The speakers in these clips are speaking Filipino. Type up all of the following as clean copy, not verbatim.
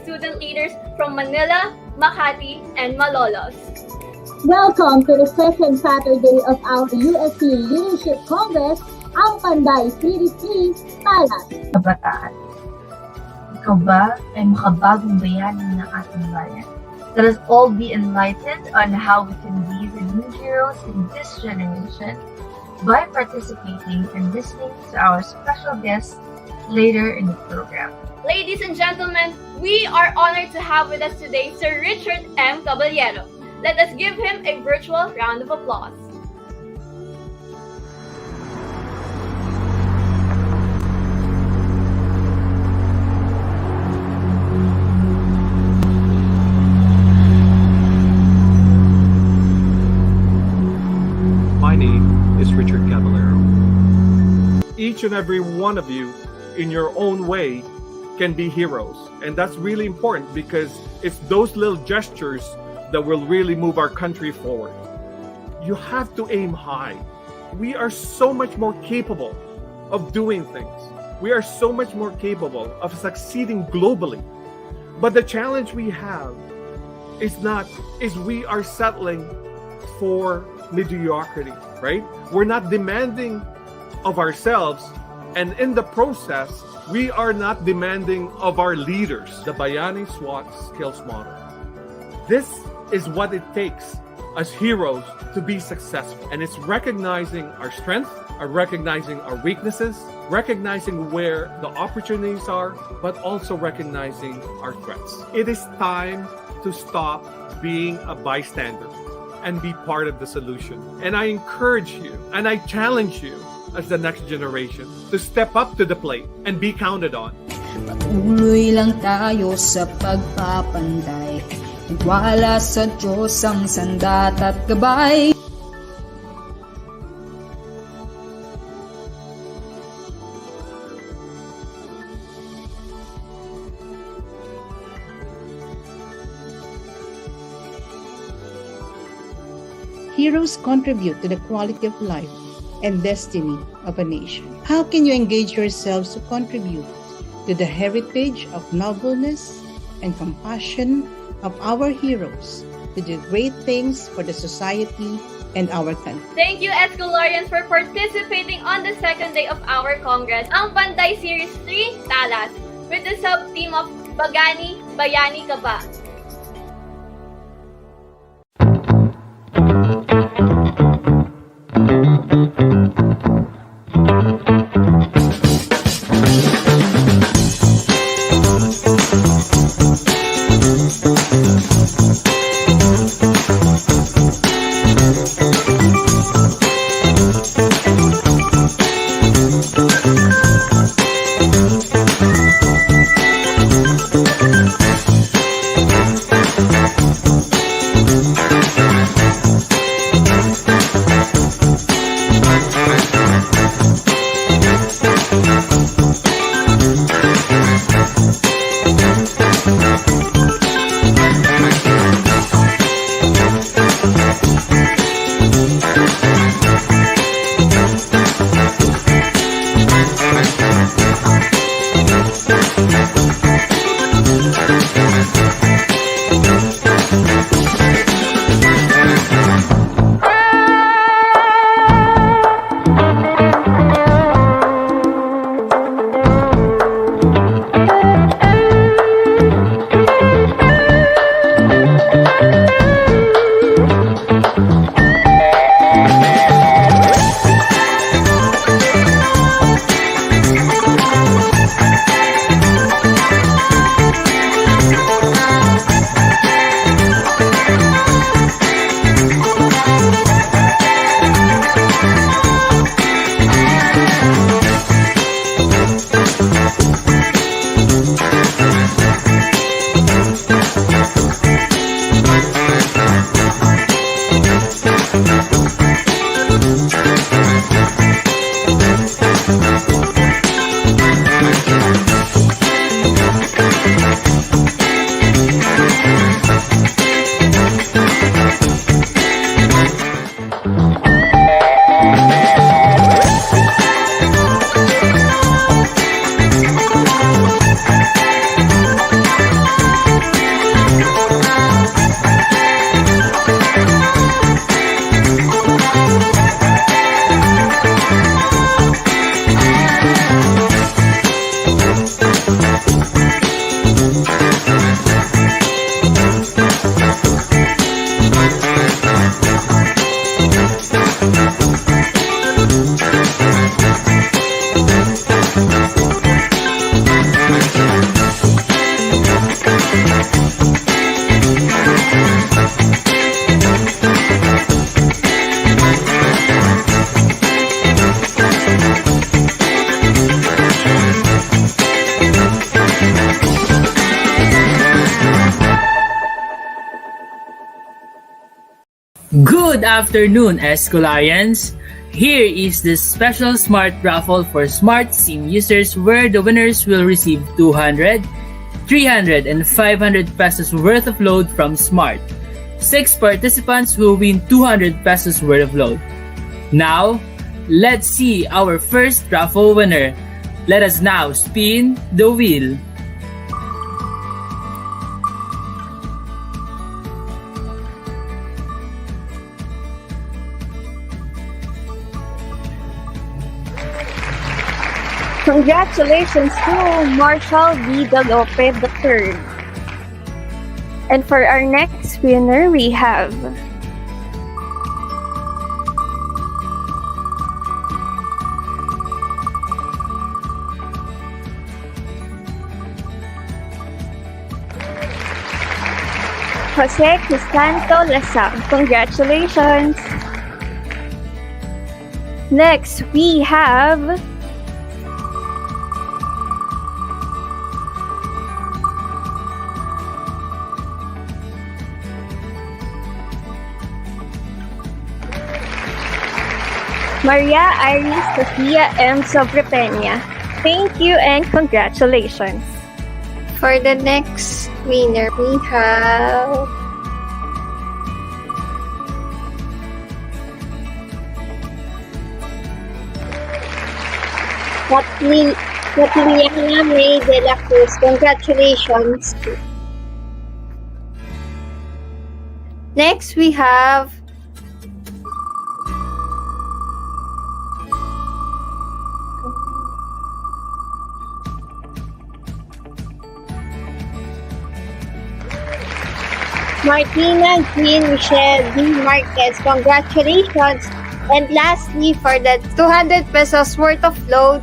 student leaders from Manila, Makati, and Malolos. Welcome to the second Saturday of our Usc Leadership Congress, ang Panday Series 3, Talas. Kabataan, ikaw ba ay makabagong bayani ng ating bayan? Let us all be enlightened on how we can be the new heroes in this generation by participating and listening to our special guests later in the program. Ladies and gentlemen, we are honored to have with us today Sir Richard M. Caballero. Let us give him a virtual round of applause. My name is Richard Caballero. Each and every one of you, in your own way, can be heroes. And that's really important because it's those little gestures that will really move our country forward. You have to aim high. We are so much more capable of doing things. We are so much more capable of succeeding globally. But the challenge we have is we are settling for mediocrity, right? We're not demanding of ourselves, and in the process, we are not demanding of our leaders. The Bayani SWOT skills model. This is what it takes as heroes to be successful. And it's recognizing our strength, recognizing our weaknesses, recognizing where the opportunities are, but also recognizing our threats. It is time to stop being a bystander and be part of the solution. And I encourage you and I challenge you as the next generation to step up to the plate and be counted on. Patuloy lang tayo sa pagpapanday. Nagwala sa Diyos ang sandat at gabay. Heroes contribute to the quality of life and destiny of a nation. How can you engage yourselves to contribute to the heritage of nobleness and compassion of our heroes to do great things for the society and our country? Thank you, Escolarians, for participating on the second day of our Congress, ang Panday Series 3, Talas, with the sub-theme of Bagani, Bayani ka ba? Good afternoon, Escolarians! Here is the special Smart Raffle for Smart SIM users where the winners will receive 200, 300, and 500 pesos worth of load from Smart. 6 participants will win 200 pesos worth of load. Now, let's see our first raffle winner. Let us now spin the wheel. Congratulations to Marshall V. Galope III. And for our next winner, we have Jose Crisanto Lasang. Congratulations! Next, we have Maria Iris Sofia M. Sobrepeña. Thank you and congratulations! For the next winner, we have Catiliana May de la Cruz. Congratulations! Next, we have Martina Jean Michelle D. Marquez. Congratulations! And lastly, for the 200 pesos worth of load,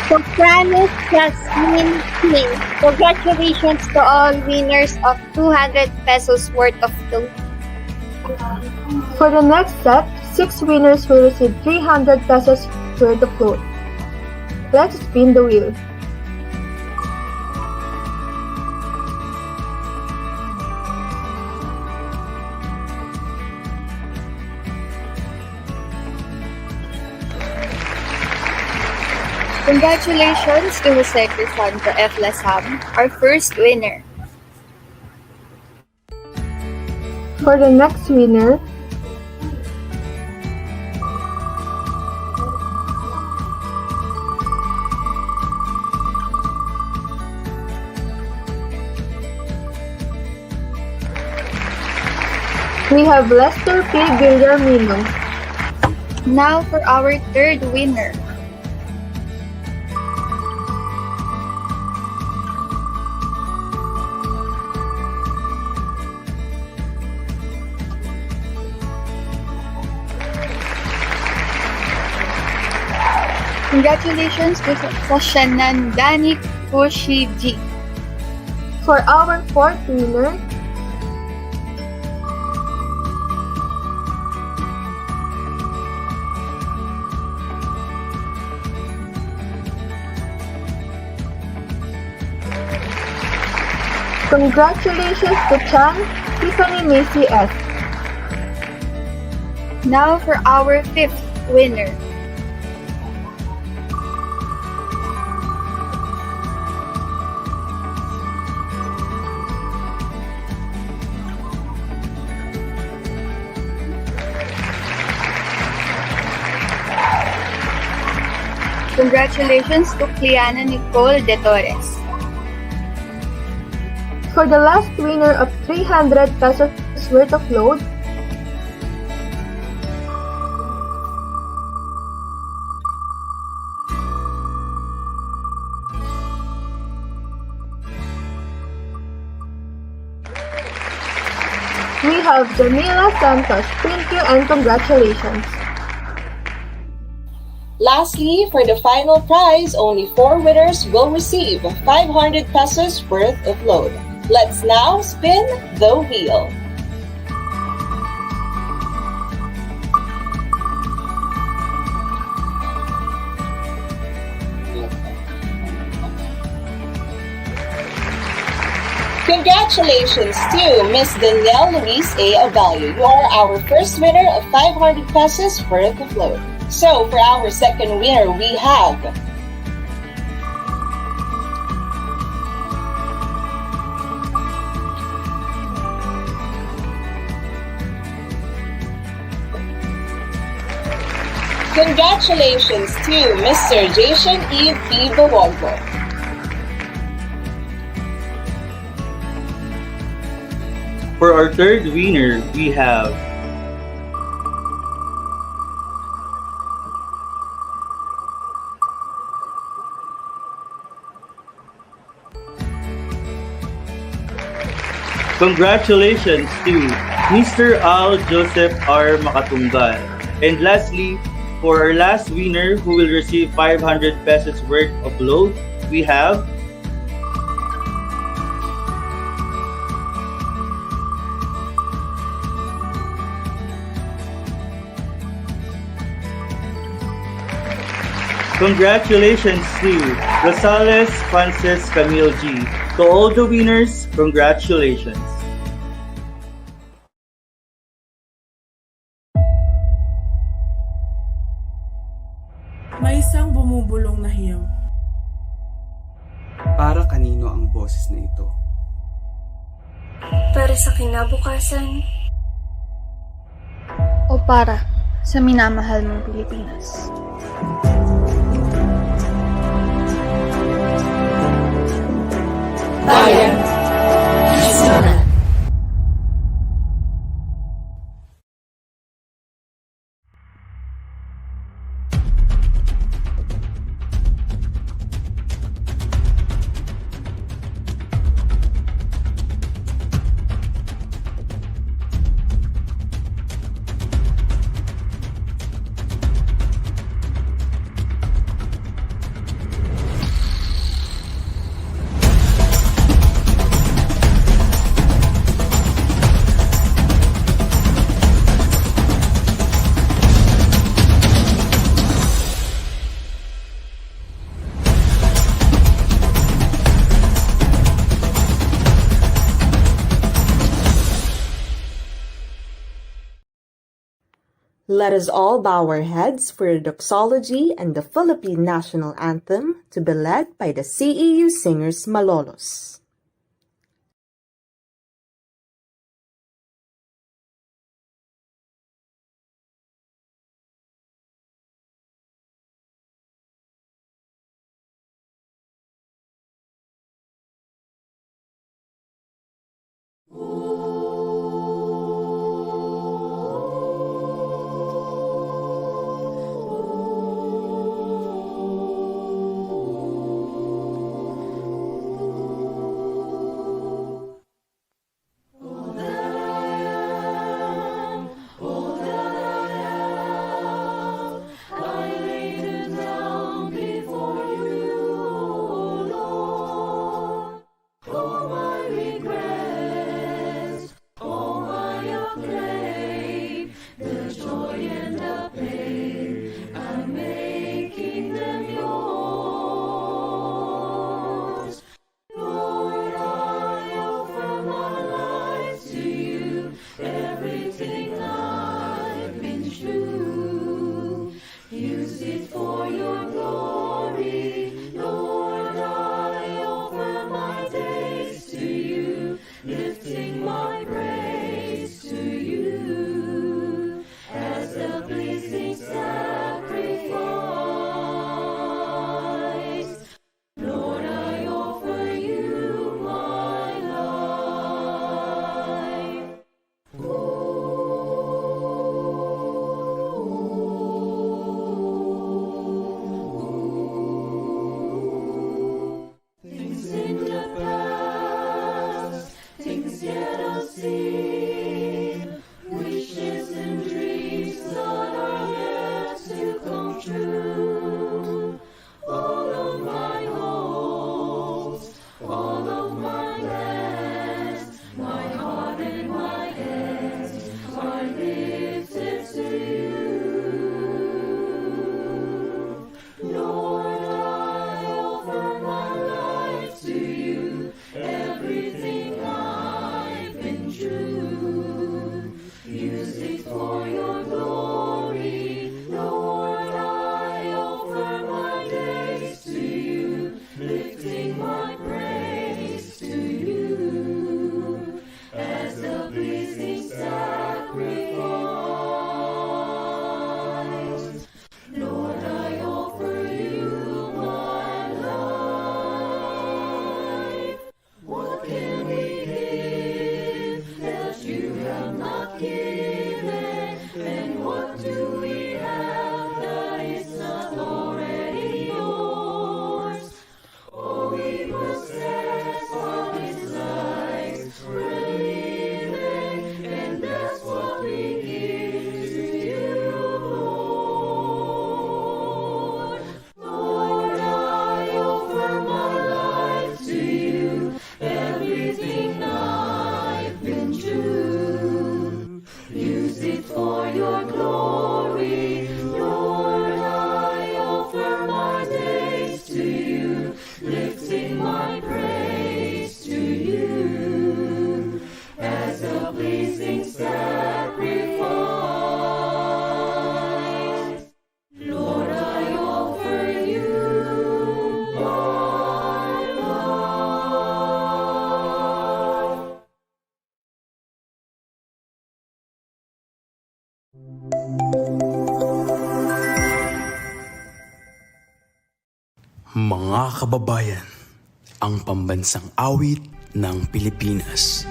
Sopranos Jasmine King. Congratulations to all winners of 200 pesos worth of load. For the next set, 6 winners will receive 300 pesos worth of load. Let's spin the wheel. Congratulations to Jose Crisanto F. Lasam, our first winner. For the next winner, we have Lester P. Guillermino. Now for our third winner. Congratulations to Sashanandani Kushiji. For our fourth winner, congratulations to Chan Tiffany Macy S. Now for our fifth winner. Congratulations to Cliana Nicole De Torres. For the last winner of 300 pesos worth of load, we have Jamila Santos. Thank you and congratulations. Lastly, for the final prize, only 4 winners will receive 500 pesos worth of load. Let's now spin the wheel. Congratulations to Miss Danielle Luis A. Avalio. You are our first winner of 500 pesos worth of load. So, for our second winner, we have congratulations to Mr. Jason E. P. Bawalgo. For our third winner, we have congratulations to Mr. Al Joseph R. Makatunggal. And lastly, for our last winner who will receive 500 pesos worth of load, we have congratulations to Rosales Francis Camille G. To all the winners, congratulations. May isang bumubulong na hiyam. Para kanino ang boses na ito? Para sa kinabukasan. O para sa minamahal mong Pilipinas. Bayan. Nasional. Let us all bow our heads for the doxology and the Philippine national anthem to be led by the CEU singers Malolos. Mga kababayan, ang pambansang awit ng Pilipinas.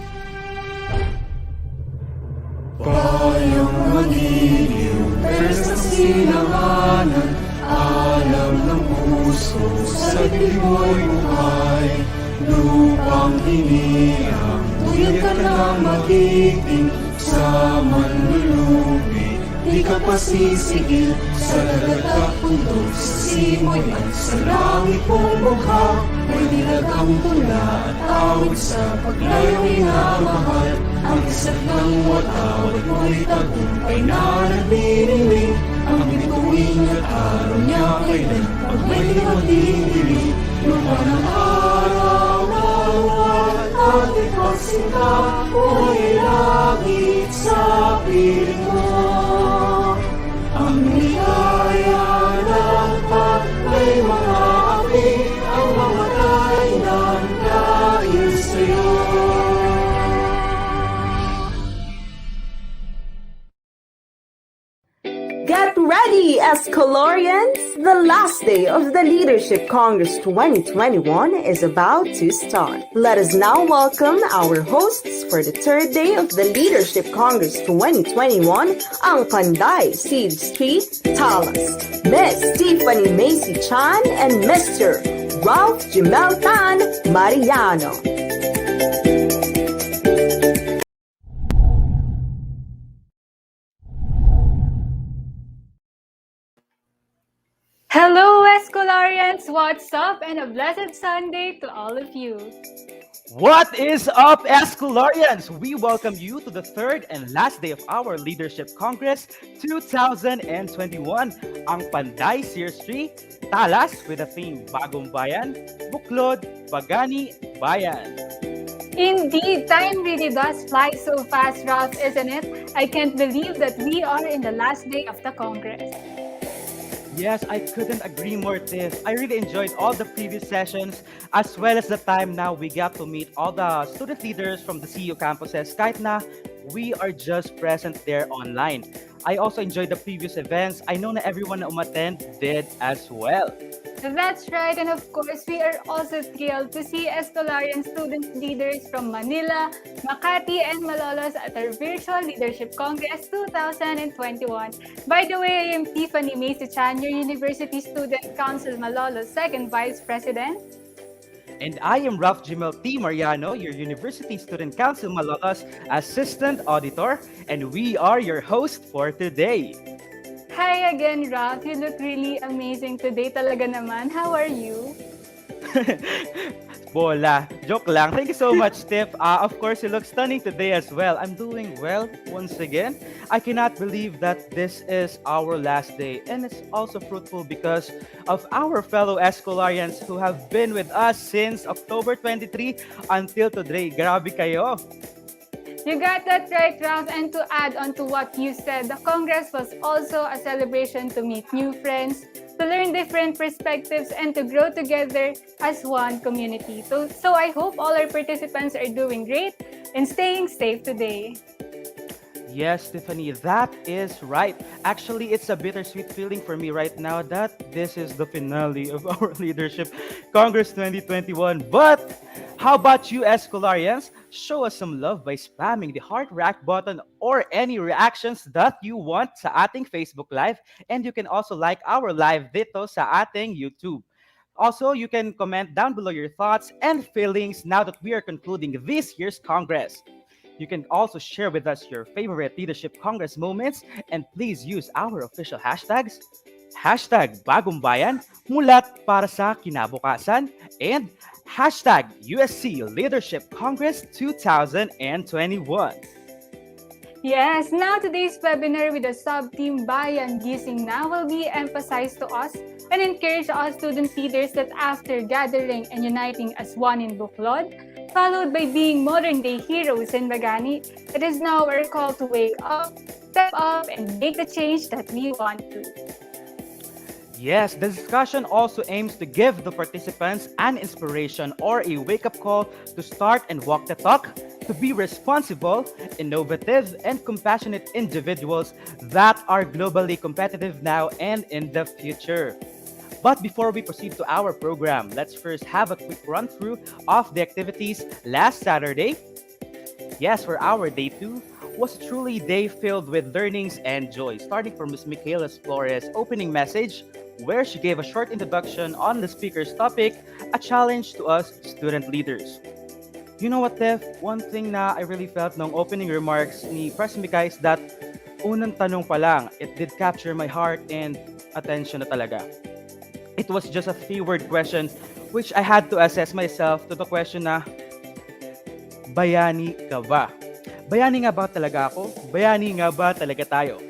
Bayang magiliw, pesta silanganan, alam ng puso, sa diboy buhay. Lupang hiniyang, tuyag ka na magiting, sa manlulubi, di ka pasisigil, sa dagat at bundok, sa simoy at sa langit mong mukha. May dilagang tula at awit sa paglayong inamahal, ang isa't ng watawat mo'y tagumpay na nagbiniling. Ang bituin at araw niya kailan pag may magdidilim. Lupa ng araw na luwan at ipagsinta, buhay langit sa piling mo. Ang ligaya ng pag may mga api, ang mamatay ng dahil sa'yo. Get ready, Escolorians! The last day of the Leadership Congress 2021 is about to start. Let us now welcome our hosts for the third day of the Leadership Congress 2021, ang Panday Series 3, Talas, Miss Tiffany Macy Chan, and Mr. Ralph Jimel Tan Mariano. Hello, Escolarians! What's up? And a blessed Sunday to all of you. What is up, Escolarians? We welcome you to the third and last day of our Leadership Congress 2021, ang Panday Series 3, Talas with the theme BAGUMBAYAN, BUKLOD, BAGANI, BAYAN. Indeed, time really does fly so fast, Ralph, isn't it? I can't believe that we are in the last day of the Congress. Yes, I couldn't agree more, Tiff. I really enjoyed all the previous sessions, as well as the time now we got to meet all the student leaders from the CU campuses. Kahit na we are just present there online. I also enjoyed the previous events. I know na everyone na umattend did as well. That's right, and of course, we are also thrilled to see Escolarian student leaders from Manila, Makati, and Malolos at our Virtual Leadership Congress 2021. By the way, I am Tiffany Macy Chan, your University Student Council Malolos Second Vice President. And I am Ralph Jimel T. Mariano, your University Student Council Malolos Assistant Auditor, and we are your host for today. Hi again, Ralph. You look really amazing today talaga naman. How are you? Bola. Joke lang. Thank you so much, Tiff. Of course, you look stunning today as well. I'm doing well once again. I cannot believe that this is our last day. And it's also fruitful because of our fellow Escolarians who have been with us since October 23 until today. Grabe kayo. You got that right, Ralph. And to add on to what you said, the Congress was also a celebration to meet new friends, to learn different perspectives, and to grow together as one community. So I hope all our participants are doing great and staying safe today. Yes, Tiffany, that is right. Actually, it's a bittersweet feeling for me right now that this is the finale of our Leadership Congress 2021. But how about you, Escolarians? Show us some love by spamming the heart react button or any reactions that you want sa ating Facebook Live. And you can also like our live dito sa ating YouTube. Also, you can comment down below your thoughts and feelings now that we are concluding this year's Congress. You can also share with us your favorite Leadership Congress moments, and please use our official hashtags, hashtag Bagumbayan, mulat para sa kinabukasan, and hashtag USC Leadership Congress 2021. Yes, now today's webinar with the sub-team Bayan Gising Na will be emphasized to us and encourage all student leaders that after gathering and uniting as one in BUKLOD, followed by being modern-day heroes in Bagani, it is now our call to wake up, step up, and make the change that we want to. Yes, the discussion also aims to give the participants an inspiration or a wake-up call to start and walk the talk, to be responsible, innovative, and compassionate individuals that are globally competitive now and in the future. But before we proceed to our program, let's first have a quick run through of the activities last Saturday. Yes, for our day 2 was truly a day filled with learnings and joy, starting from Ms. Michaela Flores' opening message, where she gave a short introduction on the speaker's topic, a challenge to us student leaders. You know what, Tef? One thing na I really felt nung opening remarks ni President Mika is that unang tanong pa lang, it did capture my heart and attention na talaga. It was just a 3-word question which I had to assess myself to the question na, bayani ka ba? Bayani nga ba talaga ako? Bayani nga ba talaga tayo?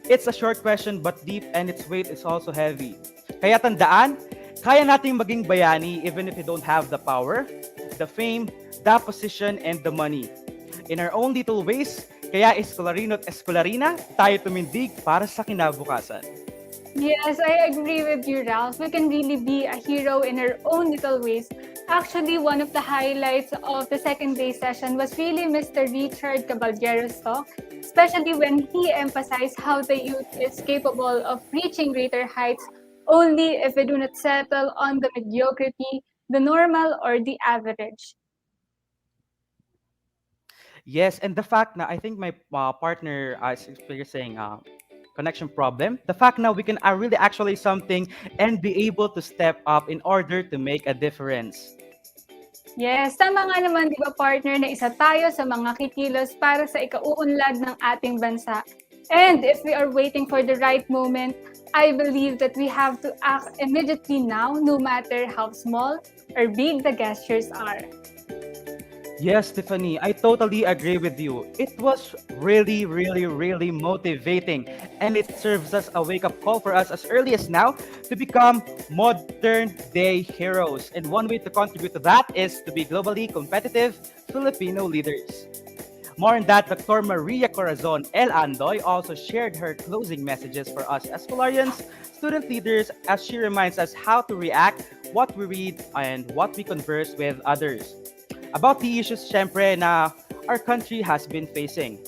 It's a short question but deep and its weight is also heavy. Kaya tandaan, kaya nating maging bayani even if we don't have the power, the fame, the position, and the money. In our own little ways, kaya eskolarino at eskolarina, tayo tumindig para sa kinabukasan. Yes, I agree with you, Ralph. We can really be a hero in our own little ways. Actually, one of the highlights of the second day session was really Mr. Richard Caballero's talk, especially when he emphasized how the youth is capable of reaching greater heights only if we do not settle on the mediocrity, the normal, or the average. Yes, and the fact na I think my partner is experiencing connection problem. The fact now we can really actually something and be able to step up in order to make a difference. Yes, tama nga naman, di ba partner, na isa tayo sa mga kikilos para sa ikauunlad ng ating bansa. And if we are waiting for the right moment, I believe that we have to act immediately now, no matter how small or big the gestures are. Yes, Tiffany, I totally agree with you. It was really, really, really motivating, and it serves as a wake-up call for us as early as now to become modern-day heroes. And one way to contribute to that is to be globally competitive Filipino leaders. More on that, Dr. Maria Corazon El Andoy also shared her closing messages for us Escolarians, student leaders, as she reminds us how to react, what we read, and what we converse with others. About the issues, syempre, na our country has been facing.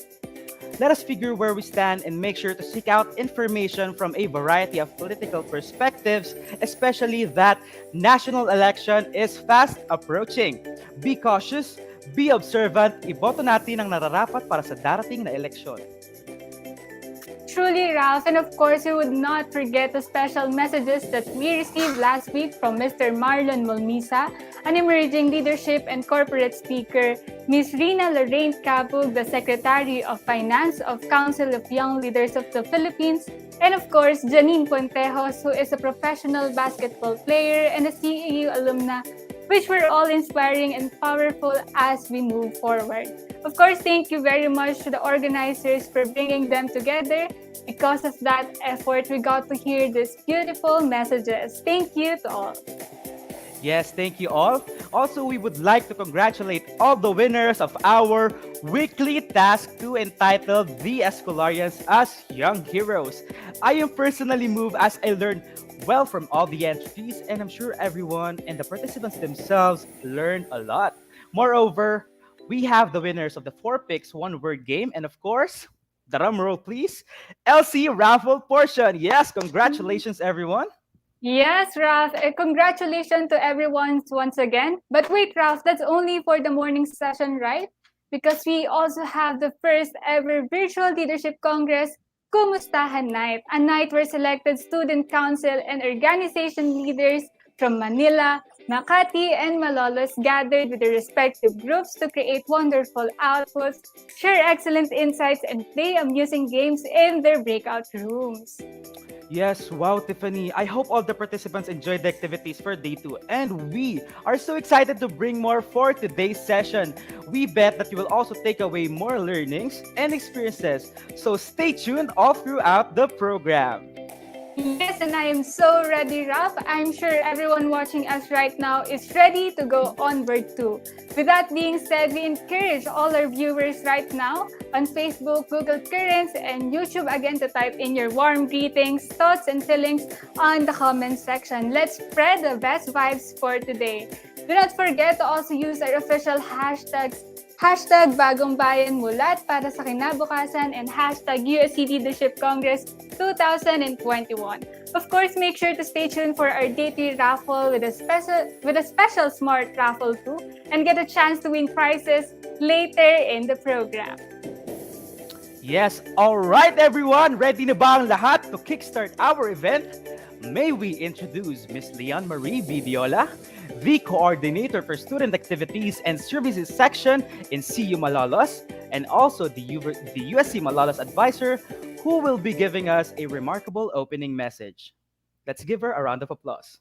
Let us figure where we stand and make sure to seek out information from a variety of political perspectives, especially that national election is fast approaching. Be cautious, be observant, iboto natin ang nararapat para sa darating na eleksyon. Truly, Ralph, and of course, we would not forget the special messages that we received last week from Mr. Marlon Molmisa, an emerging leadership and corporate speaker, Ms. Rina Lorraine Capug, the Secretary of Finance of Council of Young Leaders of the Philippines, and of course, Janine Pontejos, who is a professional basketball player and a CEU alumna, which were all inspiring and powerful as we move forward. Of course, thank you very much to the organizers for bringing them together. Because of that effort, we got to hear these beautiful messages. Thank you to all. Yes, thank you all. Also, we would like to congratulate all the winners of our weekly Task 2 entitled The Escolarians as Young Heroes. I am personally moved as I learned well from all the entries, and I'm sure everyone and the participants themselves learned a lot. Moreover, we have the winners of the 4 picks 1 word game, and of course, drum roll please, LC raffle portion. Yes, congratulations everyone. Yes, Ralph. Congratulations to everyone once again. But wait, Ralph, that's only for the morning session, right? Because we also have the first ever Virtual Leadership Congress Kumustahan Night, a night where selected student council and organization leaders from Manila, Makati, and Malolos gathered with their respective groups to create wonderful outputs, share excellent insights, and play amusing games in their breakout rooms. Yes, wow, Tiffany. I hope all the participants enjoyed the activities for day 2. And we are so excited to bring more for today's session. We bet that you will also take away more learnings and experiences. So stay tuned all throughout the program. Yes, and I am so ready, Ralph. I'm sure everyone watching us right now is ready to go onward too. With that being said, we encourage all our viewers right now on Facebook, Google Currents, and YouTube again to type in your warm greetings, thoughts, and feelings on the comment section. Let's spread the best vibes for today. Do not forget to also use our official hashtags #BagumBayan mulat para sa kinabukasan and #USC Leadership Congress 2021. Of course, make sure to stay tuned for our daily raffle with a special smart raffle too, and get a chance to win prizes later in the program. Yes, all right everyone, ready na ba ang lahat to kickstart our event? May we introduce Miss Leon Marie Bibiola, the Coordinator for Student Activities and Services Section in CU Malolos, and also the USC Malolos Advisor, who will be giving us a remarkable opening message. Let's give her a round of applause.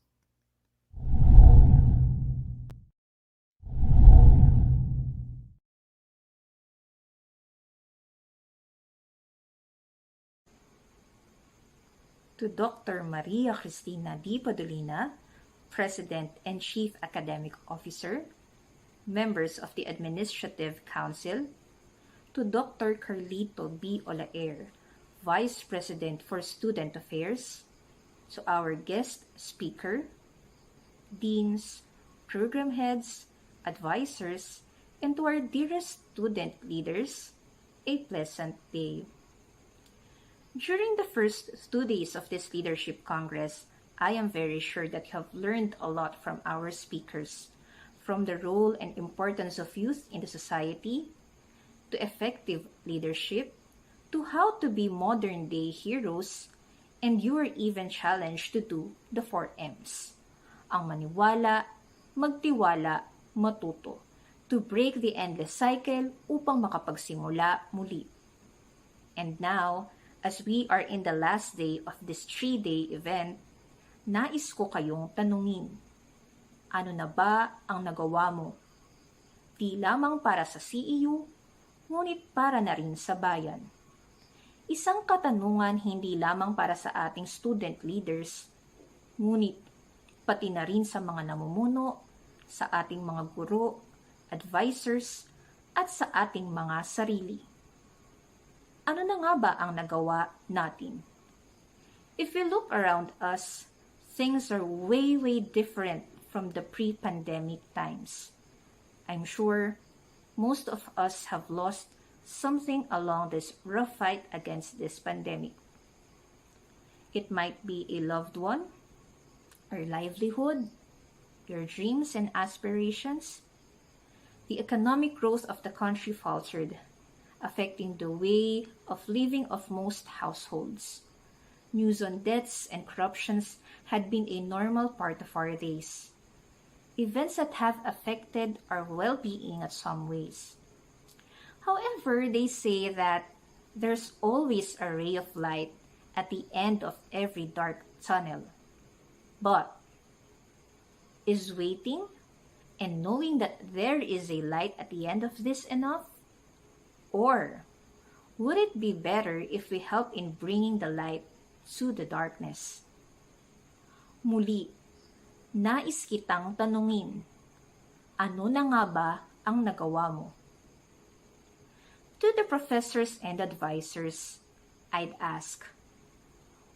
To Dr. Maria Cristina D. Padolina, President and Chief Academic Officer, members of the Administrative Council, to Dr. Carlito B. Olaer, Vice President for Student Affairs, to our guest speaker, deans, program heads, advisors, and to our dearest student leaders, a pleasant day. During the first 2 days of this Leadership Congress, I am very sure that you have learned a lot from our speakers, from the role and importance of youth in the society, to effective leadership, to how to be modern-day heroes, and you were even challenged to do the 4 M's. Ang maniwala, magtiwala, matuto, to break the endless cycle upang makapagsimula muli. And now, as we are in the last day of this 3-day event, nais ko kayong tanungin, ano na ba ang nagawa mo? Di lamang para sa CEU, ngunit para na rin sa bayan. Isang katanungan hindi lamang para sa ating student leaders, ngunit pati na rin sa mga namumuno, sa ating mga guro, advisors, at sa ating mga sarili. Ano na nga ba ang nagawa natin? If we look around us, things are way different from the pre-pandemic times. I'm sure most of us have lost something along this rough fight against this pandemic. It might be a loved one, our livelihood, your dreams and aspirations. The economic growth of the country faltered, affecting the way of living of most households. News on deaths and corruptions had been a normal part of our days. Events that have affected our well-being in some ways. However, they say that there's always a ray of light at the end of every dark tunnel. But is waiting and knowing that there is a light at the end of this enough? Or would it be better if we help in bringing the light to the darkness? Muli, nais kitang tanungin, ano na nga ba ang nagawa mo? To the professors and advisors, I'd ask,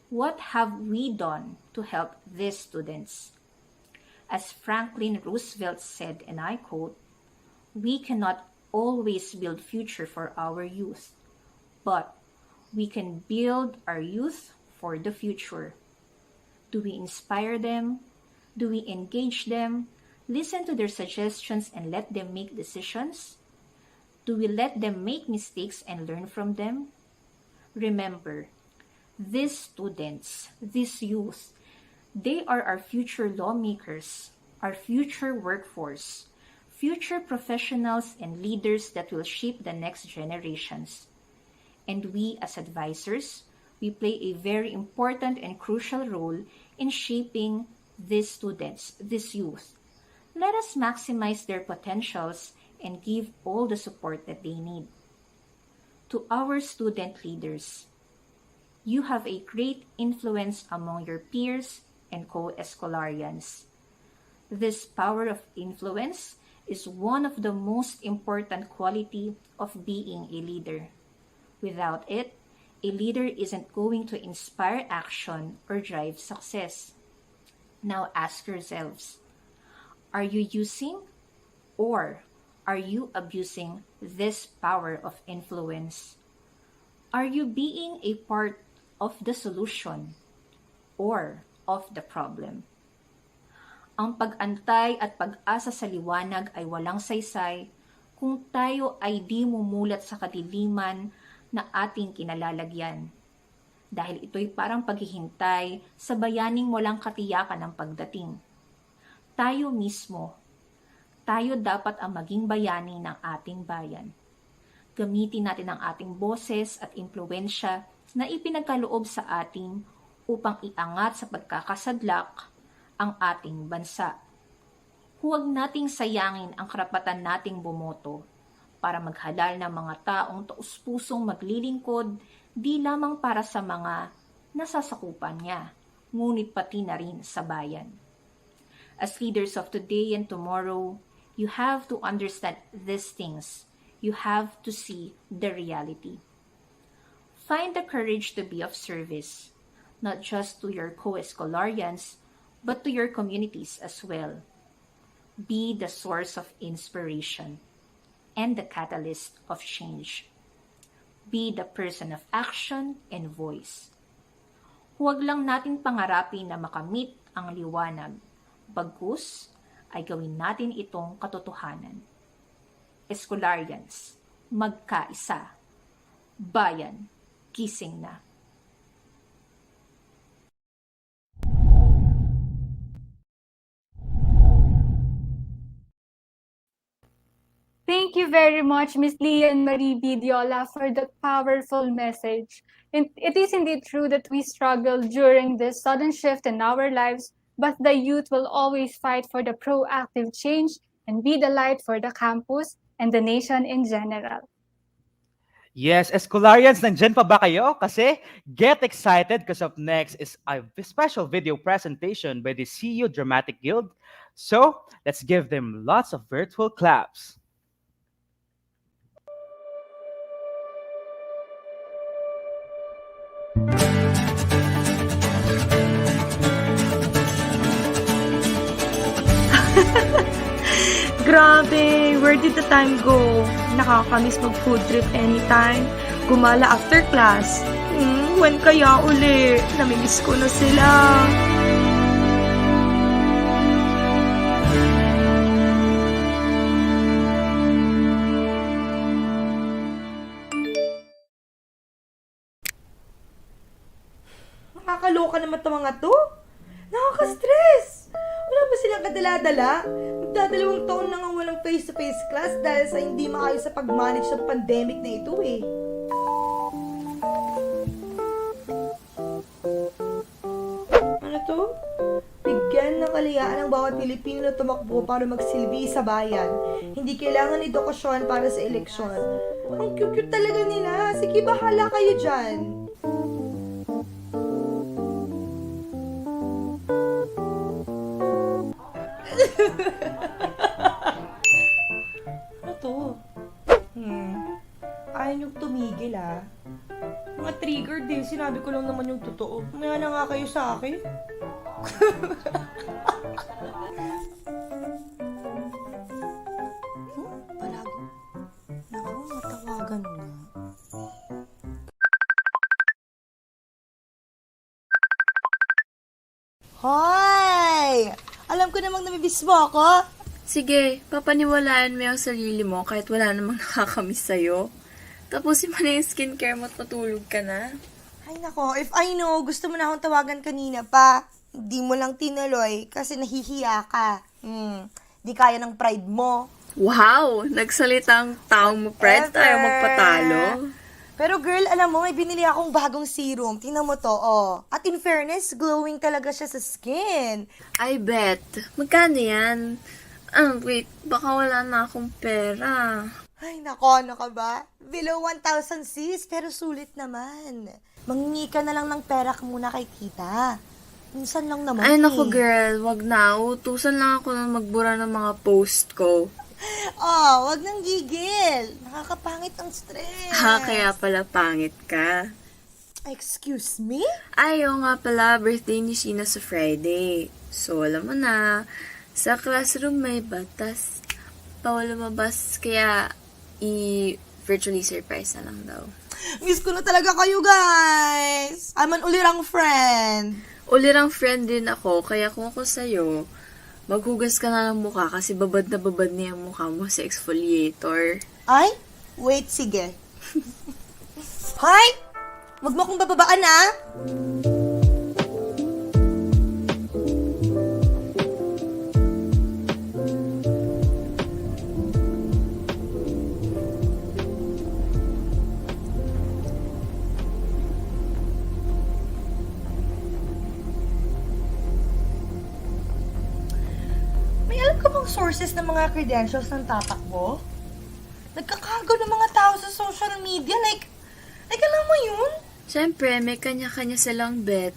what have we done to help these students? As Franklin Roosevelt said, and I quote, we cannot always build future for our youth, but we can build our youth for the future. Do we inspire them? Do we engage them? Listen to their suggestions and let them make decisions? Do we let them make mistakes and learn from them? Remember, these students, these youth, they are our future lawmakers, our future workforce, future professionals and leaders that will shape the next generations. And we as advisors, we play a very important and crucial role in shaping these students, these youth. Let us maximize their potentials and give all the support that they need. To our student leaders, you have a great influence among your peers and co-escolarians. This power of influence is one of the most important quality of being a leader. Without it, a leader isn't going to inspire action or drive success. Now ask yourselves, are you using or Are you abusing this power of influence? Are you being a part of the solution or of the problem? Ang pag-antay at pag-asa sa liwanag ay walang saysay kung tayo ay di mumulat sa kadiliman na ating kinalalagyan. Dahil ito'y parang paghihintay sa bayaning walang katiyakan ng pagdating. Tayo mismo, tayo dapat ang maging bayani ng ating bayan. Gamitin natin ang ating boses at impluwensya na ipinagkaloob sa atin upang iangat sa pagkakasadlak ang ating bansa. Huwag nating sayangin ang karapatan nating bumoto para maghalal ng mga taong taus-pusong maglilingkod di lamang para sa mga nasasakupan niya, ngunit pati na rin sa bayan. As leaders of today and tomorrow, you have to understand these things. You have to see the reality. Find the courage to be of service, not just to your co-escolarians, but to your communities as well. Be the source of inspiration and the catalyst of change. Be the person of action and voice. Huwag lang nating pangarapin na makamit ang liwanag, bagkus ay gawin natin itong katotohanan. Escolarians, magkaisa. Bayan, gising na. Thank you very much, Ms. Lian Marie Bidiola, for that powerful message. And it is indeed true that we struggle during this sudden shift in our lives, but the youth will always fight for the proactive change and be the light for the campus and the nation in general. Yes, Escolarians, nandyan pa ba kayo? Kasi get excited because up next is a special video presentation by the CU Dramatic Guild. So, let's give them lots of virtual claps. Grabe, where did the time go? Nakakamiss mag-food trip anytime. Gumala after class. When kaya uli? Namimiss ko na sila. Nakakaloka naman itong mga to. Nakaka-stress. Wala ba silang kadala-dala? Magdadalawang taon na nga walang face-to-face class dahil sa hindi maayos sa pag-manage ng pandemic na ito eh. Ano to? Bigyan ng kalayaan ang bawat Pilipino na tumakbo para magsilbi sa bayan. Hindi kailangan edukasyon para sa eleksyon. Ang cute-cute talaga nila. Sige, bahala kayo dyan. Ano to? Ayaw niyong tumigil ah. Mga trigger din. Sinabi ko lang naman yung totoo. Maya na nga kayo sa akin. Palagi. Naku, matawagan na. Hoy! Alam ko namang namibis mo ako. Sige, papaniwalaan mo yung sarili mo kahit wala namang nakakamiss sa'yo. Tapusin mo na yung skincare mo at matulog ka na. Ay nako, if I know, gusto mo na akong tawagan kanina pa. Hindi mo lang tinuloy kasi nahihiya ka. Di kaya ng pride mo. Wow! Nagsalitang taong mo, Fred. Tayo magpatalo. Pero girl, alam mo, may binili akong bagong serum. Tingnan mo to, oh. At in fairness, glowing talaga siya sa skin. I bet. Magkano yan? Wait, baka wala na akong pera. Ay, nako, ano ka ba? Below 1,000 sis, pero sulit naman. Mangingi ka na lang ng pera muna kay tita. Minsan lang naman. Ay, naku girl, wag na. Utusan lang ako na magbura ng mga post ko. Oh, wag nang gigil. Nakakapangit ang stress. Kaya pala pangit ka. Excuse me? Ayaw nga pala, birthday ni Sheena sa Friday. So, alam mo na, sa classroom may batas. bawal lumabas, kaya virtually surprise na lang daw. Miss ko na talaga kayo, guys! I'm an ulirang friend! Ulirang friend din ako, kaya kung ako sa'yo, maghugas ka na ng mukha kasi babad na babad na yung mukha mo sa exfoliator. Ay? Wait, sige. Hi! Wag mo akong bababaan, ha? May alam ka bang sources ng mga credentials ng tatakbo? Nagkakago ng mga tao sa social media. Like, alam mo yun? Siyempre, may kanya-kanya silang bet.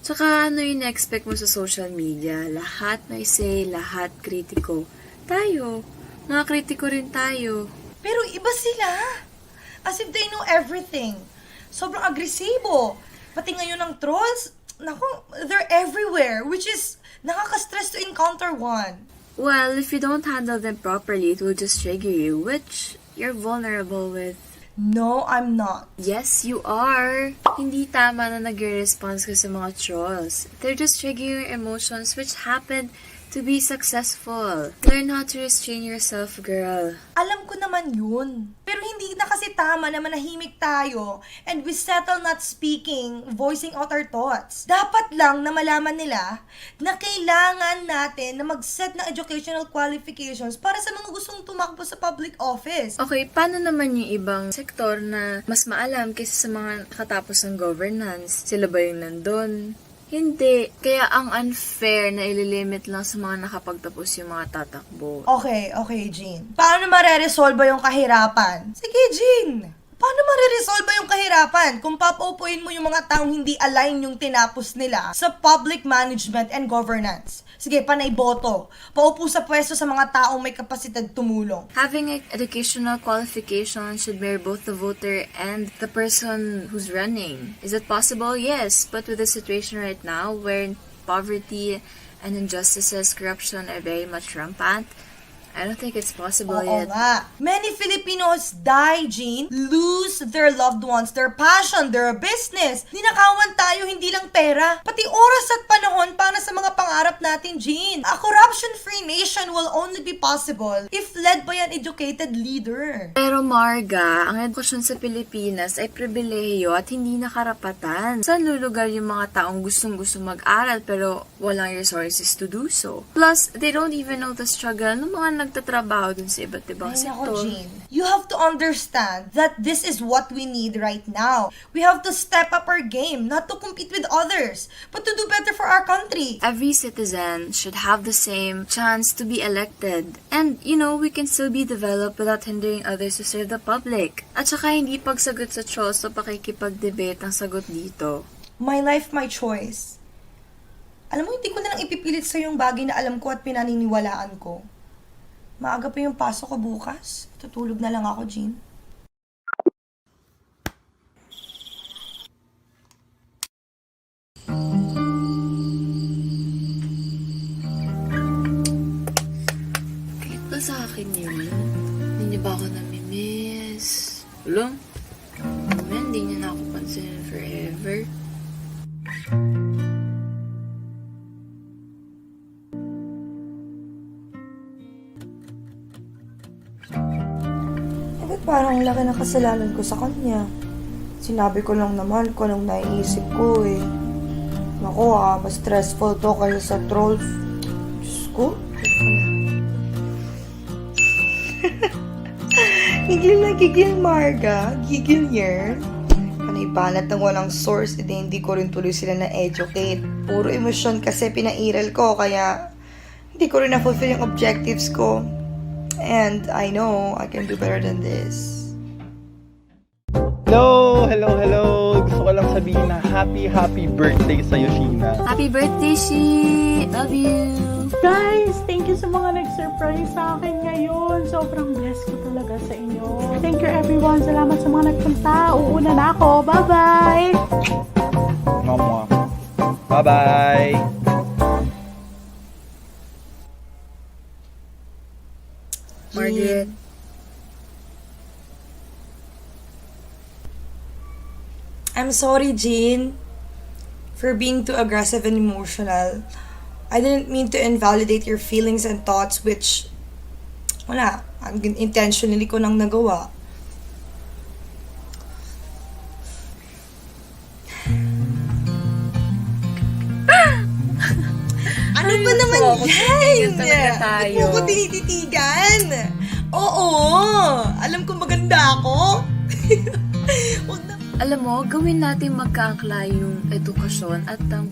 Tsaka ano yung expect mo sa social media? Lahat may say, lahat kritiko. Tayo, mga kritiko rin tayo. Pero iba sila. As if they know everything. Sobrang agresibo. Pati ngayon ng trolls, naku, they're everywhere. Which is, nakaka-stress to encounter one. Well, if you don't handle them properly, it will just trigger you, which you're vulnerable with. No, I'm not. Yes, you are. Hindi tama na nag-response ka sa mga trolls. They're just triggering your emotions which happen to be successful. Learn how to restrain yourself, girl. Alam ko naman yun. Pero hindi na kasi tama na manahimik tayo and we settle not speaking, voicing out our thoughts. Dapat lang na malaman nila na kailangan natin na mag-set ng educational qualifications para sa mga gustong tumakbo sa public office. Okay, paano naman yung ibang sektor na mas maalam kaysa sa mga nakatapos ng governance? Sila ba yung nandun? Hindi. Kaya ang unfair na ililimit lang sa mga nakapagtapos yung mga tatakbo. Okay, Jean. Paano mareresolve yung kahirapan? Sige, Jean. Paano mareresolve yung kahirapan kung papaupuin mo yung mga taong hindi align yung tinapos nila sa public management and governance? Sige, panay boto. Paupo sa pwesto sa mga taong may kapasidad tumulong. Having educational qualification should mirror both the voter and the person who's running. Is it possible? Yes. But with the situation right now, where poverty and injustices, corruption are very much rampant, I don't think it's possible yet. Nga. Many Filipinos die, Jean, lose their loved ones, their passion, their business. Ninakawan tayo, hindi lang pera, pati oras at panahon para sa mga pangarap natin, Jean. A corruption-free nation will only be possible if led by an educated leader. Pero Marga, ang edukasyon sa Pilipinas ay pribilehiyo at hindi na karapatan. Saan lulugar yung mga taong gustong-gusto mag-aral pero walang resources to do so? Plus, they don't even know the struggle ng mga nagtatrabaho dun sa iba't ibang sektor. Jean, you have to understand that this is what we need right now. We have to step up our game, not to compete with others, but to do better for our country. Every citizen should have the same chance to be elected. And, we can still be developed without hindering others to serve the public. At saka hindi pagsagot sa trolls o pakikipag-debate ang sagot dito. My life, my choice. Alam mo, hindi ko na lang ipipilit sa yung bagay na alam ko at pinaniniwalaan ko. Maaga pa yung pasok ko bukas. Tutulog na lang ako, Jean. Kahit ba sa akin yun? Hindi niyo ba ako namimiss? Wala? Hindi niyo na ako pansinin forever. Parang laki ng kasalanan ko sa kanya. Sinabi ko lang naman kung anong naiisip ko eh. Naku mas stressful to kaysa sa trolls. Diyos ko. Gigil na gigil, Marga. Gigil year. Panay banat ng walang source, hindi ko rin tuloy sila na-educate. Puro emosyon kasi pinairal ko, kaya hindi ko rin na-fulfill yung objectives ko. And I know I can do better than this. Hello! Gusto ko lang sabihin na happy birthday sa'yo, Sheena. Happy birthday, She! Love you! Guys, thank you sa mga nag-surprise sa akin ngayon. Sobrang blessed ko talaga sa inyo. Thank you everyone. Salamat sa mga nagpunta. Uuna na ako. Bye-bye! Mama. Bye-bye! Margaret, I'm sorry, Jean, for being too aggressive and emotional. I didn't mean to invalidate your feelings and thoughts, which, wala, intentionally ko nang nagawa. Ano ba naman yan? Ba't mo ko tinititigan? Oo, alam ko maganda ako. alam mo, gawin natin magkaangkla yung edukasyon at ang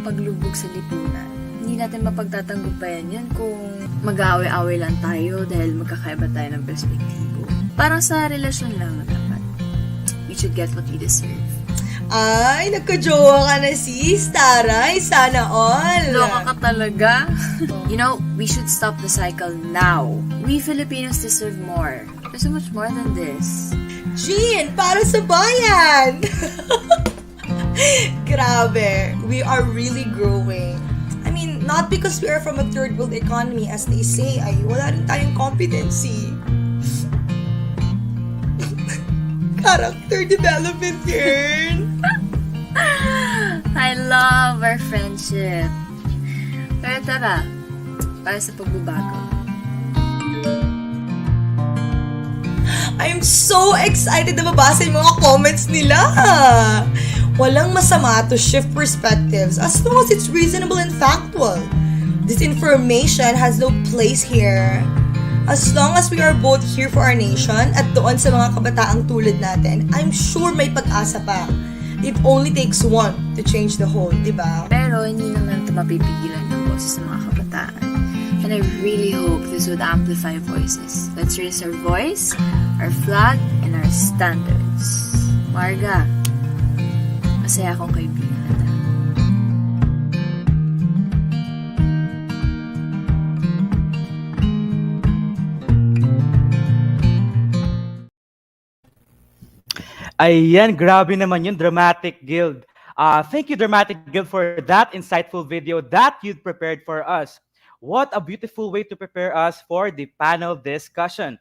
paglubog sa lipunan. Hindi natin mapagtatanggol yan kung mag-aaway-aaway lang tayo dahil magkakaiba tayo ng perspektibo. Parang sa relasyon lang dapat. We should get what we deserve. Ay, nagka-jowa ka na sis, taray, sana all. Loka ka talaga. You know, we should stop the cycle now. We Filipinos deserve more. There's so much more than this. Jean, para sa bayan! Grabe, we are really growing. I mean, not because we are from a third world economy as they say, ay wala rin tayong competency. Character development, girl! I love our friendship. Pero tara, para sa pagbabago. I'm so excited na mabasa yung mga comments nila! Walang masama to shift perspectives as long as it's reasonable and factual. Disinformation has no place here. As long as we are both here for our nation at doon sa mga kabataang tulad natin, I'm sure may pag-asa pa. It only takes one to change the whole, di ba? Pero hindi naman ito mapipigilan ng boses ng mga kabataan. And I really hope this would amplify voices. Let's raise our voice, our flag, and our standards. Marga, masaya akong kaibigan kita. Ayan, grabe naman yung Dramatic Guild. Thank you, Dramatic Guild, for that insightful video that you'd prepared for us. What a beautiful way to prepare us for the panel discussion.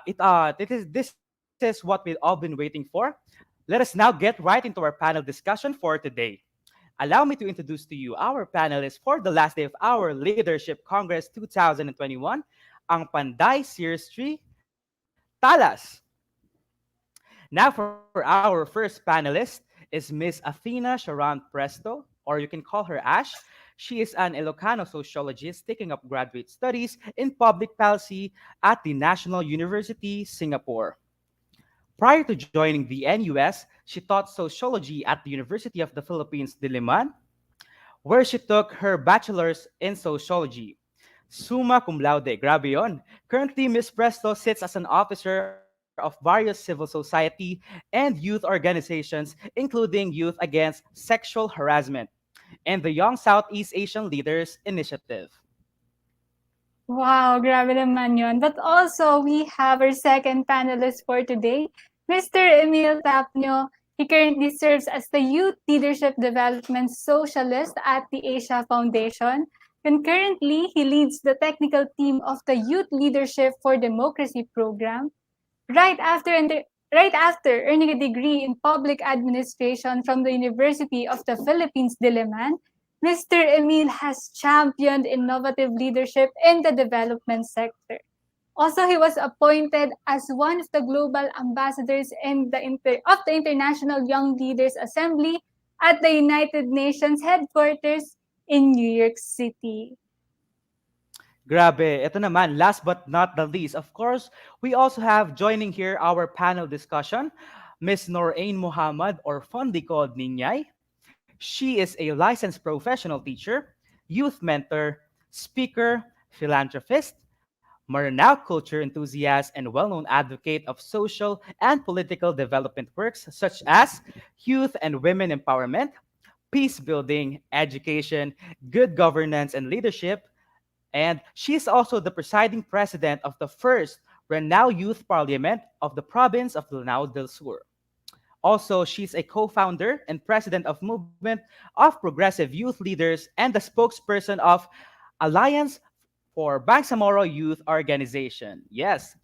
This is what we've all been waiting for. Let us now get right into our panel discussion for today. Allow me to introduce to you our panelists for the last day of our Leadership Congress 2021, ang Panday Series 3, Talas. Now for our first panelist is Miss Athena Sharon Presto, or you can call her Ash. She is an Ilocano sociologist taking up graduate studies in public policy at the National University, Singapore. Prior to joining the NUS, she taught sociology at the University of the Philippines, Diliman, where she took her bachelor's in sociology. Summa cum laude, grabe yun. Currently, Ms. Presto sits as an officer of various civil society and youth organizations, including Youth Against Sexual Harassment and the Young Southeast Asian Leaders Initiative. Wow, grabe naman yun. But also, we have our second panelist for today, Mr. Emil Tapnio. He currently serves as the Youth Leadership Development Socialist at the Asia Foundation. Concurrently, he leads the technical team of the Youth Leadership for Democracy program. Right after earning a degree in public administration from the University of the Philippines, Diliman, Mr. Emil has championed innovative leadership in the development sector. Also, he was appointed as one of the global ambassadors of the International Young Leaders Assembly at the United Nations headquarters in New York City. Grabe. Ito naman, last but not the least, of course, we also have joining here our panel discussion, Ms. Norain Muhammad, or fondly called Ninyay. She is a licensed professional teacher, youth mentor, speaker, philanthropist, Maranao culture enthusiast, and well-known advocate of social and political development works such as youth and women empowerment, peace building, education, good governance, and leadership. And she is also the presiding president of the first Renao Youth Parliament of the province of Lanao del Sur. Also, she's a co-founder and president of Movement of Progressive Youth Leaders and the spokesperson of Alliance for Bangsamoro Youth Organization. Yes.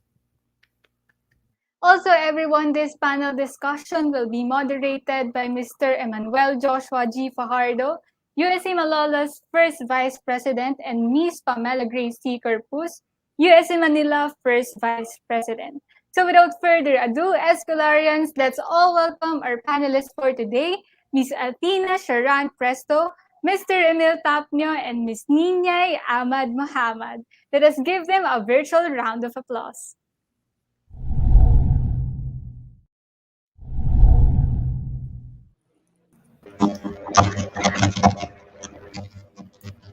Also, everyone, this panel discussion will be moderated by Mr. Emmanuel Joshua G. Fajardo, USC Malola's first Vice President, and Ms. Pamela Grace C. Corpus, USC Manila first Vice President. So without further ado, Escolarians, let's all welcome our panelists for today, Ms. Athena Sharan Presto, Mr. Emil Tapnio, and Ms. Ninyay Ahmad Muhammad. Let us give them a virtual round of applause.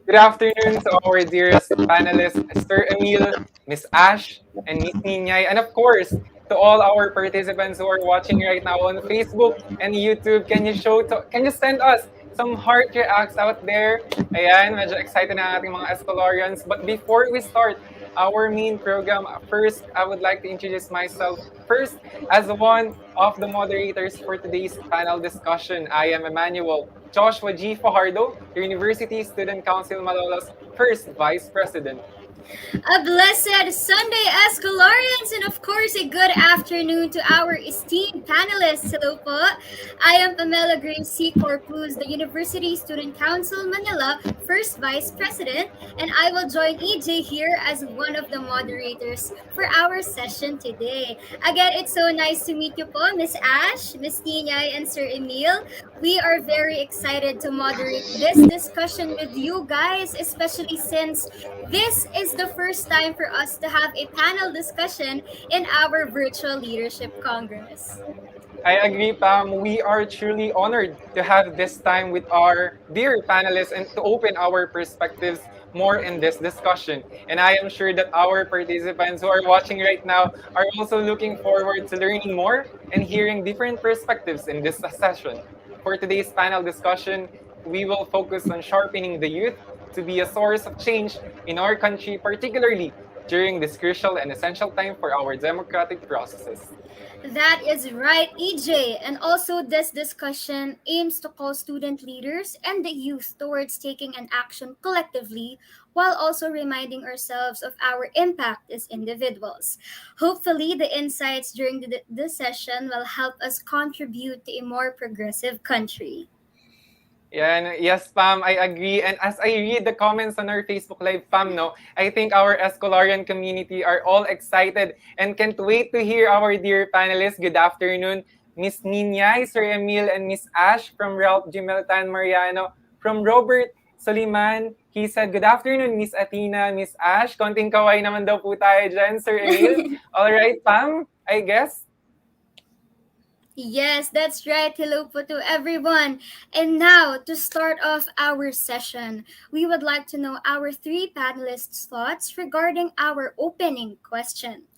Good afternoon to our dearest panelists, Sir Emil, Miss Ash, and Miss Ninyay, and of course, to all our participants who are watching right now on Facebook and YouTube. Can you send us some heart reacts out there? Ayan, medyo excited na ating mga Escolarians. But before we start our main program, first, I would like to introduce myself first as one of the moderators for today's panel discussion. I am Emmanuel Joshua G. Fajardo, University Student Council Malola's first Vice President. A blessed Sunday, Escolarians, and of course, a good afternoon to our esteemed panelists. Hello po. I am Pamela Grace C. Corpus, the University Student Council Manila First Vice President, and I will join EJ here as one of the moderators for our session today. Again, it's so nice to meet you po, Miss Ash, Miss Ninyay, and Sir Emil. We are very excited to moderate this discussion with you guys, especially since this is the first time for us to have a panel discussion in our virtual leadership congress. I agree, Pam. We are truly honored to have this time with our dear panelists and to open our perspectives more in this discussion. And I am sure that our participants who are watching right now are also looking forward to learning more and hearing different perspectives in this session. For today's panel discussion, we will focus on sharpening the youth to be a source of change in our country, particularly during this crucial and essential time for our democratic processes. That is right, EJ. And also, this discussion aims to call student leaders and the youth towards taking an action collectively while also reminding ourselves of our impact as individuals. Hopefully, the insights during the session will help us contribute to a more progressive country. Yan. Yes, Pam, I agree. And as I read the comments on our Facebook Live, Pam, no, I think our Escolarian community are all excited and can't wait to hear our dear panelists. Good afternoon, Miss Ninyay, Sir Emil, and Miss Ash from Ralph Gimeltan Mariano. From Robert Soliman, he said, good afternoon, Miss Athena, Miss Ash. Konting kaway naman daw po tayo dyan, Sir Emil. All right, Pam, I guess. Yes, that's right. Hello po to everyone. And now, to start off our session, we would like to know our three panelists' thoughts regarding our opening question.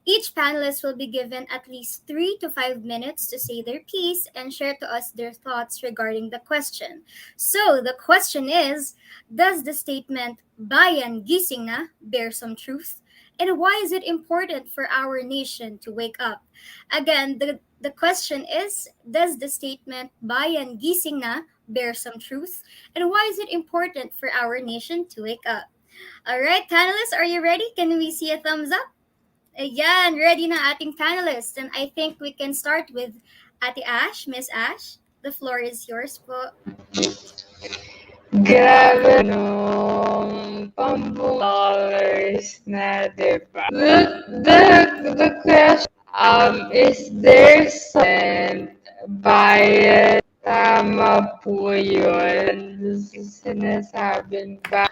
Each panelist will be given at least 3 to 5 minutes to say their piece and share to us their thoughts regarding the question. So, the question is, does the statement, "Bayan gising na," bear some truth? And why is it important for our nation to wake up? Again, the question is, does the statement, "Bayan gising na," bear some truth? And why is it important for our nation to wake up? All right, panelists, are you ready? Can we see a thumbs up? Ayan, ready na ating panelists. And I think we can start with Ate Ash, Miss Ash. The floor is yours po. Grabe nung pambulars na, diba? The question, is there some bias? Tama po yun. Sinasabing ba?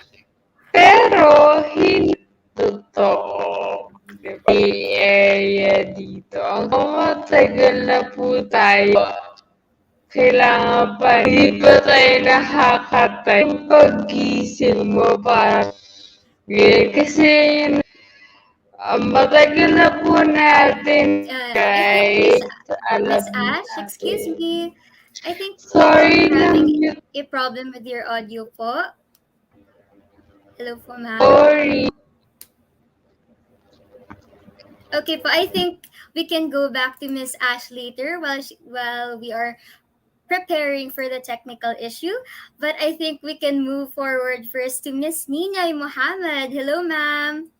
Pero, hindi totoo. Diba? May area dito. Ang matagal na po tayo. Kailangan pa, hindi pa tayo nakakatay. Yung pag-gising mo para kasi matagal na po natin, guys. Miss Ash, excuse me. I think sorry you're having a problem with your audio po. Hello po, ma'am. Sorry. Okay po, I think we can go back to Miss Ash later while we are preparing for the technical issue. But I think we can move forward first to Miss Ninay Mohammed. Hello, ma'am.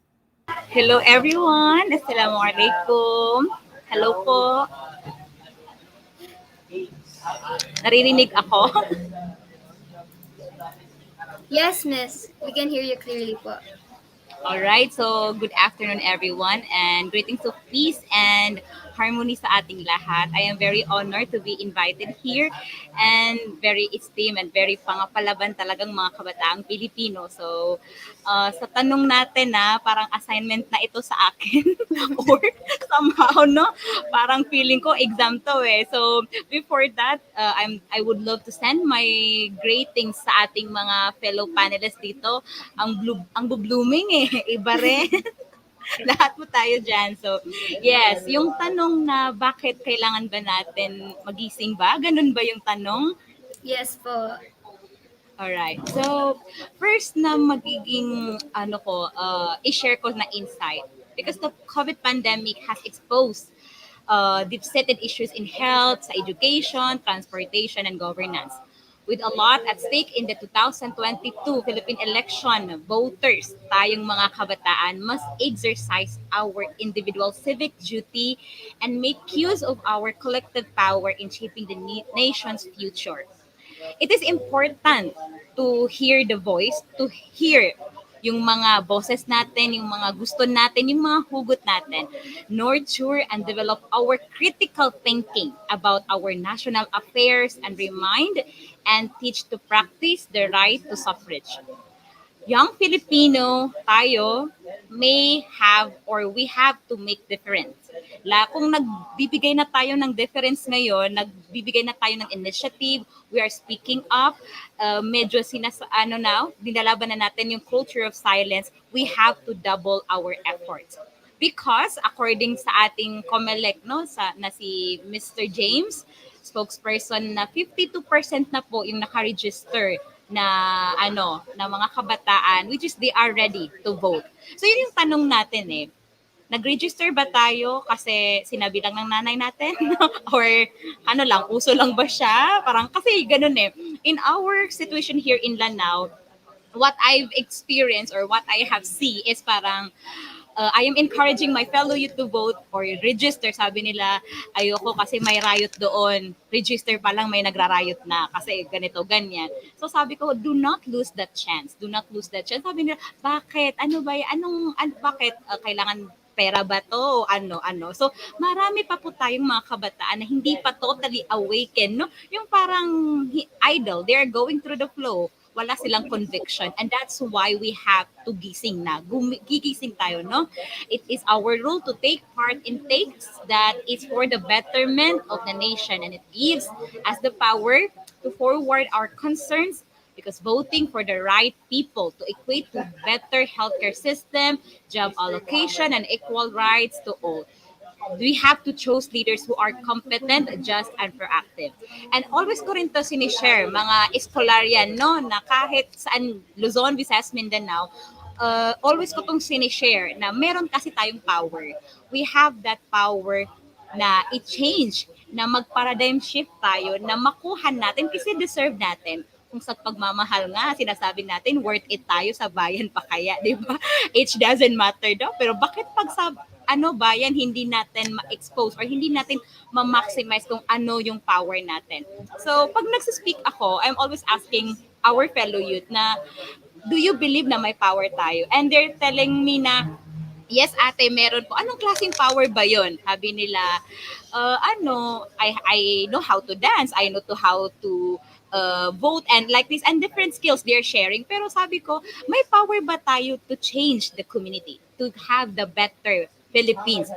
Hello everyone. Assalamualaikum. Hello po. Naririnig ako? Yes, miss. We can hear you clearly po. All right. So, good afternoon everyone and greetings of peace and harmony sa ating lahat. I am very honored to be invited here and very esteemed and very pangapalaban talagang mga kabataang Pilipino. So, sa tanong natin na parang assignment na ito sa akin or somehow, no? Parang feeling ko exam to eh. So, before that, I would love to send my greetings sa ating mga fellow panelists dito. Ang blooming eh. Iba rin. Lahat po tayo dyan. So, yes, yung tanong na bakit kailangan ba natin magising ba? Ganun ba yung tanong? Yes po. Alright. So, first na magiging, i-share ko na insight. Because the COVID pandemic has exposed deep-seated issues in health, sa education, transportation, and governance. With a lot at stake in the 2022 Philippine election, voters, tayong mga kabataan, must exercise our individual civic duty and make use of our collective power in shaping the nation's future. It is important to hear the voice, to hear yung mga boses natin, yung mga gusto natin, yung mga hugot natin, nurture and develop our critical thinking about our national affairs and remind and teach to practice the right to suffrage. Young Filipino, tayo, may have or we have to make difference. Kung nagbibigay na tayo ng difference ngayon, nagbibigay na tayo ng initiative, we are speaking up, medyo dinalaban na natin yung culture of silence, we have to double our efforts. Because according sa ating COMELEC, na si Mr. James, spokesperson, na 52% na po yung naka-register na mga kabataan, which is they are ready to vote. So yun yung tanong natin eh. Nag-register ba tayo kasi sinabi lang ng nanay natin? Or uso lang ba siya? Parang kasi ganun eh. In our situation here in Lanao, what I've experienced or what I have seen is parang I am encouraging my fellow youth to vote or register. Sabi nila, ayoko kasi may riot doon. Register pa lang may nagra-riot na kasi ganito, ganyan. So sabi ko, do not lose that chance. Do not lose that chance. Sabi nila, bakit? Ano ba? Bakit? Kailangan pera ba to? Ano? So marami pa po tayong mga kabataan na hindi pa totally awaken. No? Yung parang idle. They're going through the flow. Wala silang conviction. And that's why we have to gising na. Gigising tayo, no? It is our role to take part in things that is for the betterment of the nation. And it gives us the power to forward our concerns because voting for the right people to equate to better healthcare system, job allocation, and equal rights to all. We have to choose leaders who are competent, just, and proactive. And always ko rin to sinishare, mga eskolarian, no, na kahit saan, Luzon, Visayas, Mindanao, always ko tong sinishare na meron kasi tayong power. We have that power na i-change, na mag-paradigm shift tayo, na makuha natin kasi deserve natin. Kung sa pagmamahal nga, sinasabi natin, worth it tayo sa bayan pa kaya, di ba? Age doesn't matter daw. Pero bakit pag sa bayan, hindi natin ma-expose or hindi natin ma-maximize kung ano yung power natin. So, pag nagsispeak ako, I'm always asking our fellow youth na, do you believe na may power tayo? And they're telling me na, yes ate, meron po. Anong klaseng power ba yun? Sabi nila, I know how to dance, I know how to vote and like this and different skills they're sharing. Pero sabi ko, may power ba tayo to change the community, to have the better Philippines?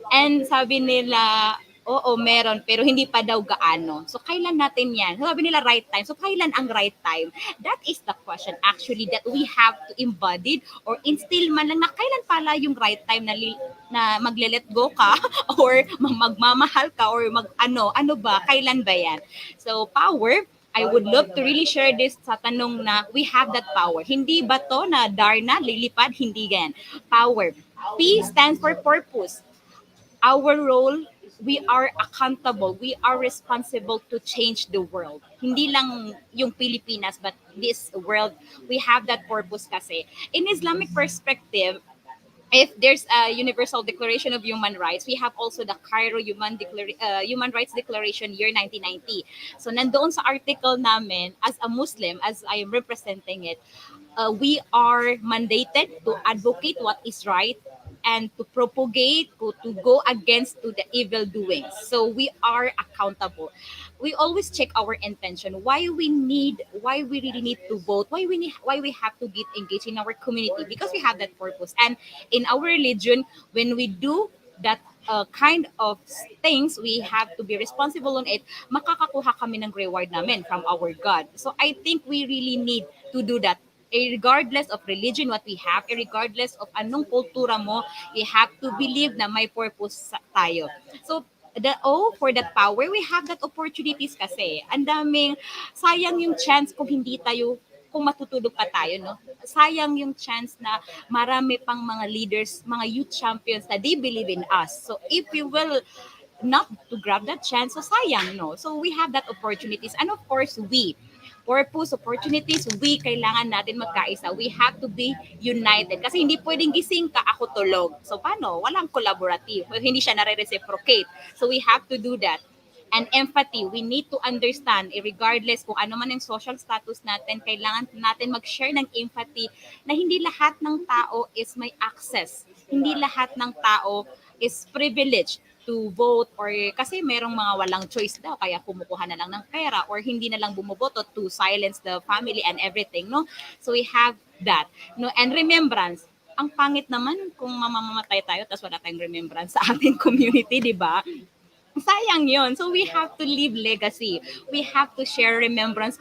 And sabi nila, oo, meron, pero hindi pa daw gaano. So, kailan natin yan? Sabi nila right time. So, kailan ang right time? That is the question actually that we have to embody or instill man lang na kailan pala yung right time na magle-let go ka or magmamahal ka or ano ba? Kailan ba yan? So, power, I would love to really share this sa tanong na we have that power. Hindi ba to na Darna, lilipad? Hindi gan. Power. P stands for purpose. Our role we are accountable, we are responsible to change the world. Hindi lang yung Pilipinas, but this world, we have that purpose kasi. In Islamic perspective, if there's a Universal Declaration of Human Rights, we have also the Cairo Human Rights Declaration year 1990. So nandoon sa article namin, as a Muslim, as I am representing it, we are mandated to advocate what is right and to propagate, to go against to the evil doings. So we are accountable. We always check our intention. Why we really need to vote? Why we have to get engaged in our community? Because we have that purpose. And in our religion, when we do that kind of things, we have to be responsible on it, makakakuha kami ng reward namin from our God. So I think we really need to do that. Regardless of religion what we have, regardless of anong kultura mo, we have to believe na may purpose tayo. So for that power, we have that opportunities kasi. Ang daming, sayang yung chance kung matutulog pa tayo, no? Sayang yung chance na marami pang mga leaders, mga youth champions na they believe in us. So if you will not to grab that chance, so sayang, no? So we have that opportunities. And of course, opportunities, kailangan natin magkaisa. We have to be united. Kasi hindi pwedeng gising ka, ako tulog. So paano? Walang collaborative. Hindi siya nare-reciprocate. So we have to do that. And empathy, we need to understand, regardless kung ano man yung social status natin, kailangan natin mag-share ng empathy na hindi lahat ng tao is may access. Hindi lahat ng tao is privileged to vote, or kasi merong mga walang choice daw kaya kumukuha na lang ng pera or hindi na lang bumoboto to silence the family and everything, no? So we have that, no? And remembrance, ang pangit naman kung mamamatay tayo tapos wala tayong remembrance sa ating community, di ba? Sayang yon. So we have to leave legacy. We have to share remembrance.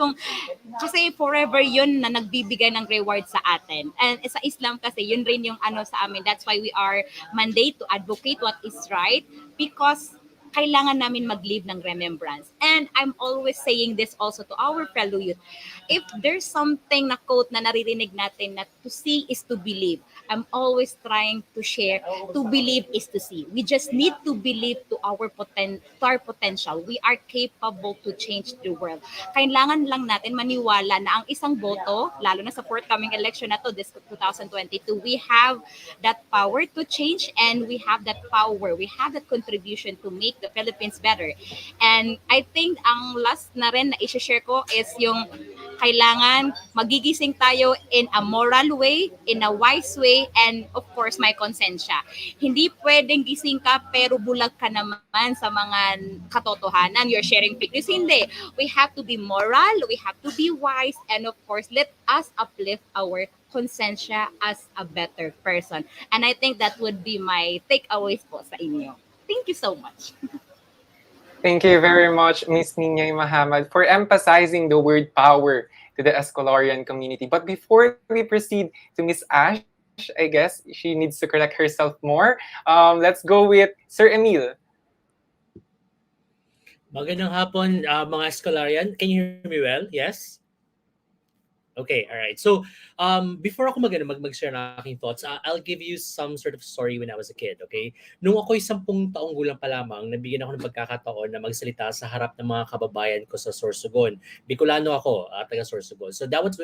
Kasi forever yun na nagbibigay ng reward sa atin. And sa Islam kasi, yun rin yung sa amin. That's why we are mandated to advocate what is right, because kailangan namin mag-leave ng remembrance. And I'm always saying this also to our fellow youth. If there's something na quote na naririnig natin na to see is to believe, I'm always trying to share, to believe is to see. We just need to believe to our potential. We are capable to change the world. Kailangan lang natin maniwala na ang isang boto, lalo na sa forthcoming election na to, this 2022, we have that power to change, and we have that power, we have that contribution to make the Philippines better. And I think ang last na rin na i-share ko is yung kailangan magigising tayo in a moral way, in a wise way, and of course, may konsensya. Hindi pwedeng gising ka pero bulag ka naman sa mga katotohanan. You're sharing fake news. Hindi. We have to be moral, we have to be wise, and of course, let us uplift our konsensya as a better person. And I think that would be my takeaways po sa inyo. Thank you so much. Thank you very much, Ms. Ninyay Mahamad, for emphasizing the word power to the Escolarian community. But before we proceed to Ms. Ash, I guess she needs to correct herself more. Let's go with Sir Emil. Magandang hapon, mga Escolarian. Can you hear me well? Yes? Okay, all right. So, before ako mag-share ng aking thoughts, I'll give you some sort of story when I was a kid, okay? Nung ako'y 10 taong gulang pa lamang, nabigyan ako ng pagkakataon na magsalita sa harap ng mga kababayan ko sa Sorsogon. Bicolano ako, taga Sorsogon. So that was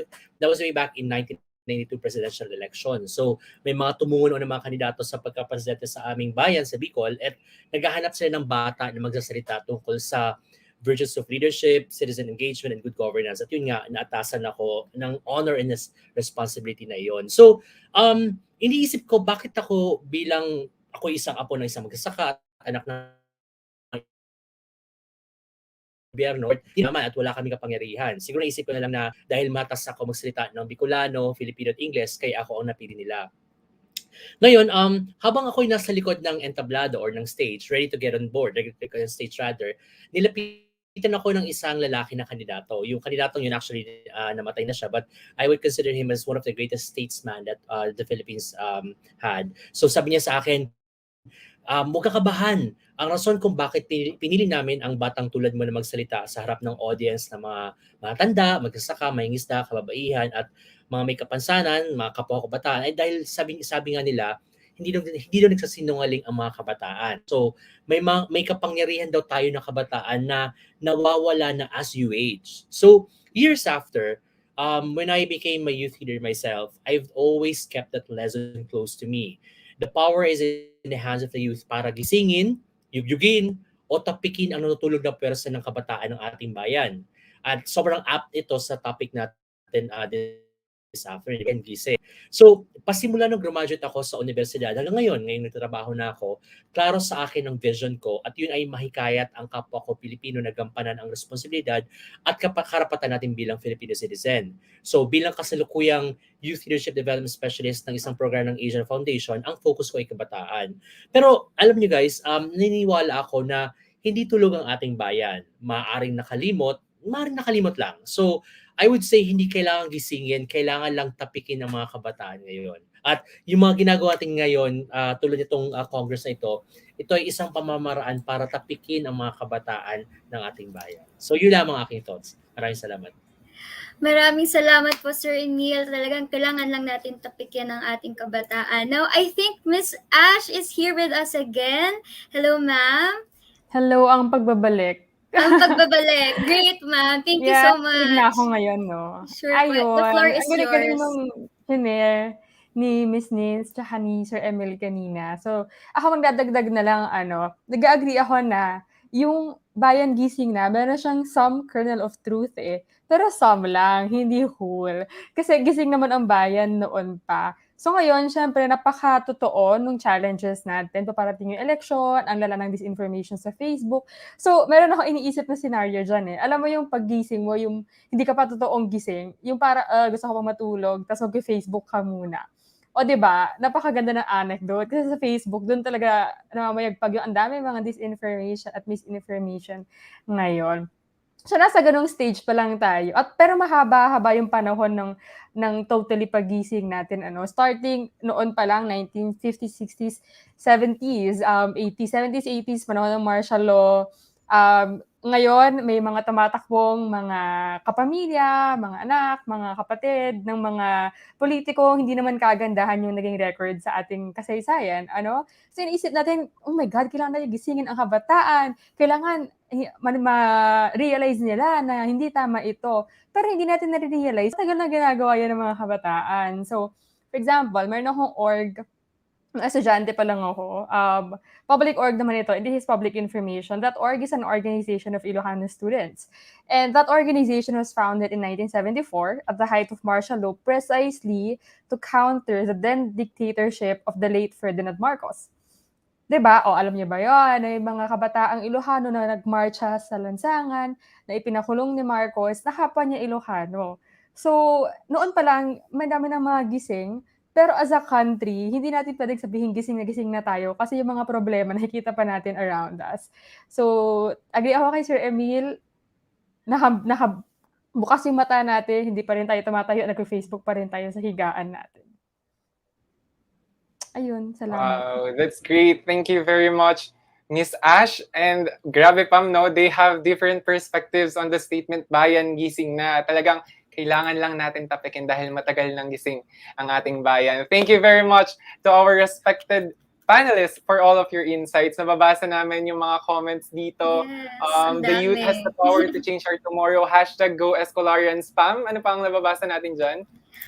way back in 1992 presidential election. So may mga tumuno ng mga kandidato sa pagkapresidente sa aming bayan sa Bicol, at naghahanap sila ng bata na magsasalita tungkol sa virtues of leadership, citizen engagement, and good governance. At yun nga, naatasan ako ng honor and responsibility na yon. So, iniisip ko, bakit ako isang apo ng isang magsasaka, anak ng gobyerno, naman at wala kami kapangyarihan. Siguro naisip ko na lang na dahil matas ako magsalita ng Bicolano, Filipino at Ingles, kaya ako ang napili nila. Ngayon, habang ako'y nasa likod ng entablado or ng stage, ready to get on board, nilapitan ako ng isang lalaki na kandidato. Yung kandidatong yun actually namatay na siya, but I would consider him as one of the greatest statesmen that the Philippines had. So sabi niya sa akin, huwag kakabahan. Ang rason kung bakit pinili namin ang batang tulad mo na magsalita sa harap ng audience na mga matanda, magsasaka, mangingisda, kababaihan, at mga may kapansanan, mga kapwa kabataan, ay dahil sabi nga nila, hindi daw nagsasinungaling ang mga kabataan. So may kapangyarihan daw tayo na kabataan na nawawala na as you age. So years after, when I became a youth leader myself, I've always kept that lesson close to me. The power is in the hands of the youth para gisingin, yugyugin, o tapikin ang natutulog na pwersa ng kabataan ng ating bayan. At sobrang apt ito sa topic natin this afternoon, and gising. So, pasimula nung graduate ako sa universidad, hanggang ngayong nagtatrabaho na ako, klaro sa akin ang vision ko at yun ay mahikayat ang kapwa ko Pilipino na gampanan ang responsibilidad at karapatan natin bilang Filipino citizen. So, bilang kasalukuyang Youth Leadership Development Specialist ng isang program ng Asian Foundation, ang focus ko ay kabataan. Pero alam niyo guys, naniniwala ako na hindi tulog ang ating bayan. Maaaring nakalimot lang. So, I would say hindi kailangan gisingin, kailangan lang tapikin ng mga kabataan ngayon. At yung mga ginagawa natin ngayon, tulad nitong Congress na ito ay isang pamamaraan para tapikin ang mga kabataan ng ating bayan. So, yun lamang aking thoughts. Maraming salamat. Maraming salamat po, Sir Emil. Talagang kailangan lang natin tapikin ang ating kabataan. Now, I think Miss Ash is here with us again. Hello, ma'am. Hello, ang pagbabalik. Ang pagbabalik. Great, ma'am. Thank you so much. Yes, na ako ngayon, no? Sure, Ayun. the floor is Ang galing yours. nung share ni Miss Nins tsaka ni Sir Emil kanina. So, ako magdadagdag na lang, nag-agree ako na yung bayan gising na, meron siyang some kernel of truth Pero some lang, hindi whole. Kasi gising naman ang bayan noon pa. So ngayon, syempre, napaka-totoo nung challenges natin. Paparating yung election, ang lala ng disinformation sa Facebook. So, meron ako iniisip na scenario dyan Alam mo yung paggising mo, yung hindi ka pa totoong gising, yung para gusto ko pang matulog, tapos mag-Facebook ka muna. O, diba? Napakaganda ng anecdote. Kasi sa Facebook, doon talaga namamayagpag yung ang dami mga disinformation at misinformation ngayon. So, nasa ganung stage pa lang tayo. Pero mahaba-haba yung panahon ng totally pagising natin. Starting noon pa lang, 1950s, 60s, 70s, 80s, 70s, 80s, panahon ng martial law. Ngayon, may mga tumatakbong mga kapamilya, mga anak, mga kapatid ng mga politiko, hindi naman kagandahan yung naging record sa ating kasaysayan. So, iniisip natin, oh my God, kailangan natin gisingin ang kabataan. Kailangan ma-realize nila na hindi tama ito. Pero hindi natin na-realize, tagal na ginagawa yan ng mga kabataan. So, for example, meron akong org, estudyante pa lang ako. Public org naman ito, and this is public information. That org is an organization of Ilocano students. And that organization was founded in 1974 at the height of martial law precisely to counter the then dictatorship of the late Ferdinand Marcos. Diba? Alam niyo ba yun? May mga kabataang Ilocano na nagmarcha sa lansangan, na ipinakulong ni Marcos, na kapwa niya Ilocano. So, noon pa lang, may dami ng mga gising, pero as a country, hindi natin pwedeng sabihin gising na tayo kasi yung mga problema nakikita pa natin around us. So, agree ako kay Sir Emil, bukas yung mata natin, hindi pa rin tayo tumatayo, nag-Facebook pa rin tayo sa higaan natin. Ayun, salamat. Wow, that's great. Thank you very much, Miss Ash. And grabe Pam, no? They have different perspectives on the statement, bayan gising na. Talagang kailangan lang natin tapikin dahil matagal nang gising ang ating bayan. Thank you very much to our respected panelists for all of your insights. Nababasa namin yung mga comments dito. Yes, the youth has the power to change our tomorrow. #GoEscolarianSpam. Ano pa ang nababasa natin dyan?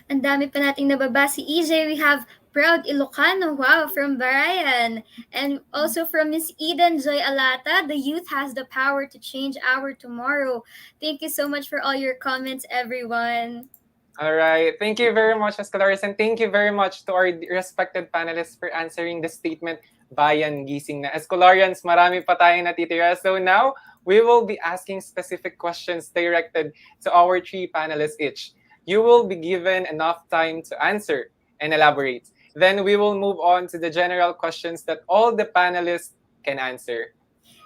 Ang dami pa nating nababasa. EJ, we have Proud Ilocano, wow, from Barayan. And also from Miss Eden Joy Alata, the youth has the power to change our tomorrow. Thank you so much for all your comments, everyone. All right. Thank you very much, Escalaris, and thank you very much to our respected panelists for answering the statement, bayan gising na. Escolarians, marami pa tayong natitira. So now, we will be asking specific questions directed to our 3 panelists each. You will be given enough time to answer and elaborate. Then we will move on to the general questions that all the panelists can answer.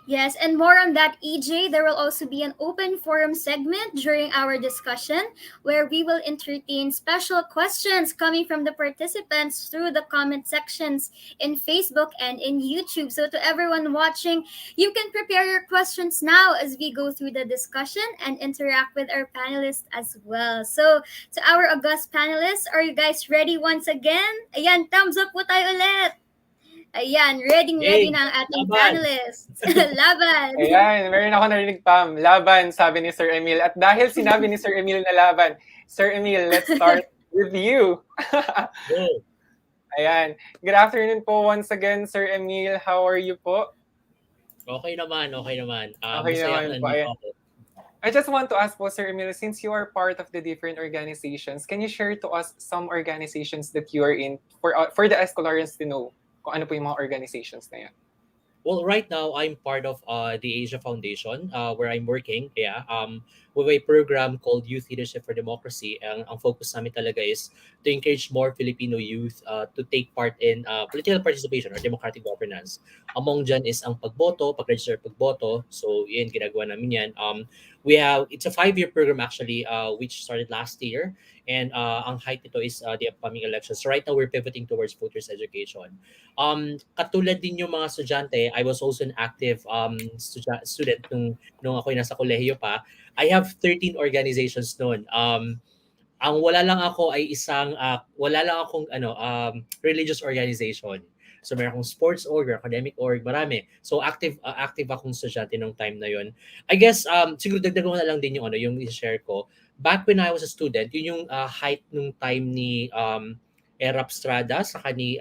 Yes, and more on that, EJ, there will also be an open forum segment during our discussion where we will entertain special questions coming from the participants through the comment sections in Facebook and in YouTube. So to everyone watching, you can prepare your questions now as we go through the discussion and interact with our panelists as well. So to our august panelists, are you guys ready once again? Ayan, thumbs up po tayo ulit! Ayan, ready Game! na ang ating Laban! panelists. Laban! Ayan, meron ako narinig, Pam. Laban, sabi ni Sir Emil. At dahil sinabi ni Sir Emil na laban, Sir Emil, let's start with you. Go! Ayan. Good afternoon po once again, Sir Emil. How are you po? Okay naman, okay naman. Okay Masaya ako naman po. nandito Ayan. ako. I just want to ask po, Sir Emil, since you are part of the different organizations, can you share to us some organizations that you are in for the Escolarians to know kung ano po yung mga organizations na yan? Well, right now I'm part of the Asia Foundation, where I'm working. Yeah, with a program called Youth Leadership for Democracy. Ang focus namin talaga is to encourage more Filipino youth to take part in political participation or democratic governance. Among dyan is ang pagboto, pag-register pagboto. So, yun, ginagawa namin yan. It's a 5-year program actually, which started last year. And ang height nito is the upcoming elections. So right now, we're pivoting towards voters education. Katulad din yung mga estudyante, I was also an active student nung ako'y nasa kolehiyo pa. I have 13 organizations noon. Ang wala lang ako ay wala lang akong religious organization. So meron akong sports org, academic org, marami. So active akong estudyante nung time na yon. I guess siguro dagdagan ko na lang din yung i-share ko. Back when I was a student, yun yung height nung time ni Erap Estrada saka ni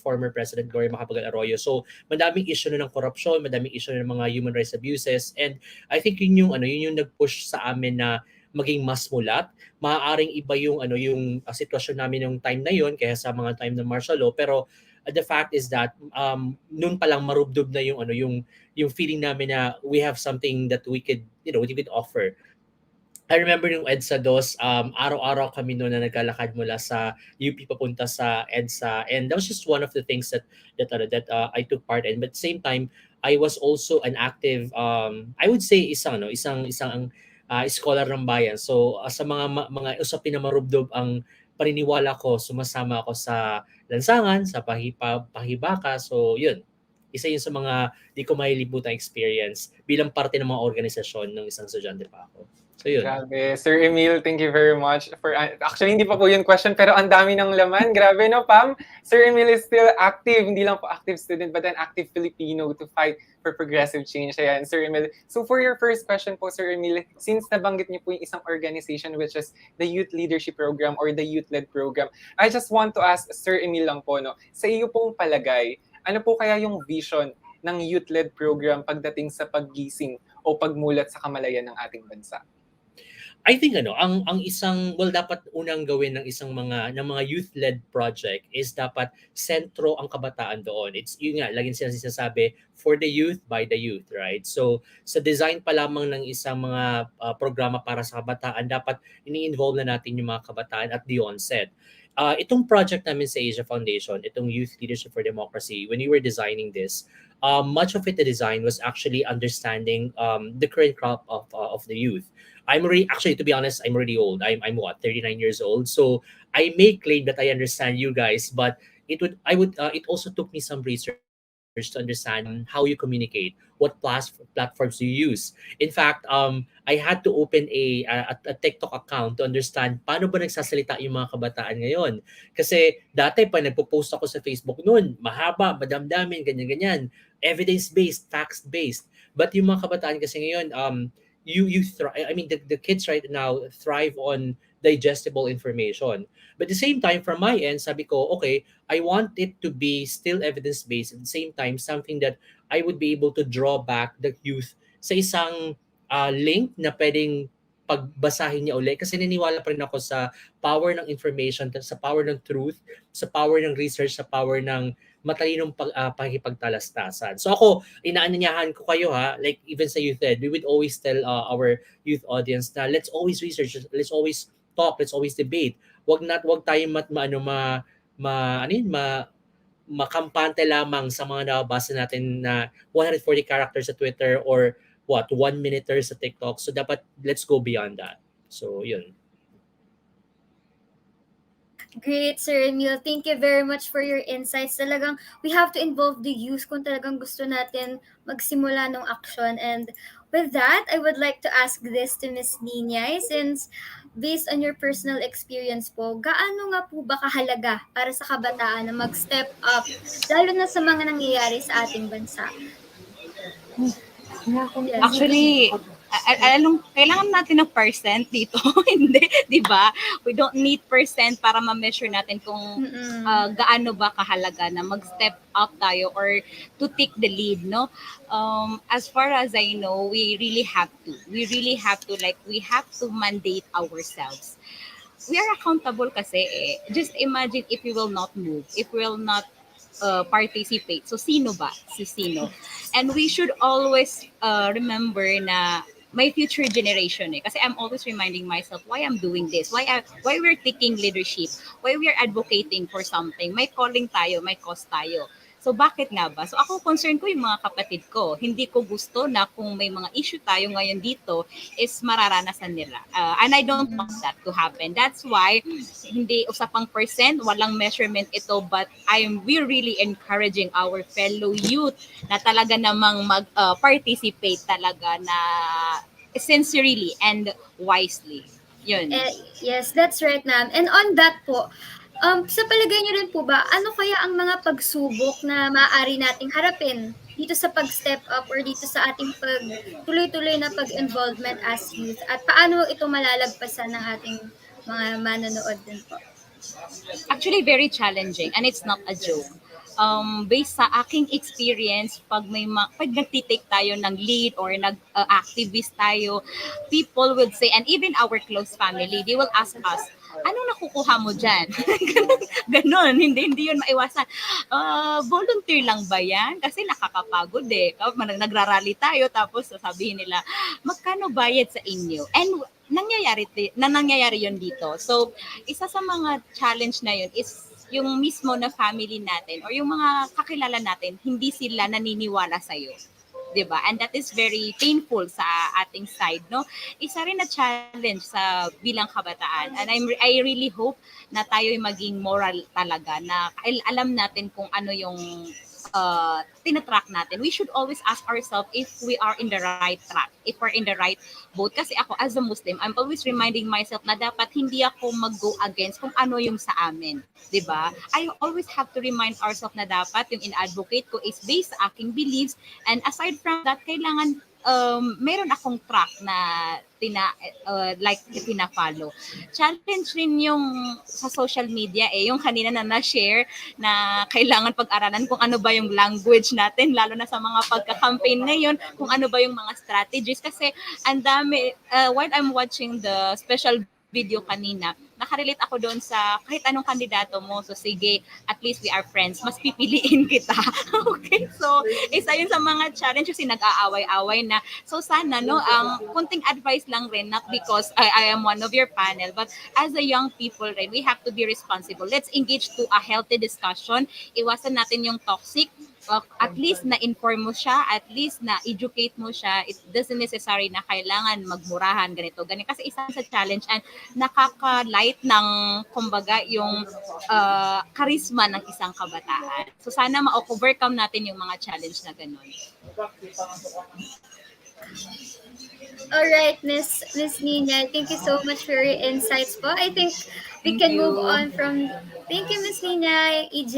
former President Gloria Macapagal Arroyo. So madaming issue na ng korupsyon, madaming issue na ng mga human rights abuses, and I think yun yung nag-push sa amin na maging mas mulat. Maaaring iba yung sitwasyon namin yung time na yon kaya sa mga time ng martial law, pero the fact is that noon pa lang marubdob na yung feeling namin na we have something that we could offer. I remember yung EDSA DOS, araw-araw kami noon na naglalakad mula sa UP papunta sa EDSA, and that was just one of the things that I took part in. But at the same time, I was also an active, I would say isang scholar ng bayan. So sa mga usapin na marubdob ang paniniwala ko, sumasama ako sa lansangan, sa pahibaka. So yun, isa yun sa mga di ko mailibutang experience bilang parte ng mga organisasyon ng isang estudyante pa ako. So yun. Grabe. Sir Emil, thank you very much for... actually, hindi pa po yung question, pero ang dami ng laman. Grabe, no, Pam? Sir Emil is still active. Hindi lang po active student, but an active Filipino to fight for progressive change. Ayan, Sir Emil. So for your first question po, Sir Emil, since nabanggit niyo po yung isang organization which is the Youth Leadership Program or the Youth-led Program, I just want to ask Sir Emil lang po, no, sa iyo pong palagay, ano po kaya yung vision ng Youth-led Program pagdating sa paggising o pagmulat sa kamalayan ng ating bansa? I think ang isang dapat unang gawin ng mga youth-led project is dapat sentro ang kabataan doon. It's yun nga laging sinasabi, for the youth by the youth, right? So sa design pa lamang ng isang mga programa para sa kabataan, dapat ini-involve na natin yung mga kabataan at the onset. Itong project namin sa Asia Foundation, itong Youth Leadership for Democracy, when we were designing this, much of it, the design was actually understanding the current crop of the youth. Actually, to be honest, I'm already old. I'm 39 years old. So I may claim that I understand you guys, but it also took me some research to understand how you communicate, what platforms you use. In fact, I had to open a TikTok account to understand paano ba nagsasalita yung mga kabataan ngayon. Kasi dati pa nagpo-post ako sa Facebook noon, mahaba, madamdamin, ganyan-ganyan, evidence-based, facts-based. But yung mga kabataan kasi ngayon, the kids right now thrive on digestible information. But at the same time, from my end, sabi ko, okay, I want it to be still evidence-based, at the same time, something that I would be able to draw back the youth sa isang link na pwedeng pagbasahin niya ulit. Kasi niniwala pa rin ako sa power ng information, sa power ng truth, sa power ng research, sa power ng matalinong pakikipagtalastasan. So ako, inaanyayahan ko kayo like even sa youth ed, we would always tell our youth audience na let's always research, let's always talk, let's always debate. Wag tayong makampante lamang sa mga nababasa natin na 140 characters sa Twitter or 1 minute sa TikTok. So dapat let's go beyond that. So yun. Great, Sir Emil. Thank you very much for your insights. Talagang we have to involve the youth kung talagang gusto natin magsimula ng action. And with that, I would like to ask this to Ms. Ninyay, since based on your personal experience po, gaano nga po ba kahalaga para sa kabataan na mag-step up, lalo na sa mga nangyayari sa ating bansa? Yes. Actually, kailangan natin ng percent dito. Hindi, di ba? We don't need percent para ma-measure natin kung gaano ba kahalaga na mag-step up tayo or to take the lead, no? As far as I know, we really have to. We really have to, we have to mandate ourselves. We are accountable kasi eh. Just imagine if we will not move, if we will not participate. So, sino ba? Si sino? And we should always remember na my future generation eh. Kasi I'm always reminding myself why I'm doing this, why we're taking leadership, why we're advocating for something. May calling tayo, may cause tayo. So bakit nga ba? So ako concern ko yung mga kapatid ko. Hindi ko gusto na kung may mga issue tayo ngayon dito is mararanasan nila. And I don't want that to happen. That's why hindi usapang percent, walang measurement ito, but we're really encouraging our fellow youth na talaga namang mag-participate talaga na sincerely and wisely. Yun. Yes, that's right, ma'am. And on that po, sa palagay niyo rin po ba, ano kaya ang mga pagsubok na maaari nating harapin dito sa pag-step up or dito sa ating tuloy-tuloy na pag-involvement as youth? At paano ito malalagpasan ng ating mga manonood din po? Actually, very challenging and it's not a joke. Based sa aking experience, pag nagtitake tayo ng lead or nag-activist tayo, people would say, and even our close family, they will ask us, anong nakukuha mo dyan? Ganon, hindi yun maiwasan. Volunteer lang ba yan? Kasi nakakapagod eh. Nagrarally tayo, tapos sasabihin nila, magkano bayad sa inyo? And nangyayari yun dito. So, isa sa mga challenge na yun is yung mismo na family natin or yung mga kakilala natin, hindi sila naniniwala sa'yo. Diba? And that is very painful sa ating side, no? Isa rin na challenge sa bilang kabataan. And I really hope na tayo'y maging moral talaga, na alam natin kung ano yung tinatrack natin. We should always ask ourselves if we are in the right track, if we're in the right boat. Kasi ako, as a Muslim, I'm always reminding myself na dapat hindi ako mag-go against kung ano yung sa amin. Diba? I always have to remind ourselves na dapat yung in-advocate ko is based sa aking beliefs. And aside from that, kailangan meron akong track na pina-follow. Challenge rin yung sa social media yung kanina na na-share na kailangan pag-aralan kung ano ba yung language natin, lalo na sa mga pagka-campaign ngayon, kung ano ba yung mga strategies. Kasi ang dami, while I'm watching the special video kanina, nakarelate ako doon sa kahit anong kandidato mo. So sige, at least we are friends. Mas pipiliin kita. Okay? So, isa yun sa mga challenges kasi nag-aaway-away na. So sana, no, kunting advice lang rin, not because I am one of your panel, but as a young people rin, we have to be responsible. Let's engage to a healthy discussion. Iwasan natin yung toxic. At least na-inform mo siya, at least na-educate mo siya. It doesn't necessary na kailangan magmurahan, ganito. Kasi isa sa challenge and nakaka-light ng, kumbaga, yung charisma ng isang kabataan. So sana ma-overcome natin yung mga challenge na gano'n. Alright, Miss Nina, thank you so much for your insights po. I think we can move on from... Thank you, Miss Nina. EJ?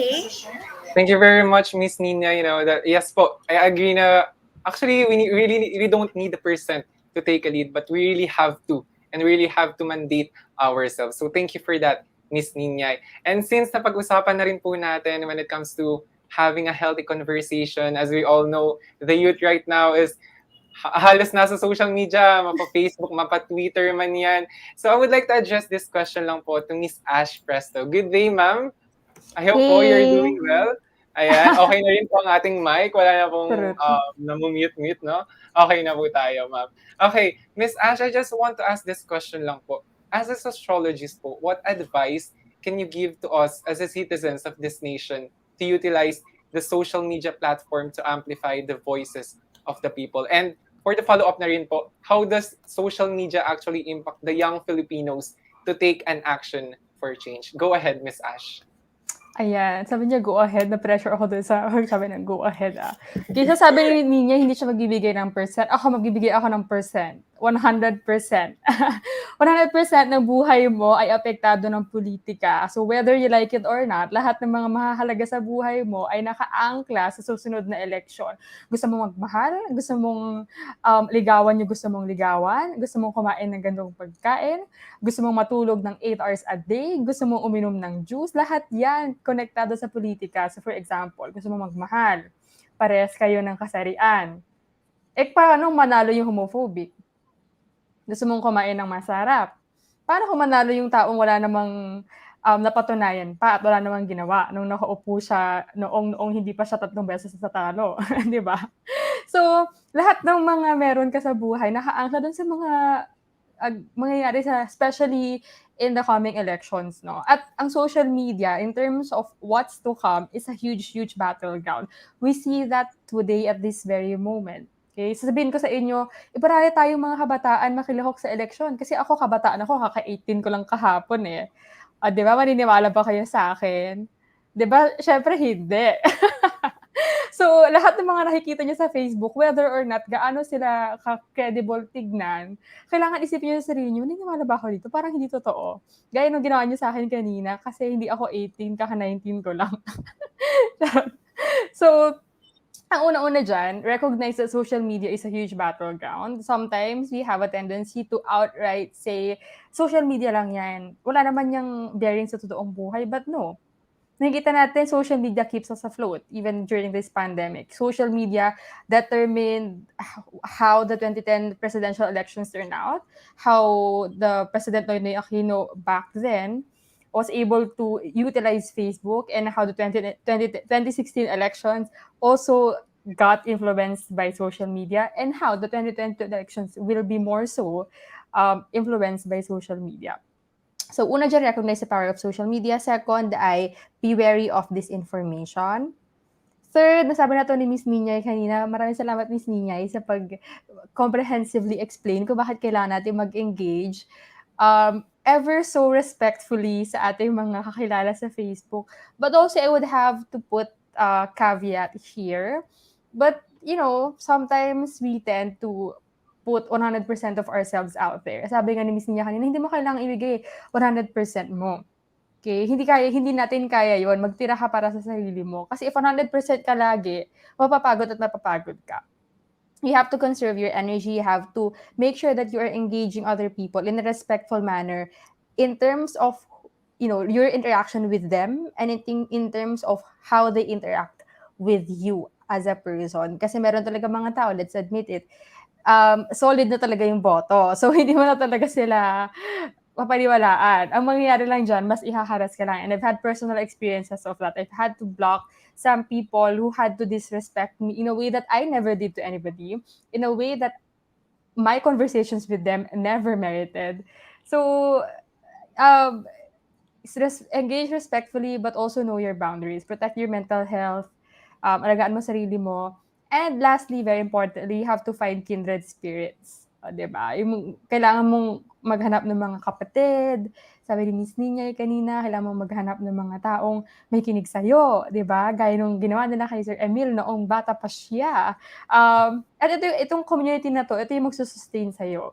Thank you very much, Miss Nina. You know, that yes po, I agree na actually we don't need the percent to take a lead, but we really have to, and we really have to mandate ourselves. So thank you for that, Miss Nina. And since napag-usapan na rin po natin when it comes to having a healthy conversation, as we all know, the youth right now is halos nasa social media, mapa-Facebook, mapa-Twitter man yan. So I would like to address this question lang po to Miss Ash Presto. Good day, ma'am. I hope po you're doing well. Ayan, okay na rin po ang ating mic. Wala na pong namumute-mute, no? Okay na po tayo, ma'am. Okay, Miss Ash, I just want to ask this question lang po. As a sociologist po, what advice can you give to us as a citizens of this nation to utilize the social media platform to amplify the voices of the people? And for the follow-up na rin po, how does social media actually impact the young Filipinos to take an action for change? Go ahead, Miss Ash. Ayan, sabi niya go ahead, na-pressure ako doon sa sabi ng go ahead. Kasi sabi niya hindi siya magbibigay ng percent, ako magbibigay ako ng percent. 100%. 100% ng buhay mo ay apektado ng politika. So whether you like it or not, lahat ng mga mahahalaga sa buhay mo ay nakaangkla sa susunod na eleksyon. Gusto mong magmahal? Gusto mong ligawan yung gusto mong ligawan? Gusto mong kumain ng gandong pagkain? Gusto mong matulog ng 8 hours a day? Gusto mong uminom ng juice? Lahat yan konektado sa politika. So for example, gusto mong magmahal? Parehas kayo ng kasarian. Paano manalo yung homophobic? Gusto mong kumain ng masarap? Paano kung manalo yung taong wala namang napatunayan pa at wala namang ginawa nung nakaupo siya noong hindi pa siya 3 beses sa talo, di ba? So, lahat ng mga meron ka sa buhay, nakaangkla dun sa mga mangyayari especially in the coming elections, no? At ang social media, in terms of what's to come, is a huge, huge battleground. We see that today at this very moment. Okay? Sasabihin ko sa inyo, iparali tayong mga kabataan makilahok sa eleksyon. Kasi ako, kabataan ako, kaka-18 ko lang kahapon eh. Di ba? Maniniwala ba kayo sa akin? Di ba? Syempre, hindi. So, lahat ng mga nakikita niyo sa Facebook, whether or not, gaano sila credible tignan, kailangan isipin niyo sa sarili niyo, naniniwala ba ako dito? Parang hindi totoo. Gaya nung ginawa niyo sa akin kanina, kasi hindi ako 18, kaka-19 ko lang. So, ang una-una dyan, recognize that social media is a huge battleground. Sometimes, we have a tendency to outright say, social media lang yan. Wala naman yung bearing sa totoong buhay, but no. Nakikita natin, social media keeps us afloat, even during this pandemic. Social media determined how the 2010 presidential elections turned out, how the President Noynoy Aquino back then was able to utilize Facebook, and how the 2016 elections also got influenced by social media, and how the 2020 elections will be more so influenced by social media. So, una dyan, recognize the power of social media. Second ay be wary of disinformation. Third, nasabi na to ni Miss Ninyay kanina. Maraming salamat, Miss Ninyay, sa pag-comprehensively explain kung bakit kailangan natin mag-engage ever so respectfully sa ating mga kakilala sa Facebook. But also, I would have to put a caveat here. But, sometimes we tend to put 100% of ourselves out there. Sabi nga ni Miss Ninya kanina, hindi mo kailangang ibigay 100% mo. Okay? Hindi natin kaya yon. Magtira ka para sa sarili mo. Kasi if 100% ka lagi, mapapagod at mapapagod ka. You have to conserve your energy. You have to make sure that you are engaging other people in a respectful manner in terms of, your interaction with them, and in terms of how they interact with you as a person. Kasi meron talaga mga tao, let's admit it, solid na talaga yung boto. So, hindi mo na talaga sila papaniwalaan. Ang mangyayari lang dyan, mas ihaharas ka lang. And I've had personal experiences of that. I've had to block some people who had to disrespect me in a way that I never did to anybody, in a way that my conversations with them never merited. So, engage respectfully, but also know your boundaries. Protect your mental health. Alagaan mo sarili mo. And lastly, very importantly, you have to find kindred spirits. Diba? Kailangan mong maghanap ng mga kapatid. Sabi ni Miss Ninyay kanina, kailangan mong maghanap ng mga taong may kinig sa'yo. Diba? Gaya nung ginawa nila kay Sir Emil noong bata pa siya. At itong community na to, ito yung magsusustain sa'yo.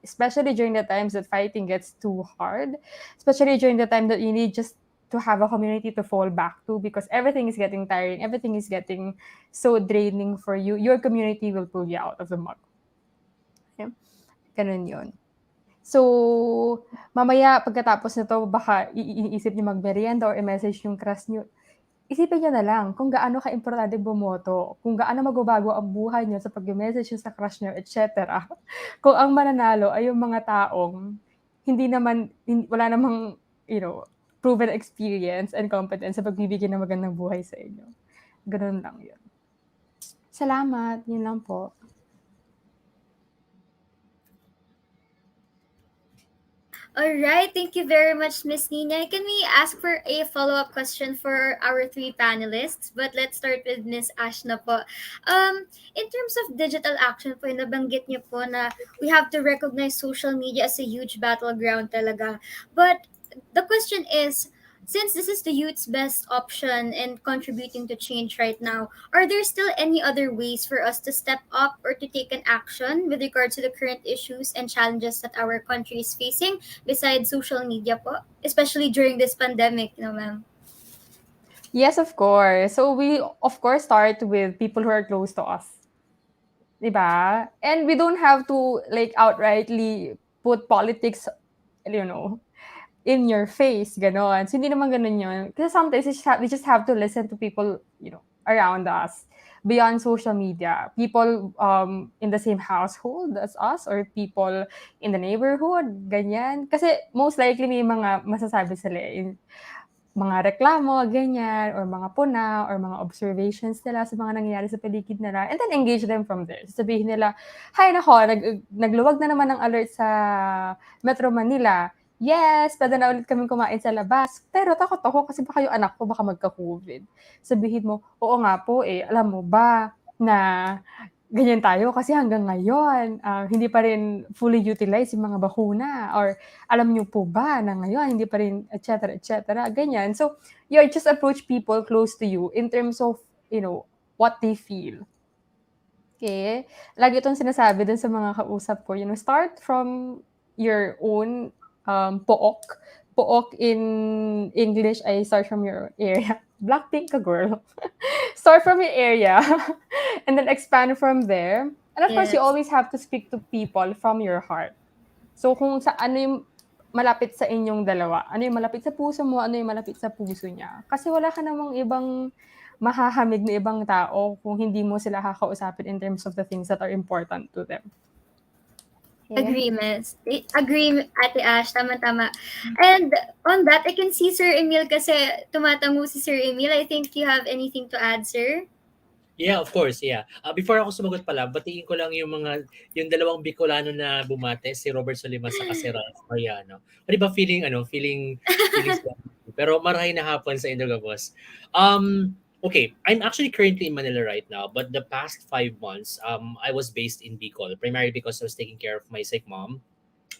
Especially during the times that fighting gets too hard, especially during the time that you need just to have a community to fall back to, because everything is getting tiring, everything is getting so draining for you, your community will pull you out of the mud. Okay? Ganun yun. So, mamaya pagkatapos nito, baka iniisip niyo magmerienda or i-message yung crush niyo. Isipin niyo na lang kung gaano ka-importante bumoto, kung gaano magbabago ang buhay niyo sa pag-message niyo sa crush niyo, etc. Kung ang mananalo ay yung mga taong wala namang, proven experience and competence sa pagbibigay ng magandang buhay sa inyo. Ganun lang yun. Salamat. Yun lang po. Alright, thank you very much, Miss Nina. Can we ask for a follow-up question for our 3 panelists? But let's start with Miss Ash na po. In terms of digital action po, nabanggit niyo po na we have to recognize social media as a huge battleground talaga. But the question is, Since this is the youth's best option in contributing to change right now, are there still any other ways for us to step up or to take an action with regard to the current issues and challenges that our country is facing besides social media po? Especially during this pandemic, ma'am. Yes, of course. So we, of course, start with people who are close to us. Diba? And we don't have to like outrightly put politics, you know, in your face, ganon. So, hindi naman ganon yun. Kasi sometimes we just have to listen to people, around us, beyond social media. People in the same household as us or people in the neighborhood, ganyan. Kasi most likely may mga masasabi sila mga reklamo, ganyan, or mga puna, or mga observations nila sa mga nangyayari sa paligid nila, and then engage them from there. Sabihin nila, hay nako, nagluwag na naman ng alert sa Metro Manila. Yes, pwede na ulit kaming kumain sa labas. Pero takot ako kasi baka yung anak ko baka magka-COVID. Sabihin mo, oo nga po alam mo ba na ganyan tayo kasi hanggang ngayon, hindi pa rin fully utilized yung mga bakuna, or alam niyo po ba na ngayon hindi pa rin et cetera, ganyan. So, you just approach people close to you in terms of, what they feel. Okay? Lagi itong sinasabi dun sa mga kausap ko, start from your own pook. Pook in English ay start from your area. Blackpink ka, girl. Start from your area and then expand from there. And of course, you Yes. always have to speak to people from your heart. So kung sa ano yung malapit sa inyong dalawa, ano yung malapit sa puso mo, ano yung malapit sa puso niya. Kasi wala ka namang ibang mahahamig na ibang tao kung hindi mo sila kakausapin in terms of the things that are important to them. Okay? Agree, miss. Agree, Ate Ash. Tama-tama. And on that, I can see Sir Emil kasi tumatango si Sir Emil. I think you have anything to add, sir? Yeah, of course, yeah. Before ako sumagot pala, batiin ko lang yung dalawang Bicolano na bumate, si Robert Soliman sa si Ralph Mariano. Di ba feeling pero marahay na hapon sa Indoga boss. Okay, I'm actually currently in Manila right now, but the past 5 months, I was based in Bicol, primarily because I was taking care of my sick mom.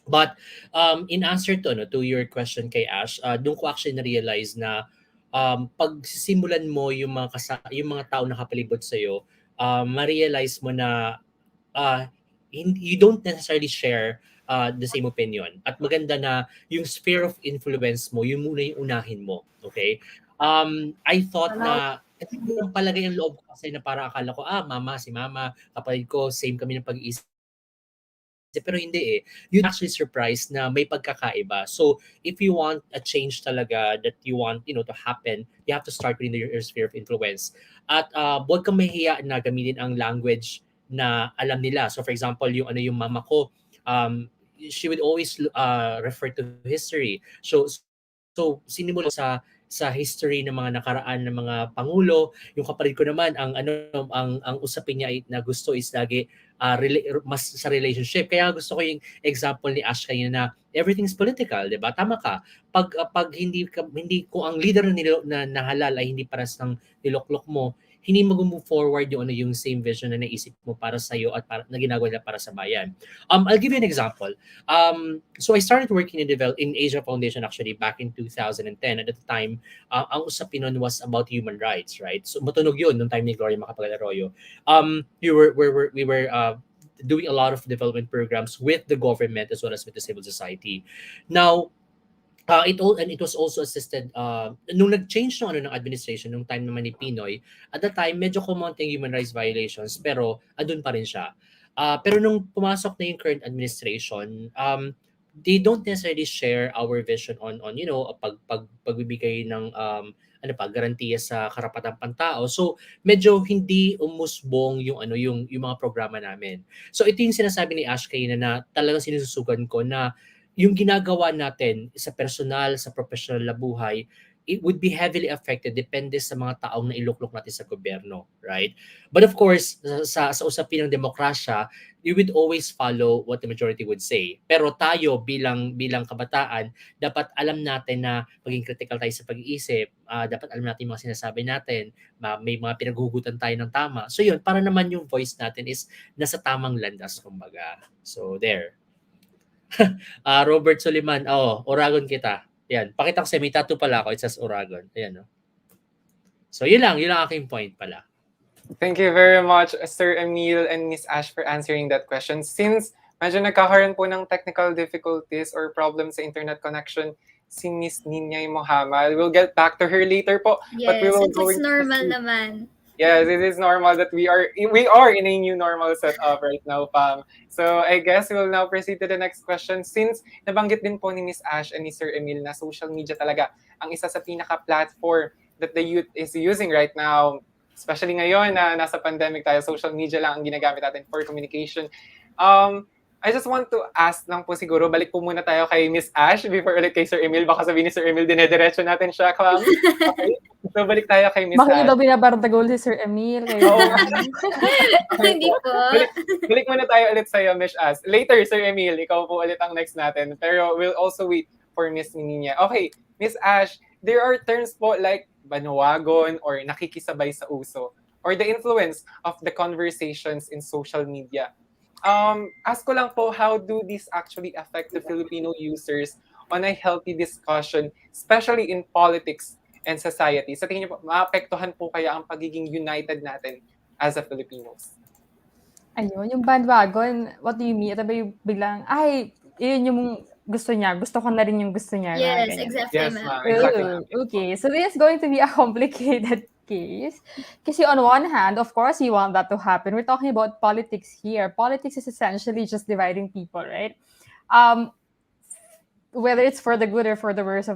But in answer to your question kay Ash, doon ko actually na-realize na pag sisimulan mo yung mga tao na kapalibot sa iyo, ma-realize mo na you don't necessarily share the same opinion. At maganda na yung sphere of influence mo, yung muna yung unahin mo. Okay? I thought na kasi yung palagay ang loob ko kasi na parang akala ko, si mama, kapatid ko, same kami ng pag-iisip. Pero hindi eh. You're actually surprised na may pagkakaiba. So, if you want a change talaga that you want, to happen, you have to start within your sphere of influence. At huwag kang mahiya na gamitin ang language na alam nila. So, for example, yung mama ko, she would always refer to history. So sinimula sa history ng mga nakaraan ng mga pangulo. Yung kapatid ko naman ang usapin niya na gusto is lagi mas sa relationship. Kaya gusto ko yung example ni Ash kanina na everything's political, 'di ba? Tama ka. Pag hindi kung ang leader na nahalal ay hindi paras ng niloklok mo, hindi mag-move forward yung same vision na naisip mo para sa iyo at na ginagawa nila para sa bayan. I'll give you an example. So I started working in Asia Foundation actually back in 2010. At the time, ang usapin nun was about human rights, right? So matunog yun nung time ni Gloria Macapagal-Arroyo. We were doing a lot of development programs with the government as well as with the civil society. Now, it was also assisted nung nag-change ng administration nung time naman ni Pinoy. At the time medyo kumonting human rights violations pero andun pa rin siya. Pero nung pumasok na yung current administration, they don't necessarily share our vision on pagbibigay ng garantiya sa karapatang pantao. So medyo hindi umusbong yung mga programa namin. So ito yung sinasabi ni Ash kanina na talagang sinususugan ko na yung ginagawa natin sa personal, sa professional na buhay, it would be heavily affected depende sa mga taong nailuklok natin sa gobyerno, right? But of course, sa usapin ng demokrasya, you would always follow what the majority would say. Pero tayo bilang kabataan, dapat alam natin na maging critical tayo sa pag-iisip, dapat alam natin yung mga sinasabi natin, may mga pinaghuhugutan tayo ng tama. So yun, para naman yung voice natin is nasa tamang landas, kumbaga. So there. Robert Soliman, oragon kita. Yan, pakita ko sa may tattoo pala ako. It says Uragon. Ayan, no? So, yun lang aking point pala. Thank you very much, Sir Emil and Miss Ash, for answering that question. Since medyo nagkakaroon po ng technical difficulties or problems sa internet connection si Miss Ninyay Mohammed, we'll get back to her later po. But we Yes, will since go it's into normal naman. Yes, it is normal that we are in a new normal setup right now, Pam. So I guess we'll now proceed to the next question. Since nabanggit din po ni Miss Ash and ni Sir Emil na social media talaga ang isa sa pinaka-platform that the youth is using right now, especially ngayon na nasa pandemic tayo, social media lang ang ginagamit natin for communication. I just want to ask lang po siguro, balik po muna tayo kay Miss Ash before ulit kay Sir Emil. Baka sabihin ni Sir Emil, dinediretso natin siya, Pam. Okay? So balik tayo kay Miss Bakit Ash. daw binabartagol si Sir Emil? Hindi po. Balik muna tayo ulit sa'yo, Miss Ash. Later, Sir Emil, ikaw po ulit ang next natin. Pero we'll also wait for Miss Ninya. Okay, Miss Ash, there are terms po like banawagon or nakikisabay sa uso or the influence of the conversations in social media. Ask ko lang po, how do these actually affect the Filipino users on a healthy discussion, especially in politics and society? Sa tingin niyo po, maapektuhan po kaya ang pagiging united natin as a Filipinos? Ayun, yung bandwagon, what do you mean? Ito ba yung biglang, ay, yun yung gusto niya, gusto ko na rin yung gusto niya. Yes, ganyan. exactly, Yes, ma'am. ma'am. Exactly. Okay, so this is going to be a complicated case. Kasi on one hand, of course, you want that to happen. We're talking about politics here. Politics is essentially just dividing people, right? Whether it's for the good or for the worst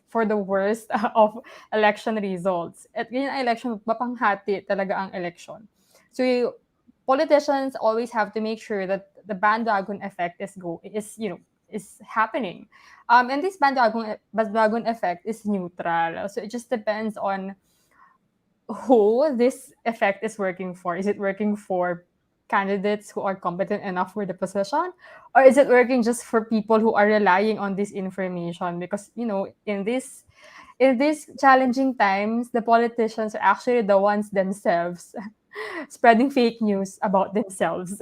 for the worst of election results. At ganyan ang election, mapanghati talaga ang election. So politicians always have to make sure that the bandwagon effect is happening. And this bandwagon effect is neutral. So it just depends on who this effect is working for. Is it working for candidates who are competent enough for the position? Or is it working just for people who are relying on this information? Because, in these challenging times, the politicians are actually the ones themselves spreading fake news about themselves.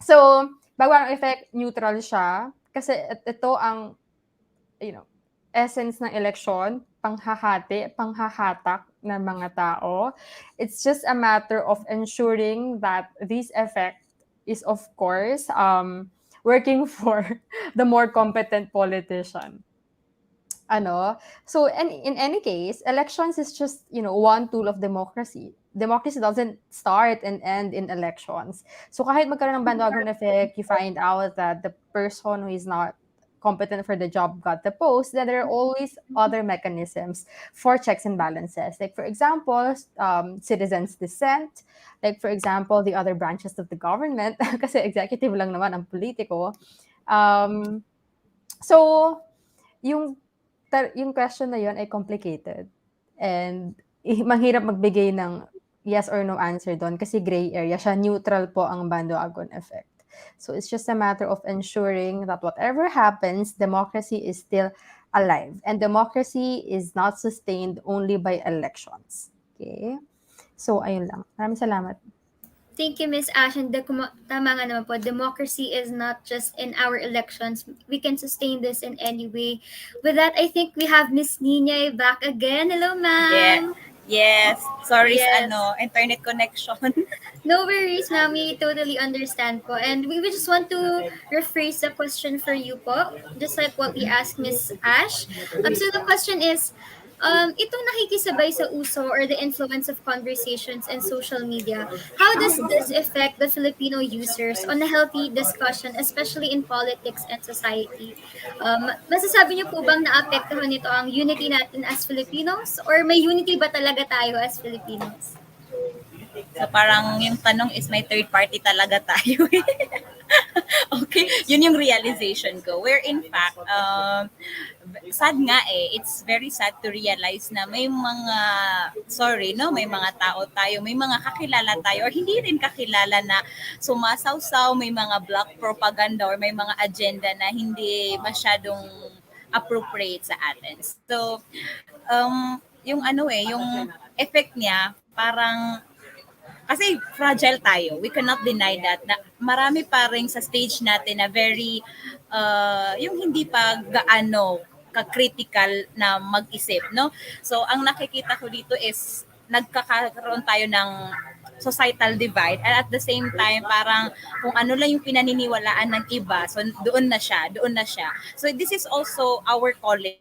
So, bandwagon effect, neutral siya. Kasi ito ang, essence ng election, panghahatak ng mga tao. It's just a matter of ensuring that this effect is, of course, working for the more competent politician. So in any case, elections is just, one tool of democracy. Democracy doesn't start and end in elections. So kahit magkaroon ng bandwagon effect, you find out that the person who is not competent for the job got the post, then there are always other mechanisms for checks and balances. Like, for example, citizens' dissent. Like, for example, the other branches of the government. Kasi executive lang naman ang politiko. So, yung question na yun ay complicated. And mahirap magbigay ng yes or no answer doon kasi gray area siya. Neutral po ang bandwagon effect. So it's just a matter of ensuring that whatever happens, democracy is still alive. And democracy is not sustained only by elections. Okay? So, ayun lang. Maraming salamat. Thank you, Miss Ash. And tama nga naman po, democracy is not just in our elections. We can sustain this in any way. With that, I think we have Miss Ninya back again. Hello, ma'am. Yes. Sorry Yes. sa internet connection. No worries, ma'am. We totally understand po. And we just want to rephrase the question for you po, just like what we asked Miss Ash. So the question is, itong nakikisabay sa uso or the influence of conversations and social media, how does this affect the Filipino users on a healthy discussion, especially in politics and society? Masasabi niyo po bang naapektuhan nito ang unity natin as Filipinos? Or may unity ba talaga tayo as Filipinos? So parang yung tanong is may third party talaga tayo. Okay, yun yung realization ko. Where in fact, sad nga it's very sad to realize na may mga, may mga tao tayo, may mga kakilala tayo or hindi rin kakilala na sumasawsaw, may mga black propaganda or may mga agenda na hindi masyadong appropriate sa atin. So, yung effect niya, parang Kasi fragile tayo. We cannot deny that na marami pa rin sa stage natin na very yung hindi pa gaano ka-critical na mag-isip, no? So ang nakikita ko dito is nagkakaroon tayo ng societal divide and at the same time parang kung ano lang yung pinaniniwalaan ng iba, so doon na siya, doon na siya. So this is also our calling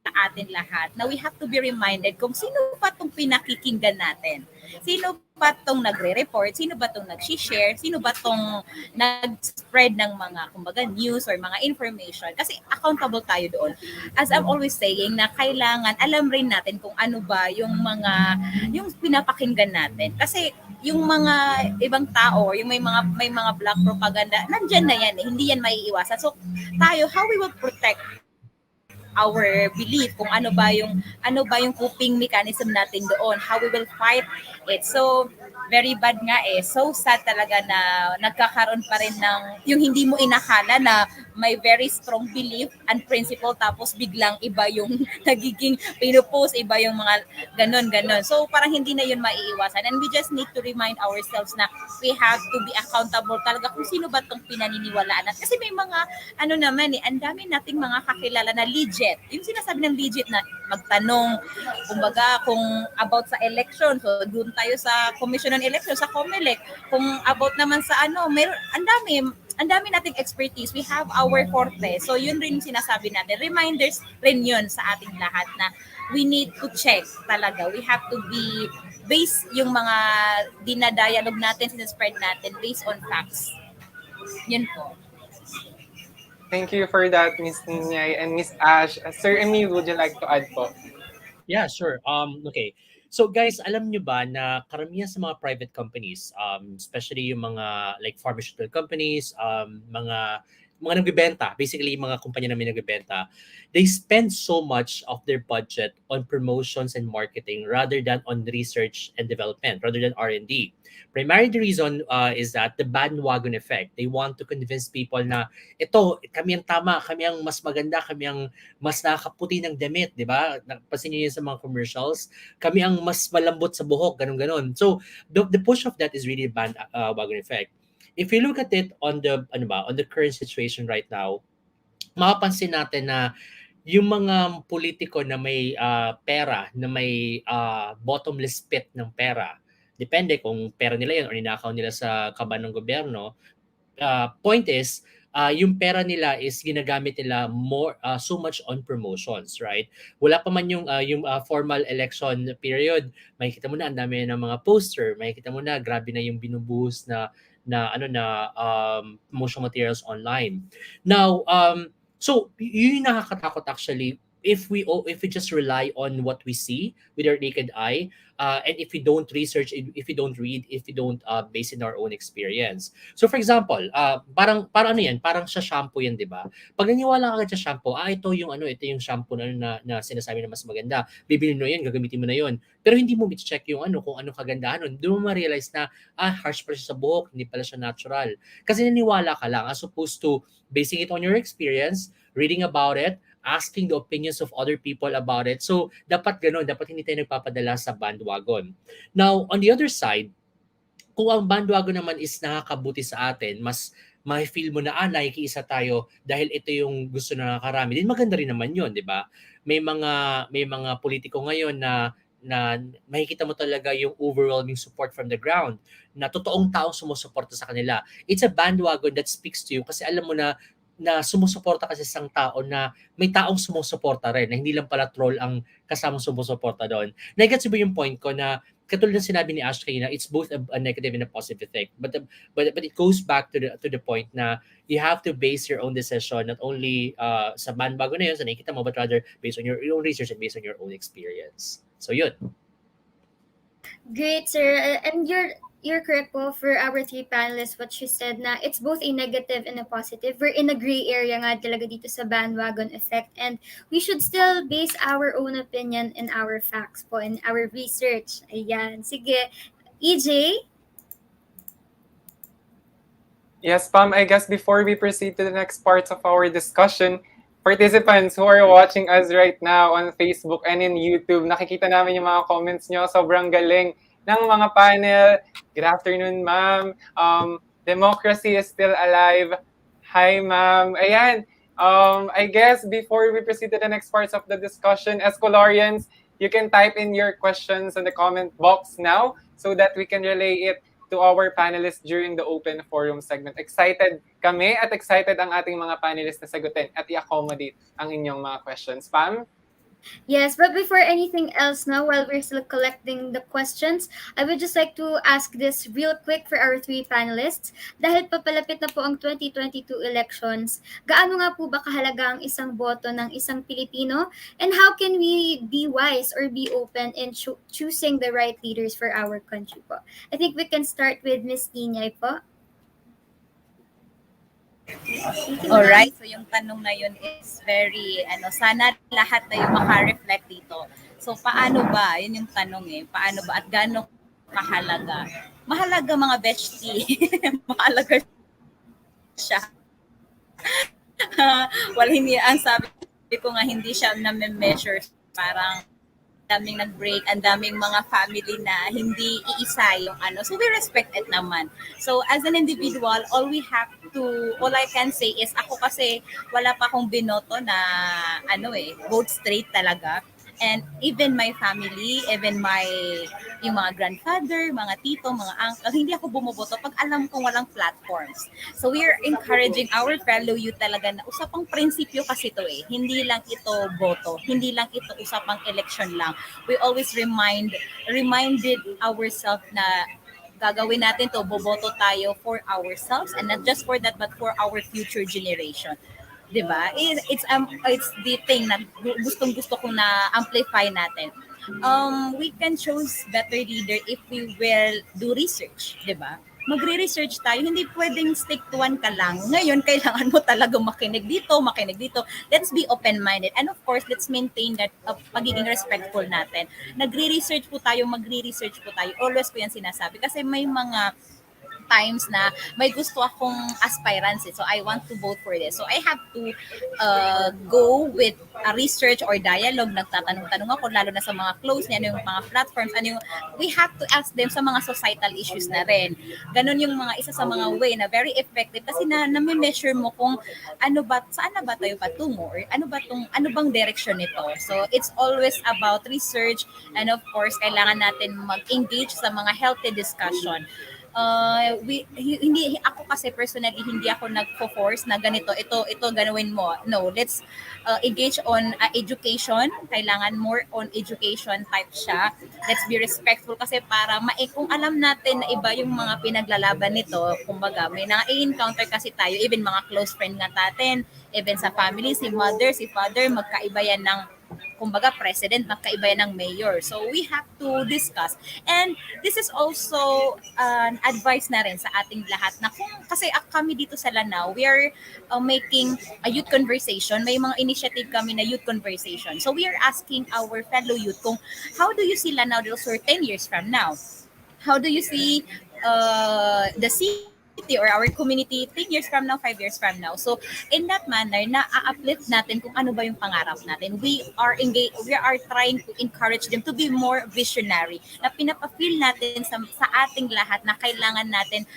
sa atin lahat na we have to be reminded kung sino pa tong pinakikinggan natin. Sino ba tong nagre-report? Sino ba tong nag-share? Sino ba tong nag-spread ng mga kumbaga news or mga information? Kasi accountable tayo doon. As I'm always saying na kailangan alam rin natin kung ano ba yung pinapakinggan natin. Kasi yung mga ibang tao, yung may mga black propaganda, nandiyan na yan eh. Hindi yan maiiwasan. So tayo, how we will protect our belief kung ano ba yung coping mechanism natin doon, how we will fight it. So very bad nga eh, so sad talaga na nagkakaroon pa rin ng yung hindi mo inakala na may very strong belief and principle tapos biglang iba yung nagiging pinupost, iba yung mga ganon. So parang hindi na yun maiiwasan and we just need to remind ourselves na we have to be accountable talaga kung sino ba tong pinaniniwalaan natin. Kasi may mga naman eh, ang dami nating mga kakilala na legit. Yung sinasabi ng legit na magtanong, kumbaga kung about sa election, so doon tayo sa Commission on Election, sa COMELEC. Kung about naman sa ang dami nating expertise. We have our forte. So yun rin yung sinasabi natin. Reminders rin yun sa ating lahat na we need to check talaga. We have to be based yung mga dinadialog natin, sinespread natin based on facts. Yun po. Thank you for that, Miss Ninyay and Miss Ash. Sir Emil, would you like to add po? Yeah, sure. Okay. So guys, alam nyo ba na karamihan sa mga private companies, especially yung mga like pharmaceutical companies, mga nagbebenta, basically yung mga kumpanya na may nagbebenta, they spend so much of their budget on promotions and marketing rather than on research and development, rather than R&D. Primarily the reason is that the bandwagon effect. They want to convince people na ito, kami ang tama, kami ang mas maganda, kami ang mas nakakaputi ng damit, di ba? Napansin niyo yun sa mga commercials. Kami ang mas malambot sa buhok, ganun-ganon. So the push of that is really bandwagon effect. If you look at it on the current situation right now, mapapansin natin na yung mga politiko na may pera, na may bottomless pit ng pera, depende kung pera nila yun o ninakaw nila sa kaban ng gobyerno. Point is, yung pera nila is ginagamit nila more so much on promotions, right? Wala pa man yung formal election period, makikita mo na ang dami ng mga poster, makikita mo na grabe na yung binubuhos na promotional materials online. Now, so yun yung nakakatakot actually if we just rely on what we see with our naked eye, and if we don't research, if we don't read, if we don't base in our own experience. So for example, parang ano yan, parang sa shampoo yan, di ba? Pag naniwala ka agad sa shampoo, ito yung shampoo na sinasabi na mas maganda. Bibili mo yan, gagamitin mo na yon. Pero hindi mo check yung kung ano kagandahan nun. Doon mo ma-realize na harsh pala siya sa buhok, hindi pala siya natural. Kasi naniwala ka lang as opposed to basing it on your experience, reading about it, asking the opinions of other people about it. So, dapat ganun. Dapat hindi tayo nagpapadala sa bandwagon. Now, on the other side, kung ang bandwagon naman is nakakabuti sa atin, mas ma-feel mo na, nakikiisa tayo dahil ito yung gusto na nakakarami. Din maganda rin naman yun, di ba? May mga politiko ngayon na makikita mo talaga yung overwhelming support from the ground, na totoong taong sumusuporta sa kanila. It's a bandwagon that speaks to you kasi alam mo na sumusuporta kasi isang tao na may taong sumusuporta rin, na hindi lang pala troll ang kasamang sumusuporta doon. Nagets ba yung point ko na katulad ng sinabi ni Ash kanina, it's both a negative and a positive thing. But it goes back to the point na you have to base your own decision not only sa bandwagon na yun, sa nakikita mo, but rather based on your own research and based on your own experience. So yun. Great, sir. And you're correct po for our three panelists what she said na it's both a negative and a positive. We're in a gray area nga talaga dito sa bandwagon effect and we should still base our own opinion and our facts po and our research. Ayan. Sige. EJ? Yes, Pam, I guess before we proceed to the next parts of our discussion, participants who are watching us right now on Facebook and in YouTube, nakikita namin yung mga comments nyo. Sobrang galing. ng mga panel. Good afternoon, ma'am. Democracy is still alive. Hi, ma'am. Ayan. I guess before we proceed to the next parts of the discussion, Escolarians, you can type in your questions in the comment box now so that we can relay it to our panelists during the open forum segment. Excited kami at excited ang ating mga panelists na sagutin at i-accommodate ang inyong mga questions. Pam? Yes, but before anything else now, while we're still collecting the questions, I would just like to ask this real quick for our three panelists. Dahil papalapit na po ang 2022 elections, gaano nga po ba kahalaga ang isang boto ng isang Pilipino? And how can we be wise or be open in choosing the right leaders for our country po? I think we can start with Ms. Inyay po. Alright, so yung tanong na yun is very, sana lahat tayo maka-reflect dito. So paano ba? Yun yung tanong Paano ba at gaano kahalaga? Mahalaga mga bestie. Mahalaga siya. Hindi, ang sabi ko nga, hindi siya na-measure. Parang daming nag-break, ang daming mga family na hindi iisa yung So we respect it naman. So as an individual, all I can say is, ako kasi wala pa akong binoto na vote straight talaga. And even my family, even yung mga grandfather, mga tito, mga uncle, hindi ako bumoboto pag alam kong walang platforms. So we're encouraging our fellow youth talaga na usapang prinsipyo kasi ito Hindi lang ito boto, hindi lang ito usapang election lang. We always reminded ourselves na gagawin natin to, boboto tayo for ourselves and not just for that but for our future generation. Diba? It's the thing na gustong-gusto ko na amplify natin. We can choose better leader if we will do research, diba? Magre-research tayo, hindi pwedeng stick to one ka lang. Ngayon, kailangan mo talaga makinig dito. Let's be open-minded. And of course, let's maintain that pagiging respectful natin. Magre-research po tayo. Always ko yan sinasabi. Kasi may mga times na may gusto akong aspirants so I want to vote for this. So I have to go with a research or dialogue, nagtatanong-tanong ako lalo na sa mga close niya, yung mga platforms, we have to ask them sa mga societal issues na rin. Ganon yung mga isa sa mga way na very effective kasi na-measure mo kung saan na ba tayo patungo or ano bang direction nito. So it's always about research and of course kailangan natin mag-engage sa mga healthy discussion. Hindi ako kasi personally hindi ako nagfo-force na ganito ito gawin mo. No, let's engage on education. Kailangan more on education type siya. Let's be respectful kasi para kung alam natin na iba yung mga pinaglalaban nito, kumbaga may na-encounter kasi tayo, even mga close friend nga natin, even sa family, si mother, si father, magkaiba yan ng kumbaga president, magkaiba yan ng mayor. So we have to discuss. And this is also an advice na rin sa ating lahat na kasi kami dito sa Lanao, we are making a youth conversation. May mga initiative kami na youth conversation. So we are asking our fellow youth kung how do you see Lanao also 10 years from now? How do you see the city or our community 10 years from now, 5 years from now. So in that manner, na-uplift natin kung ano ba yung pangarap natin. We are trying to encourage them to be more visionary. Na pinapa-feel natin sa ating lahat na kailangan natin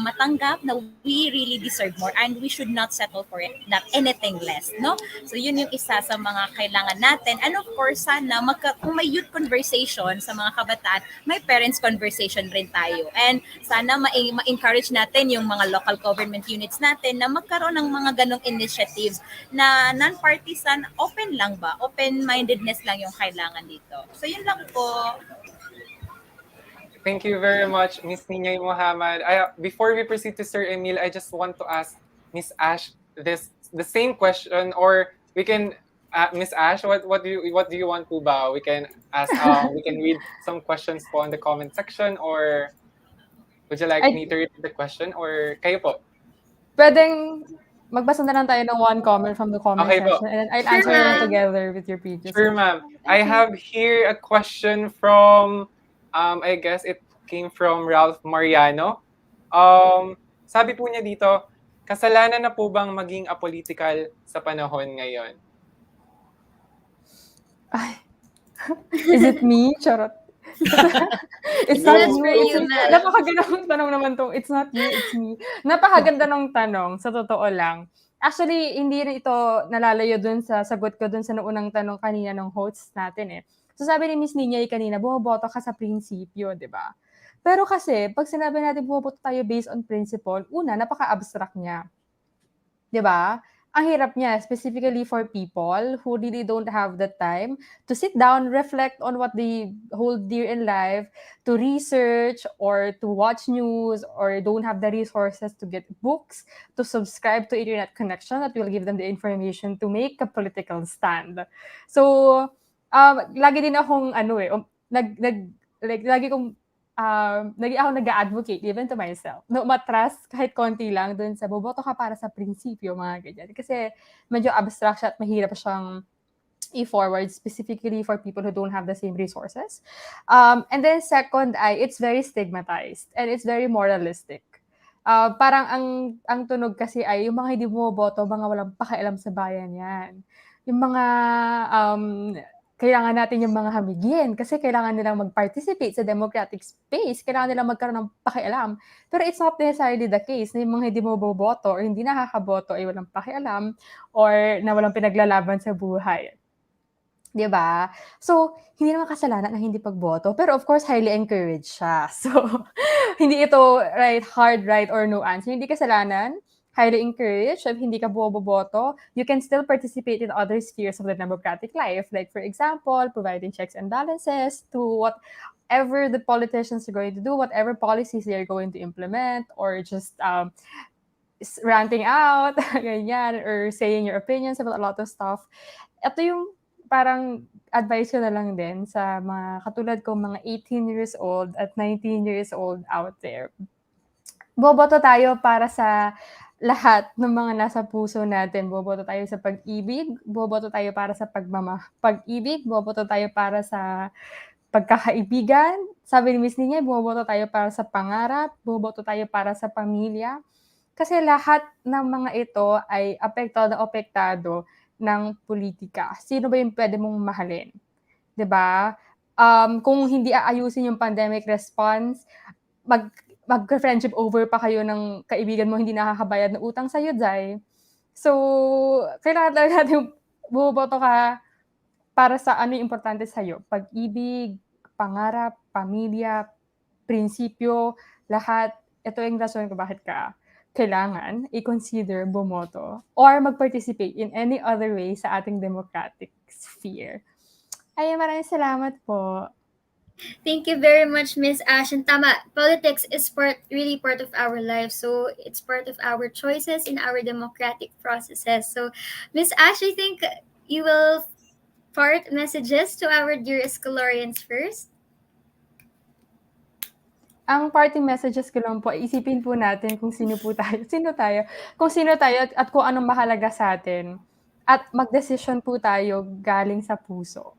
matanggap na we really deserve more and we should not settle for it, not anything less, no? So yun yung isa sa mga kailangan natin. And of course, sana kung may youth conversation sa mga kabataan, may parents conversation rin tayo. And sana ma-encourage natin yung mga local government units natin na magkaroon ng mga ganong initiatives na non-partisan, open lang ba? Open-mindedness lang yung kailangan dito. So yun lang po. Thank you very much, Ms. Ninyay Mohammed. Before we proceed to Sir Emil, I just want to ask Ms. Ash the same question, or we can, Ms. Ash, what do you want po ba? We can ask, we can read some questions po in the comment section, or would you like me to read the question, or kayo po? Pwedeng magbasa na lang tayo ng one comment from the comment section, Po. and I'll answer it together with your previous. Sure, ma'am. I have here a question from I guess it came from Ralph Mariano. Sabi po niya dito, kasalanan na po bang maging apolitical sa panahon ngayon? Is it me? Charot. It's Go. not That's you, for it's you, me. Mel. Napakagandang tanong naman 'to. It's not you, it's me. Napakaganda ng tanong, sa totoo lang. Actually, hindi rin ito nalalayo dun sa sagot ko dun sa naunang tanong kanina ng hosts natin, eh. So, sabi ni Miss Ninyay kanina, bumoboto ka sa prinsipyo, 'di ba? Pero kasi 'pag sinabi natin bumoboto tayo based on principle, una, napaka-abstract niya. 'Di ba? Ang hirap niya, specifically for people who really don't have the time to sit down, reflect on what they hold dear in life, to research or to watch news, or don't have the resources to get books, to subscribe to internet connection that will give them the information to make a political stand. So, lagi din akong ano eh, lagi kong lagi ako nag-a-advocate even to myself. No, umatras kahit konti lang dun sa boboto ka para sa prinsipyo, mga ganyan. Kasi medyo abstract siya at mahirap siyang i-forward specifically for people who don't have the same resources. And then second ay, it's very stigmatized and it's very moralistic. Parang ang tunog kasi ay yung mga hindi bumoboto, mga walang pakialam sa bayan yan. Yung mga kailangan natin yung mga hamigin kasi kailangan nilang mag-participate sa democratic space, kailangan nilang magkaroon ng pakialam. Pero it's not necessarily the case na yung mga hindi mo boboto or hindi nakakaboto ay walang pakialam or na walang pinaglalaban sa buhay. 'Di ba? So, hindi naman kasalanan ang hindi pagboto, pero of course highly encouraged siya. So, hindi ito hard right or no answer. Hindi kasalanan, highly encouraged. If hindi ka boboto, you can still participate in other spheres of the democratic life. Like for example, providing checks and balances to whatever the politicians are going to do, whatever policies they are going to implement, or just ranting out, ganyan, or saying your opinions about a lot of stuff. Ito yung parang advice ko na lang din sa mga katulad ko, mga 18 years old at 19 years old out there. Boboto tayo para sa lahat ng mga nasa puso natin. Boboto tayo sa pag-ibig, boboto tayo para sa pag-ibig, boboto tayo para sa pagkakaibigan. Sabi ni Miss Ninya, boboto tayo para sa pangarap, boboto tayo para sa pamilya. Kasi lahat ng mga ito ay apektado ng politika. Sino ba yung pwede mong mahalin? 'Di ba? Kung hindi aayusin yung pandemic response, mag-friendship over pa kayo ng kaibigan mo hindi nakakabayad ng utang sa'yo, Jai. So, kailangan talaga natin bumoboto ka para sa ano yung importante sa'yo. Pag-ibig, pangarap, pamilya, prinsipyo, lahat. Ito yung rason kung bakit ka kailangan i-consider bumoto or mag-participate in any other way sa ating democratic sphere. Ay, maraming salamat po. Thank you very much, Miss Ash. And tama, politics is really part of our life. So it's part of our choices in our democratic processes. So, Miss Ash, I think you will part messages to our dearest Calorians first. Ang parting messages ko lang po, isipin po natin kung sino tayo, kung sino tayo at kung anong mahalaga sa atin. At mag-desisyon po tayo galing sa puso.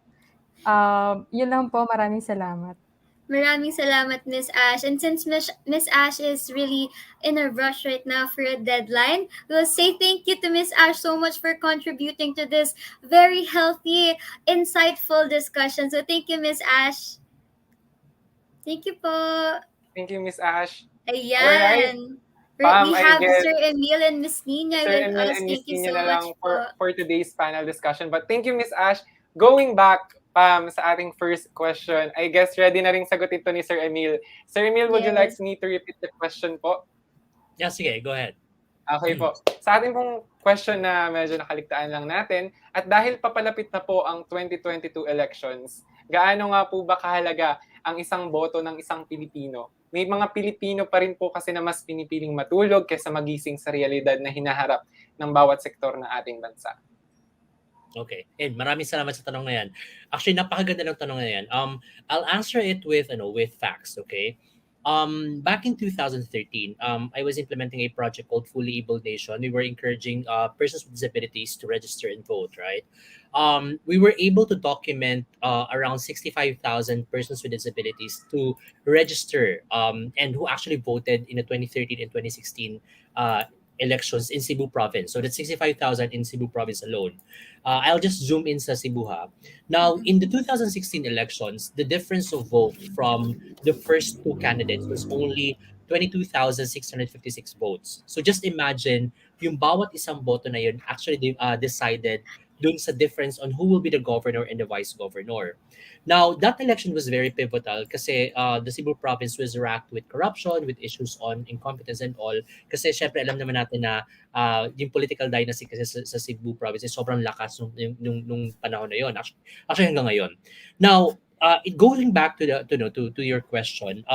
Yun lang po, maraming salamat. Maraming salamat, Miss Ash. And since Miss Ash is really in a rush right now for a deadline, we'll say thank you to Miss Ash so much for contributing to this very healthy, insightful discussion. So thank you, Miss Ash. Thank you po. Thank you, Miss Ash. Ayan. Alright. We have Sir Emil and Miss Nina with Emil us. and Miss Thank you Nina so na lang much po. for today's panel discussion. But thank you, Miss Ash. Going back sa ating first question, I guess ready na rin sagutin ito ni Sir Emil. Sir Emil, would you like me to repeat the question po? Yeah, sige, go ahead. Okay po. Sa ating pong question na medyo nakaligtaan lang natin, at dahil papalapit na po ang 2022 elections, gaano nga po ba kahalaga ang isang boto ng isang Pilipino? May mga Pilipino pa rin po kasi na mas pinipiling matulog kaysa magising sa realidad na hinaharap ng bawat sektor ng ating bansa. Okay. And maraming salamat sa tanong na yan. Actually, napakaganda ng tanong na yan. I'll answer it with facts, okay? Back in 2013, I was implementing a project called Fully Able Nation. We were encouraging persons with disabilities to register and vote, right? We were able to document around 65,000 persons with disabilities to register and who actually voted in the 2013 and 2016 elections in Cebu province. So that's 65,000 in Cebu province alone. I'll just zoom in sa Cebu ha. Now, in the 2016 elections, the difference of vote from the first two candidates was only 22,656 votes. So just imagine, yung bawat isang boto na yun actually decided dun sa difference on who will be the governor and the vice governor. Now, that election was very pivotal kasi the Cebu province was racked with corruption, with issues on incompetence and all. Kasi syempre alam naman natin na yung political dynasty kasi sa Cebu province is sobrang lakas nung panahon na yun. Actually hanggang ngayon. Now, it going back to your question,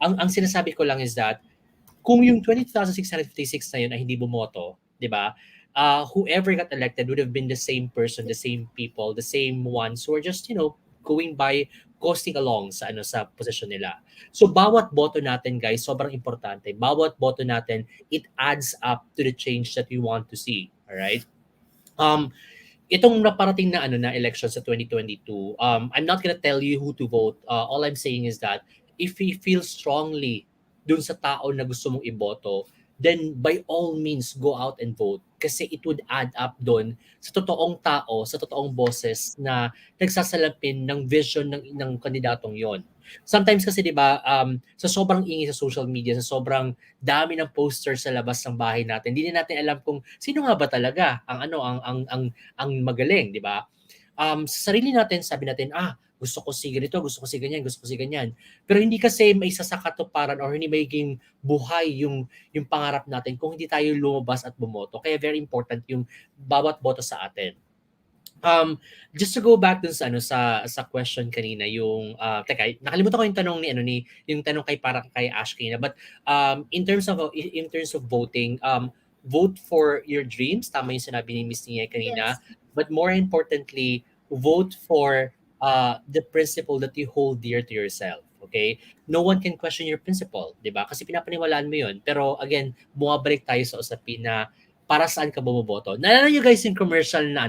ang sinasabi ko lang is that kung yung 20,656 na yun ay hindi bumoto, di ba? Whoever got elected would have been the same person, the same people, the same ones who are just, going by, coasting along sa posisyon nila. So bawat boto natin, guys, sobrang importante. Bawat boto natin, it adds up to the change that we want to see. All right? Itong naparating na election sa 2022, I'm not gonna tell you who to vote. All I'm saying is that if you feel strongly dun sa tao na gusto mong iboto, then by all means go out and vote kasi it would add up doon sa totoong tao, sa totoong boses na nagsasalapin ng vision ng kandidatong yon. Sometimes kasi 'di ba, sa sobrang ingay sa social media, sa sobrang dami ng posters sa labas ng bahay natin, hindi na natin alam kung sino nga ba talaga ang magaling, 'di ba? Sa sarili natin, sabi natin, gusto ko si ganito, gusto ko si ganyan, gusto ko si ganyan. Pero hindi kasi may isa sa katuparan or hindi magiging buhay yung pangarap natin kung hindi tayo lumabas at bumoto. Kaya very important yung bawat boto sa atin. Just to go back dun sa question kanina, yung teka, nakalimutan ko yung tanong yung tanong kay Ash kanina, but in terms of voting, vote for your dreams, tama yung sinabi ni Miss Nia kanina, but more importantly, vote for the principle that you hold dear to yourself. Okay? No one can question your principle, di ba? Kasi pinapaniwalaan mo yun. Pero again, bumabalik tayo sa usapin na para saan ka bumoboto. Naalala nyo guys yung commercial na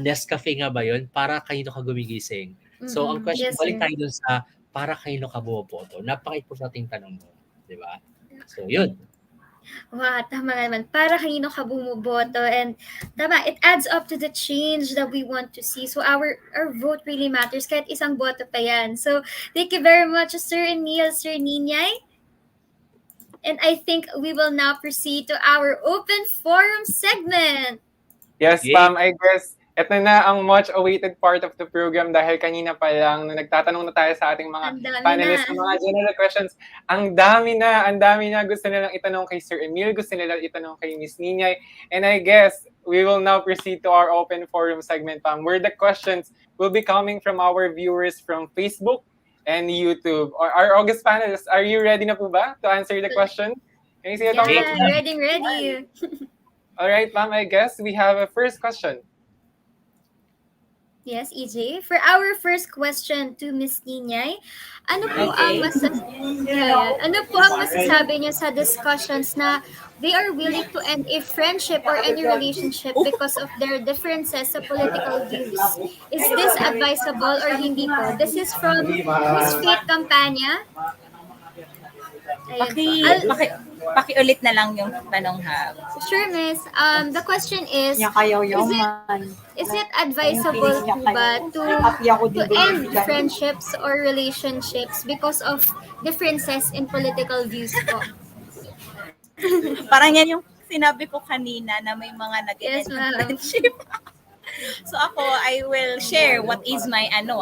Nescafe nga ba yun? Para kanino ka gumigising. So ang question, balik tayo dun sa para kanino ka bumoboto. Napaka-importanting tanong mo. Di ba? So yun. Wow, tama naman. Para kanino ka bumuboto. And tama, it adds up to the change that we want to see. So our vote really matters. Kahit isang boto pa yan. So thank you very much, Sir Emil, Sir Ninyay. And I think we will now proceed to our open forum segment. Yes, ma'am. I guess ito na ang much-awaited part of the program dahil kanina pa lang nung nagtatanong na tayo sa ating mga panelists ng mga general questions. Ang dami na gusto nilang itanong kay Sir Emil, gusto nilang itanong kay Miss Ninyay. And I guess we will now proceed to our open forum segment, ma'am, where the questions will be coming from our viewers from Facebook and YouTube. Our August panelists, are you ready na po ba to answer the question? Can you see it? Yeah, ready. All right, ma'am, I guess we have a first question. Yes, EJ. For our first question to Miss Ninyay, ano po ang masasabi niyo sa discussions na they are willing to end a friendship or any relationship because of their differences sa political views? Is this advisable or hindi po? This is from Miss Faith Campania. Pakiulit na lang yung tanong ha. Sure, miss. The question is it advisable po ba to end friendships or relationships because of differences in political views po? Parang yan yung sinabi ko kanina na may mga nag-end friendship. So ako, I will share what is my ano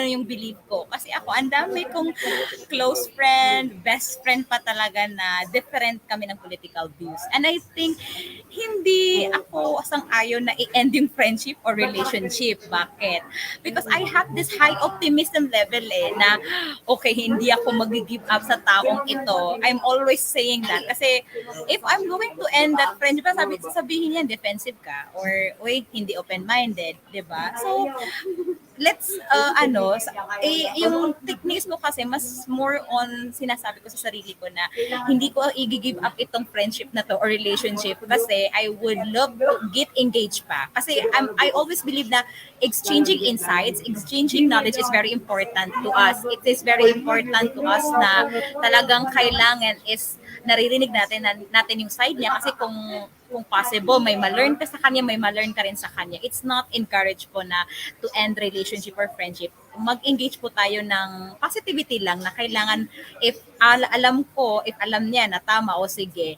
yung belief ko. Kasi ako, ang dami kong close friend, best friend pa talaga na different kami ng political views. And I think, hindi ako sang-ayon na i-end yung friendship or relationship. Bakit? Because I have this high optimism level na, okay, hindi ako mag-give up sa taong ito. I'm always saying that. Kasi, if I'm going to end that friendship, sabihin yan, defensive ka. Or, wait, hindi open-minded, di ba? So, let's yung techniques ko kasi mas more on sinasabi ko sa sarili ko na hindi ko i-give up itong friendship na to or relationship kasi I would love to get engaged pa kasi I always believe na exchanging insights, exchanging knowledge is very important to us. It is very important to us na talagang kailangan is naririnig natin yung side niya kasi kung possible, may ma-learn ka sa kanya, may ma-learn ka rin sa kanya. It's not encouraged po na to end relationship or friendship. Mag-engage po tayo ng positivity lang na kailangan if alam niya na tama o sige,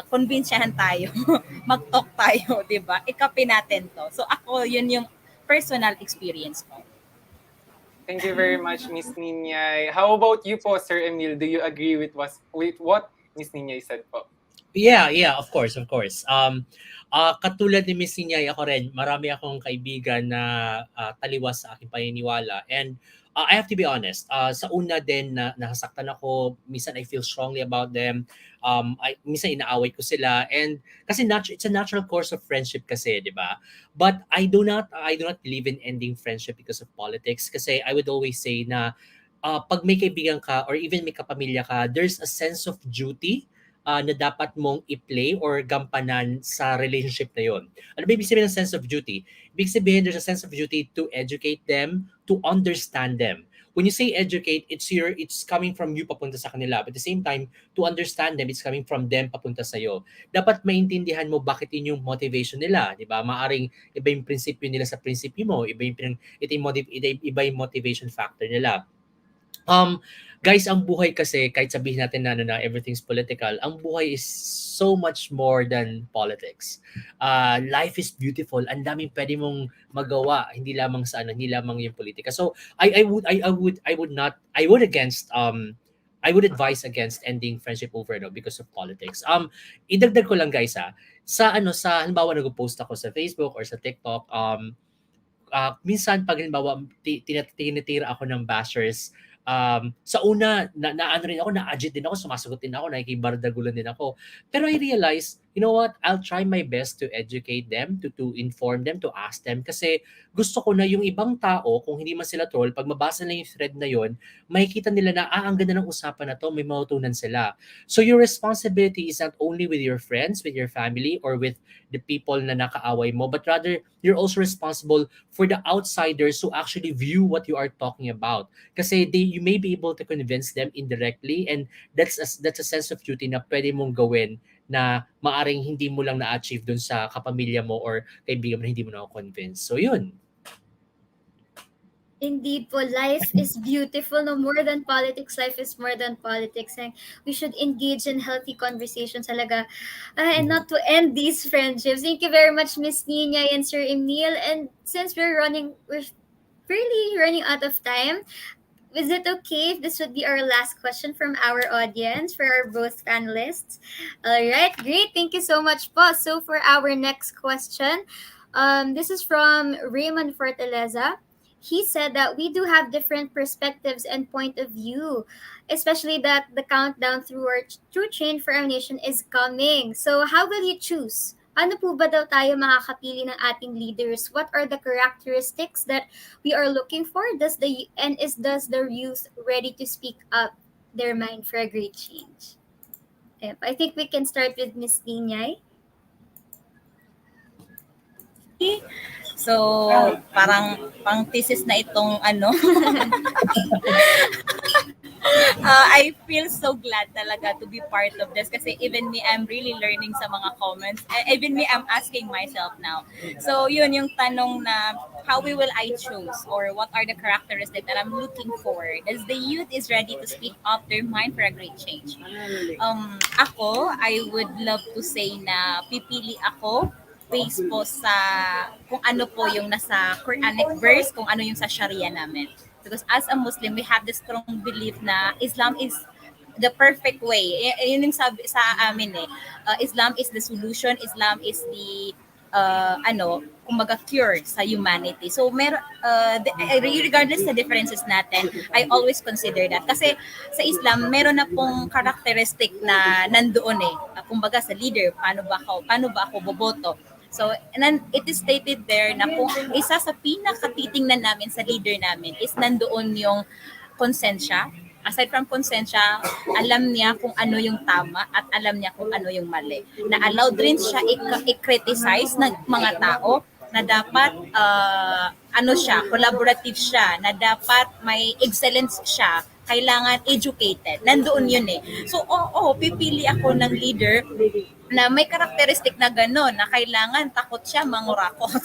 convincehan tayo, mag-talk tayo, di ba? Ikapin natin to. So ako, yun yung personal experience ko. Thank you very much, Miss Ninyay. How about you po, Sir Emil? Do you agree with what Miss Ninyay said po? Yeah, of course, of course. Katulad ni Miss Ninyay, ako rin, marami akong kaibigan na taliwas sa aking paniniwala. And I have to be honest, sa una din na nasaktan ako, minsan I feel strongly about them. Minsan inaaway ko sila. And kasi it's a natural course of friendship kasi, di ba? But I do not believe in ending friendship because of politics. Kasi I would always say na pag may kaibigan ka or even may kapamilya ka, there's a sense of duty na dapat mong i-play or gampanan sa relationship na yon. Ano ba ibig sabihin ng sense of duty? Ibig sabihin there's a sense of duty to educate them, to understand them. When you say educate, it's coming from you papunta sa kanila. But at the same time, to understand them, it's coming from them papunta sa iyo. Dapat maintindihan mo bakit yun yung motivation nila, di ba? Maaring iba yung prinsipyo nila sa prinsipyo mo, iba yung motivation factor nila. Guys, ang buhay kasi, kahit sabihin natin na everything's political, ang buhay is so much more than politics. Life is beautiful. Ang daming pwede mong magawa, hindi lamang hindi lamang yung politika. So I would advise against ending friendship over because of politics. Idagdag ko lang guys sa halimbawa nag-post ako sa Facebook or sa TikTok, minsan pag halimbawa tinitira ako ng bashers, sa una naano rin ako, na-agit din ako, sumasagot din ako, nakikibardagulan din ako. Pero I realize, you know what, I'll try my best to educate them, to inform them, to ask them, kasi gusto ko na yung ibang tao, kung hindi man sila troll, pag mabasa na yung thread na yon, makikita nila na ang ganda ng usapan na to, may mautunan sila. So your responsibility is not only with your friends, with your family, or with the people na nakaaway mo, but rather you're also responsible for the outsiders who actually view what you are talking about. Kasi you may be able to convince them indirectly, and that's a sense of duty na pwede mong gawin na maaring hindi mo lang na-achieve dun sa kapamilya mo or kaibigan mo na hindi mo na-convince. So yun. Indeed po, life is beautiful. No more than politics, life is more than politics. And we should engage in healthy conversations talaga. And not to end these friendships. Thank you very much, Miss Nina and Sir Emil. And since we're really running out of time, is it okay if this would be our last question from our audience for our both panelists? All right, great. Thank you so much po. So for our next question, this is from Raymond Fortaleza. He said that we do have different perspectives and point of view, especially that the countdown through chain for our nation is coming. So how will you choose? Ano po ba daw tayo makakapili ng ating leaders? What are the characteristics that we are looking for? Does the youth ready to speak up their mind for a great change? I think we can start with Ms. Ninyay. So, parang pang thesis na itong I feel so glad talaga to be part of this kasi even me, I'm really learning sa mga comments. Even me, I'm asking myself now. So, yun yung tanong na how will I choose or what are the characteristics that I'm looking for as the youth is ready to speak up their mind for a great change. Ako, I would love to say na pipili ako based po sa kung ano po yung nasa Quranic verse, kung ano yung sa Sharia namin. Because as a Muslim, we have this strong belief na Islam is the perfect way. Yun yung sabi sa amin Islam is the solution, Islam is the kumbaga cure sa humanity. So regardless sa differences natin, I always consider that. Kasi sa Islam, meron na pong characteristic na nandoon kumbaga sa leader, paano ba ako boboto? So, and then it is stated there na kung isa sa pinakatitingnan namin sa leader namin is nandoon yung konsensya. Aside from konsensya, alam niya kung ano yung tama at alam niya kung ano yung mali. Na allowed rin siya i-criticize ng mga tao na dapat ano siya, collaborative siya, na dapat may excellence siya, kailangan educated. Nandoon yun eh. So, pipili ako ng leader na may karakteristik na gano'n, na kailangan takot siya mangurakot.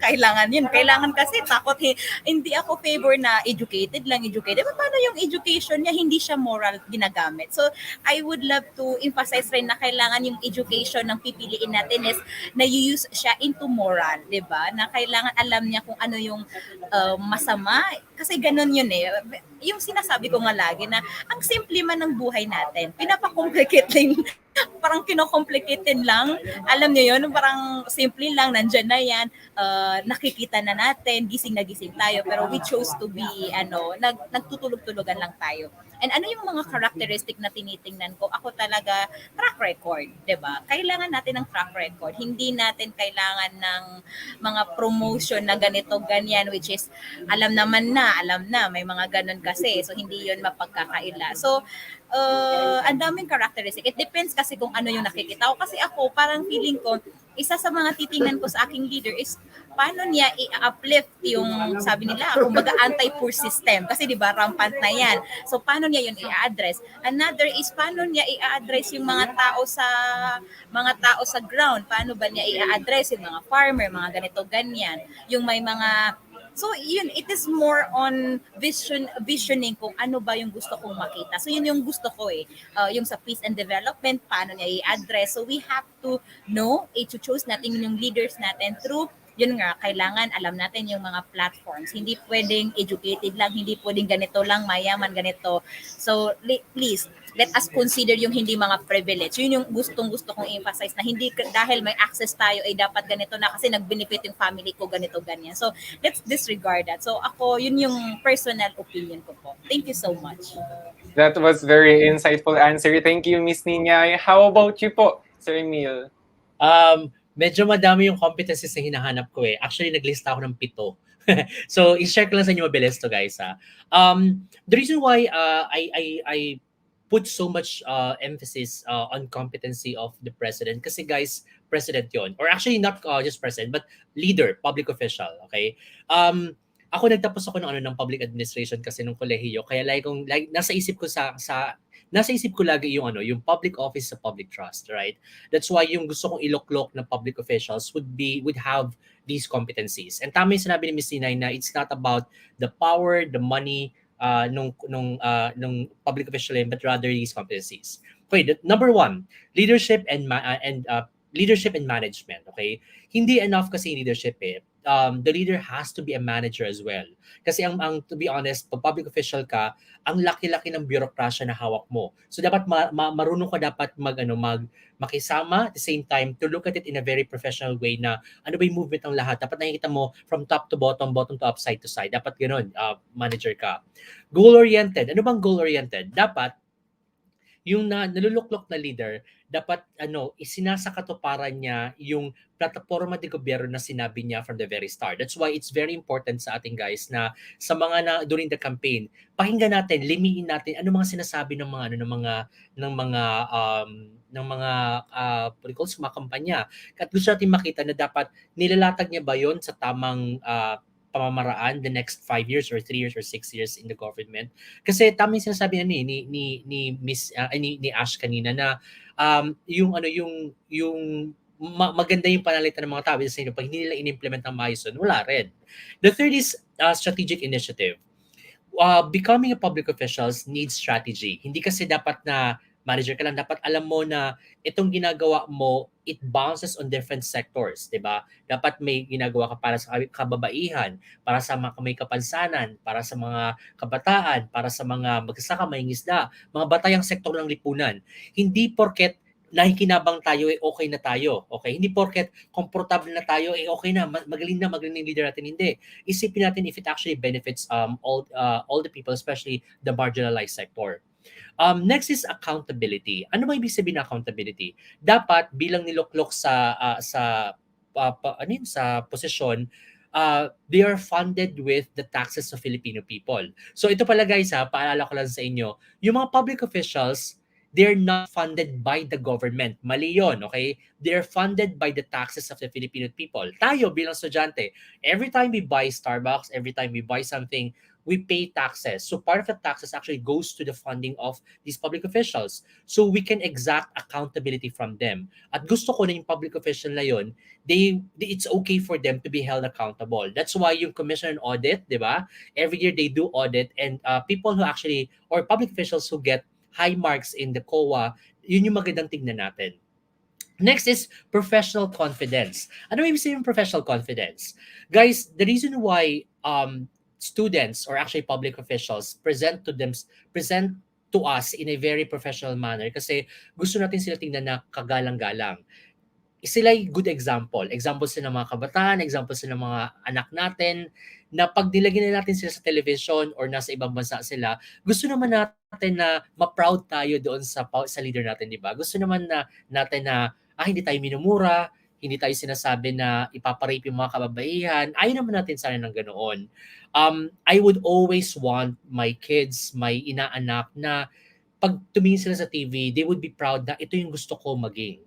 Kailangan yun. Kailangan kasi takot. Hindi ako favor na educated lang, educated. But paano yung education niya, hindi siya moral ginagamit? So, I would love to emphasize rin na kailangan yung education ng pipiliin natin is na use siya into moral, di ba? Na kailangan alam niya kung ano yung masama. Kasi gano'n yun eh. Yung sinasabi ko nga lagi na ang simple man ng buhay natin, pinapakomplicate lang, parang kinokomplikatin lang. Alam niyo yun, parang simple lang, nandyan na yan, nakikita na natin, gising na gising tayo, pero we chose to be, nagtutulog-tulugan lang tayo. And ano yung mga characteristic na tinitingnan ko? Ako talaga, track record, di ba? Kailangan natin ng track record. Hindi natin kailangan ng mga promotion na ganito, ganyan, which is, alam na, may mga ganun kasi. So, hindi yun mapagkakaila. So, ang daming characteristic. It depends kasi kung ano yung nakikita ko. Kasi ako, parang feeling ko, isa sa mga titingnan ko sa aking leader is paano niya i-uplift yung, sabi nila, kumbaga anti-poor system. Kasi di ba, rampant na yan. So, paano niya yun i-address? Another is, paano niya i-address yung mga tao sa ground? Paano ba niya i-address yung mga farmer, mga ganito, ganyan? Yung may mga So yun, it is more on visioning kung ano ba yung gusto kong makita. So yun yung gusto ko eh. Yung sa peace and development, paano niya i-address. So we have to know, to-choose natin yung leaders natin through, yun nga, kailangan alam natin yung mga platforms. Hindi pwedeng educated lang, hindi pwedeng ganito lang, mayaman, ganito. So please, let us consider yung hindi mga privilege. Yun yung gustong-gusto kong emphasize na hindi dahil may access tayo ay dapat ganito na kasi nag-benefit yung family ko, ganito, ganyan. So let's disregard that. So ako, yun yung personal opinion ko po. Thank you so much. That was very insightful answer. Thank you, Miss Niñay. How about you po, Sir Emil? Medyo madami yung competencies na hinahanap ko eh. Actually, naglista ako ng 7. So, i-share ko lang sa inyo mabilis to guys. The reason why I put so much emphasis on competency of the president kasi guys, president yon. Or actually not just president, but leader, public official, okay? Ako nagtapos ako ng public administration kasi nung kolehiyo. Kaya nasa isip ko lagi yung public office sa public trust, right? That's why yung gusto kong iloklok na public officials would have these competencies. And tama yung sinabi ni Ms. Ninay na it's not about the power, the money nung public official but rather these competencies. Okay, number 1, leadership and management, okay? Hindi enough kasi leadership eh. The leader has to be a manager as well. Kasi ang to be honest, pag public official ka, ang laki-laki ng bureaucracy na hawak mo. So dapat marunong ka dapat makisama at the same time to look at it in a very professional way na ano ba yung movement ng lahat. Dapat nakikita mo from top to bottom to up, side to side. Dapat ganoon, manager ka. Goal-oriented. Ano bang goal-oriented? Dapat yung naluluklok na leader, dapat isinasakatuparan niya yung plataforma de gobyerno na sinabi niya from the very start. That's why it's very important sa ating guys na sa mga during the campaign, pakinggan natin, limiin natin ano mga sinasabi ng mga kampanya. At gusto natin makita na dapat nilalatag niya ba yon sa tamang pamamaraan the next 5 years or 3 years or 6 years in the government. Kasi tama yung sinasabi ni Ash kanina na maganda yung panalitan ng mga tao kasi pag hindi nila in-implement ng maayos yun, wala rin. The third is strategic initiative. Becoming a public officials needs strategy. Hindi kasi dapat na manager ka lang, dapat alam mo na itong ginagawa mo, it bounces on different sectors, di ba? Dapat may ginagawa ka para sa kababaihan, para sa mga may kapansanan, para sa mga kabataan, para sa mga magsasaka, may ngisda, mga batayang sektor ng lipunan. Hindi porket nakikinabang tayo, okay na tayo. Okay? Hindi porket komportable na tayo, okay na, magaling yung leader natin. Hindi. Isipin natin if it actually benefits all the people, especially the marginalized sector. Next is accountability. Ano ba ibig sabihin ng accountability? Dapat bilang niloklok sa sa posisyon, they are funded with the taxes of Filipino people. So ito pala guys paalala ko lang sa inyo, yung mga public officials, they're not funded by the government. Mali yun, okay? They're funded by the taxes of the Filipino people. Tayo bilang estudyante, every time we buy Starbucks, every time we buy something, we pay taxes. So part of the taxes actually goes to the funding of these public officials. So we can exact accountability from them. At gusto ko na yung public official na yun, it's okay for them to be held accountable. That's why yung Commission on Audit, di ba? Every year they do audit, and people who actually, or public officials who get high marks in the COA, yun yung magandang tignan natin. Next is professional confidence. Ano ibig sabihin ng professional confidence? Guys, the reason why students or actually public officials present to us in a very professional manner kasi gusto natin sila tingnan na kagalang-galang. Sila ay good example. Example sila ng mga kabataan, example sila ng mga anak natin, na pag nilagyan natin sila sa television or nasa ibang bansa sila, gusto naman natin na ma-proud tayo doon sa leader natin, di ba? Gusto naman natin na hindi tayo minumura, hindi tayo sinasabi na ipaparape yung mga kababaihan. Ayaw naman natin sana ng ganoon. I would always want my kids, my inaanak, na pag tumingin sila sa TV, they would be proud na ito yung gusto ko maging.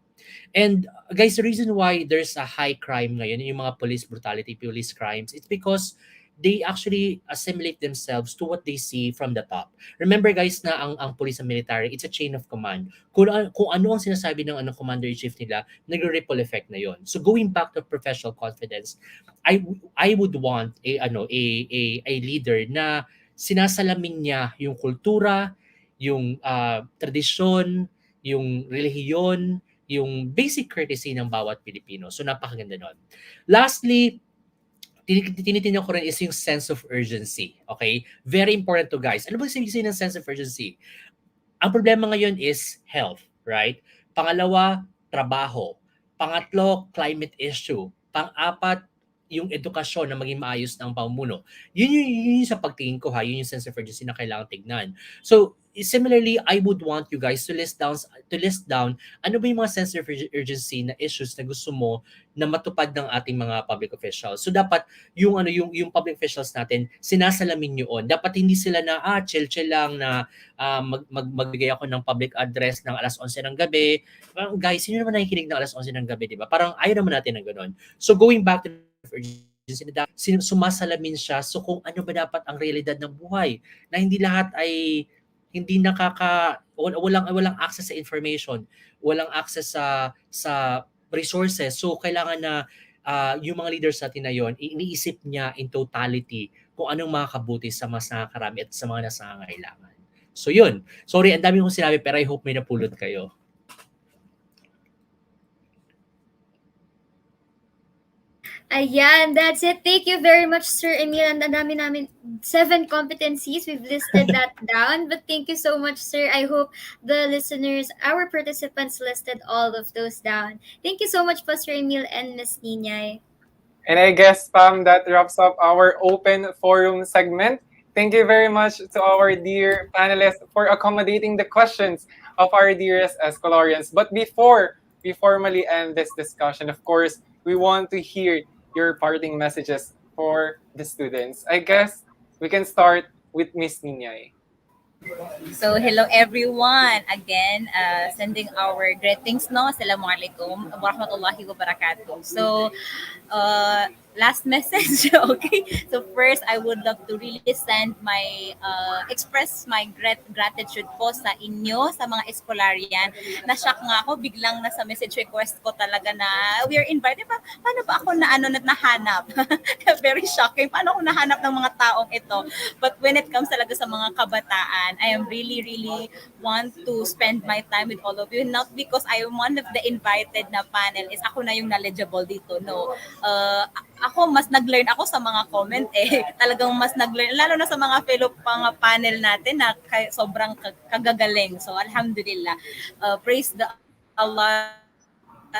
And guys, the reason why there's a high crime ngayon, yung mga police brutality, police crimes, it's because they actually assimilate themselves to what they see from the top. Remember guys na ang police and military, it's a chain of command. Kung ano ang sinasabi ng commander-in-chief nila, nagre-ripple effect na yon. So going back to professional confidence, I would want a leader na sinasalamin niya yung kultura, yung tradisyon, yung relihiyon, yung basic courtesy ng bawat Pilipino. So napakaganda nun. Lastly, tinitingnan ko rin is yung sense of urgency. Okay? Very important to guys. Ano ba sabihin ng sense of urgency? Ang problema ngayon is health, right? Pangalawa, trabaho. Pangatlo, climate issue. Pang-apat, yung edukasyon na maging maayos ng pamumuno. Yun sa pagtingin ko yun yung sense of urgency na kailangan tignan. So, similarly, I would want you guys to list down ano ba yung mga sense of urgency na issues na gusto mo na matupad ng ating mga public officials. So dapat yung public officials natin sinasalamin yun. Dapat hindi sila na chill lang na magbigay ako ng public address ng alas 11 ng gabi. Guys, sino naman nakikinig ng alas 11 ng gabi, di ba? Parang ayaw naman natin ng gano'n. So going back to urgency, sumasalamin siya so kung ano ba dapat ang realidad ng buhay, na hindi lahat ay hindi walang access sa information, walang access sa resources. So kailangan na yung mga leaders natin na yon, iniisip niya in totality kung anong makakabuti sa mas nakakarami at sa mga nasangangailangan. So yun. Sorry, ang dami kong sinabi pero I hope may napulot kayo. Ayan, that's it. Thank you very much, Sir Emil. Ang dami namin 7 competencies. We've listed that down. But thank you so much, sir. I hope the listeners, our participants, listed all of those down. Thank you so much, Sir Emil and Ms. Niñay. And I guess, Pam, that wraps up our open forum segment. Thank you very much to our dear panelists for accommodating the questions of our dearest Escolarians. But before we formally end this discussion, of course, we want to hear your parting messages for the students. I guess we can start with Miss Niñay. So hello everyone, again sending our greetings, Assalamualaikum warahmatullahi wabarakatuh. So last message, okay. So first, I would love to really send express my gratitude po sa inyo, sa mga Escolarian. Na-shock nga ako, biglang nasa message request ko talaga na we are invited. Paano ba ako nahanap? Very shocking. Paano ako nahanap ng mga taong ito? But when it comes talaga sa mga kabataan, I am really want to spend my time with all of you. Not because I am one of the invited na panel, is ako na yung knowledgeable dito. No. Ako, mas nag-learn ako sa mga comment Talagang mas nag-learn, lalo na sa mga fellow panel natin na sobrang kagagaling. So, alhamdulillah. Praise the Allah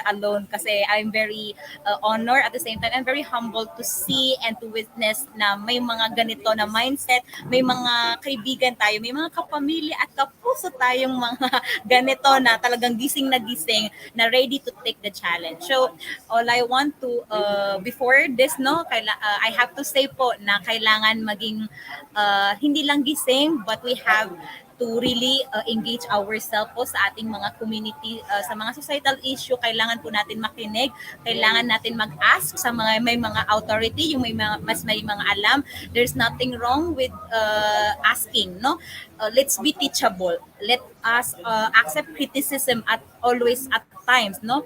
alone kasi I'm very honored at the same time. I'm very humbled to see and to witness na may mga ganito na mindset, may mga kaibigan tayo, may mga kapamilya at kapuso tayong mga ganito na talagang gising na ready to take the challenge. So all I want to before this I have to say po na kailangan maging hindi lang gising but we have to really engage ourselves po sa ating mga community, sa mga societal issue. Kailangan po natin makinig, kailangan natin mag-ask sa mga may mga authority, yung may mga alam. There's nothing wrong with asking, no? Let's be teachable. Let us accept criticism at times, no?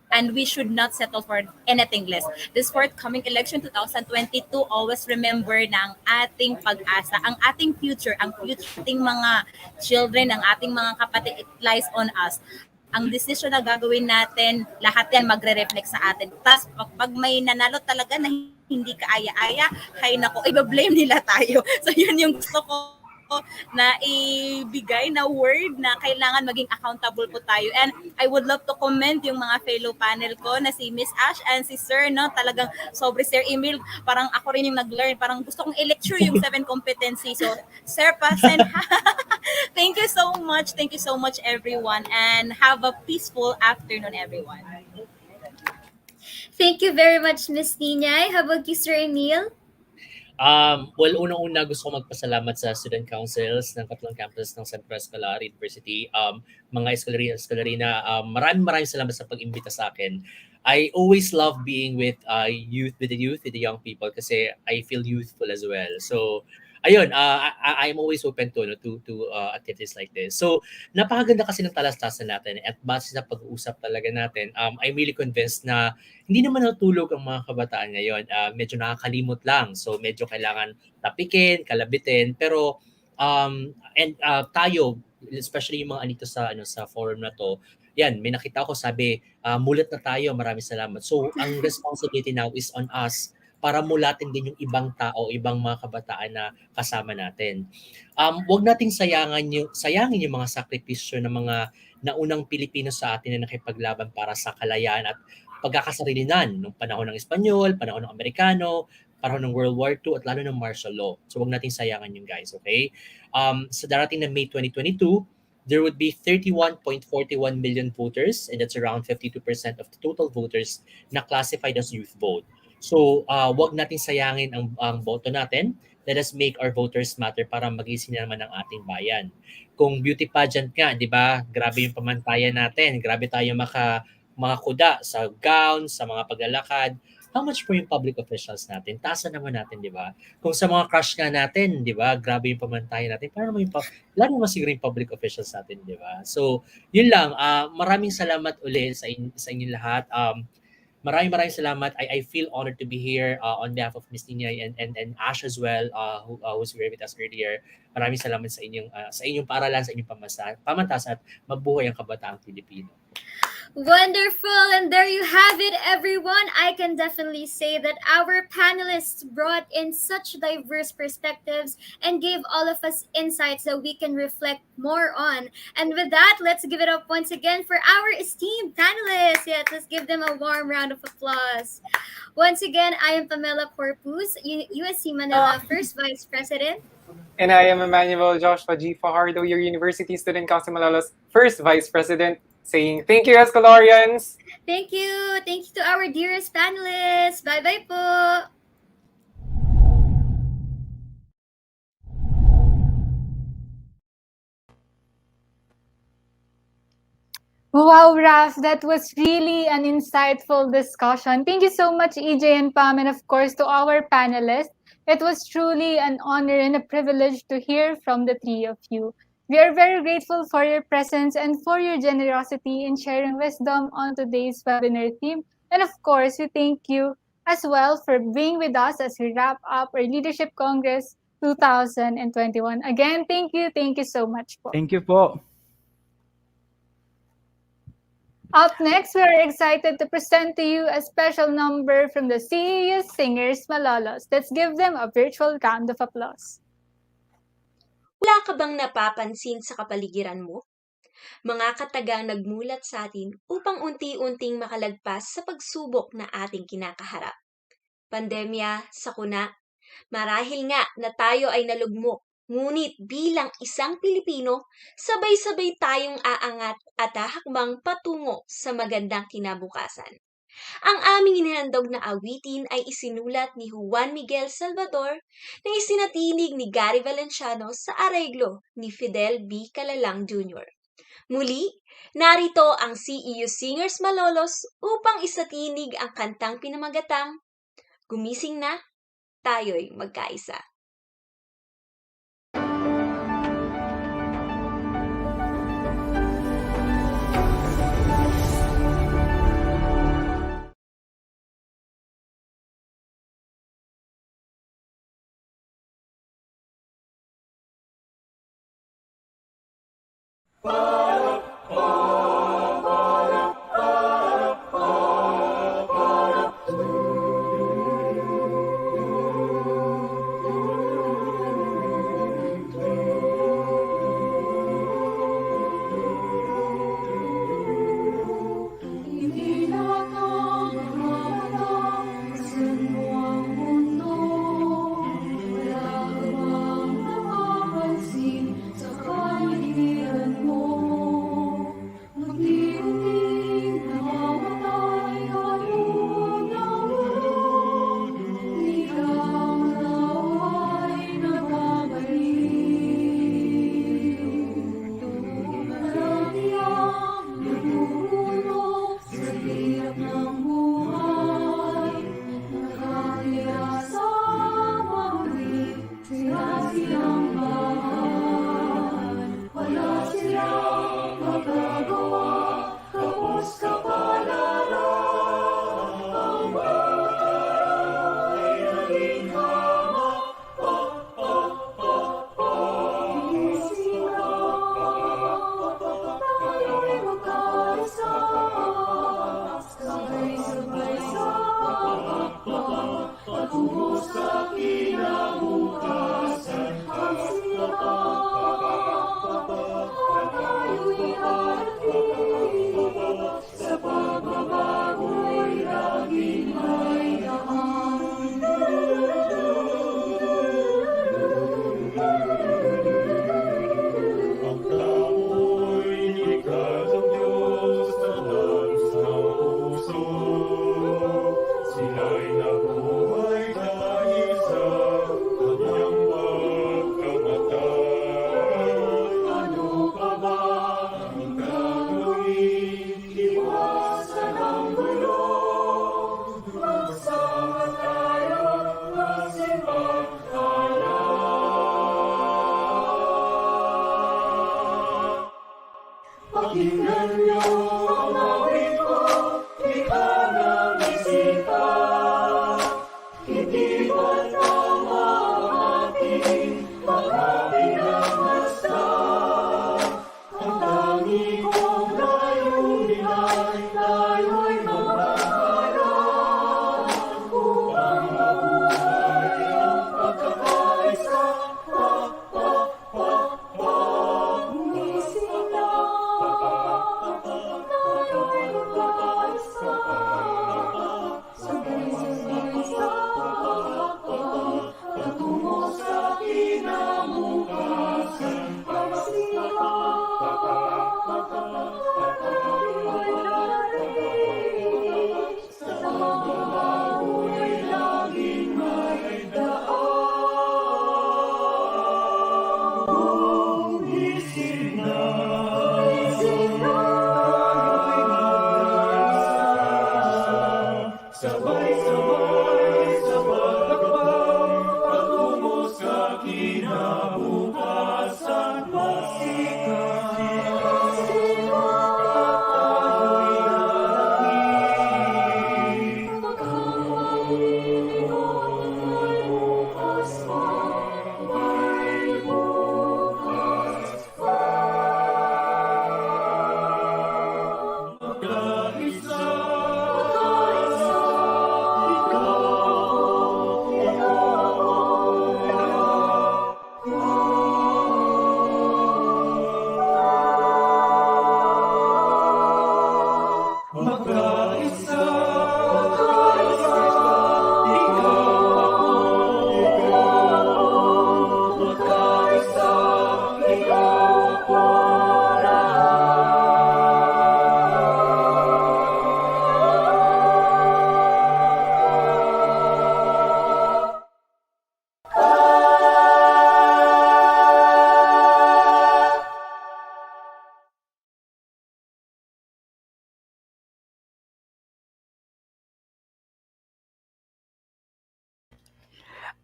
And we should not settle for anything less. This forthcoming election 2022, always remember na ang ating pag-asa, ang ating future, ang future ating mga children, ang ating mga kapatid, it lies on us. Ang decision na gagawin natin, lahat yan magre-reflect sa atin. Tapos pag may nanalo talaga na hindi kaaya-aya, hay nako, i-blame nila tayo. So yun yung gusto ko na ibigay na word na kailangan maging accountable po tayo. And I would love to commend yung mga fellow panel ko na si Miss Ash and si Sir, no? Talagang sobre Sir Emil, parang ako rin yung nag-learn. Parang gusto kong i-lecture yung 7 competency. So, Sir Pasen, thank you so much. Thank you so much, everyone. And have a peaceful afternoon, everyone. Thank you very much, Miss Niñay. How about you, Sir Emil? Well, unang-una gusto ko magpasalamat sa student councils ng tatlong campus ng Central Escolar University. Mga eskolarina, maraming salamat sa pag-imbita sa akin. I always love being with the young people kasi I feel youthful as well. So, ayun, I'm always open to activities like this. So, napakaganda kasi ng talastasan natin at base sa pag-uusap talaga natin, I'm really convinced na hindi naman natulog ang mga kabataan ngayon. Medyo nakakalimot lang. So, medyo kailangan tapikin, kalabitin. Pero, tayo, especially yung mga anito sa forum na to, yan, may nakita ko, sabi, mulat na tayo, maraming salamat. So, ang responsibility now is on us para mulatin din yung ibang tao, ibang mga kabataan na kasama natin. Huwag nating sayangin yung mga sakripisyo ng mga naunang Pilipino sa atin na nakipaglaban para sa kalayaan at pagkakasarilinan nung panahon ng Espanyol, panahon ng Amerikano, panahon ng World War II at lalo ng martial law. So huwag nating sayangan yun, guys, okay? Sa darating na May 2022, there would be 31.41 million voters and that's around 52% of the total voters na classified as youth vote. So, wag nating sayangin ang boto natin. Let us make our voters matter para magising naman ang ating bayan. Kung beauty pageant nga, di ba? Grabe yung pamantayan natin. Grabe tayo mga kuda sa gown, sa mga paglalakad. How much po yung public officials natin? Taasan naman natin, di ba? Kung sa mga crush nga natin, di ba? Grabe yung pamantayan natin. Paano naman lalo naman siguro yung public officials natin, di ba? So, yun lang. Maraming salamat ulit sa inyong lahat. Maraming salamat. I feel honored to be here on behalf of Ms. Niñay and Ash as well, who was here with us earlier. Maraming salamat sa inyong paaralan, sa inyong pamantasan at mabuhay ang kabataang Pilipino. Wonderful! And there you have it, everyone. I can definitely say that our panelists brought in such diverse perspectives and gave all of us insights that we can reflect more on. And with that, let's give it up once again for our esteemed panelists. Yes, let's give them a warm round of applause. Once again, I am Pamela Corpus, USC Manila First Vice President. And I am Emmanuel Joshua G. Fajardo, your University Student Council Malala's First Vice President, saying thank you, Escolarians! Thank you! Thank you to our dearest panelists! Bye-bye po! Wow, Raf, that was really an insightful discussion. Thank you so much, EJ and Pam, and of course to our panelists. It was truly an honor and a privilege to hear from the three of you. We are very grateful for your presence and for your generosity in sharing wisdom on today's webinar theme. And of course, we thank you as well for being with us as we wrap up our Leadership Congress 2021. Again, thank you so much po. Thank you po. Up next, we are excited to present to you a special number from the CEU Singers Malolos. Let's give them a virtual round of applause. Wala ka bang napapansin sa kapaligiran mo? mga katagang nagmulat sa atin upang unti-unting makalagpas sa pagsubok na ating kinakaharap. Pandemya, sakuna, marahil nga na tayo ay nalugmok, ngunit bilang isang Pilipino, sabay-sabay tayong aangat at hahakbang patungo sa magandang kinabukasan. Ang aming inihandog na awitin ay isinulat ni Juan Miguel Salvador na isinatinig ni Gary Valenciano sa areglo ni Fidel B. Calalang Jr. Muli, narito ang CEU Singers Malolos upang isatinig ang kantang pinamagatang Gumising na, tayo'y magkaisa.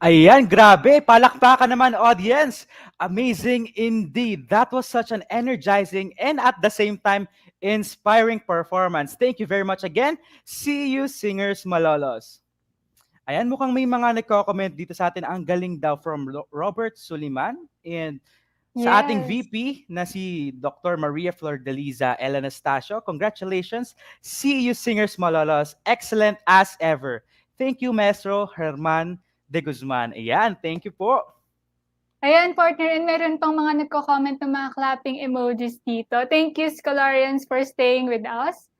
Ayan, grabe. Palakpakan naman, audience. Amazing indeed. That was such an energizing and at the same time inspiring performance. Thank you very much again. See you, singers malolos. Ayan, mukhang may mga nagko-comment dito sa atin. Ang galing daw from Robert Suliman. And sa ating Yes. VP na si Dr. Maria Flordeliza El Anastasio, congratulations. See you, singers malolos. Excellent as ever. Thank you, Maestro Herman de Guzman. Ayan, thank you po. Ayan, partner, and meron pang mga nagko-comment ng mga clapping emojis dito. Thank you, Scholarians, for staying with us.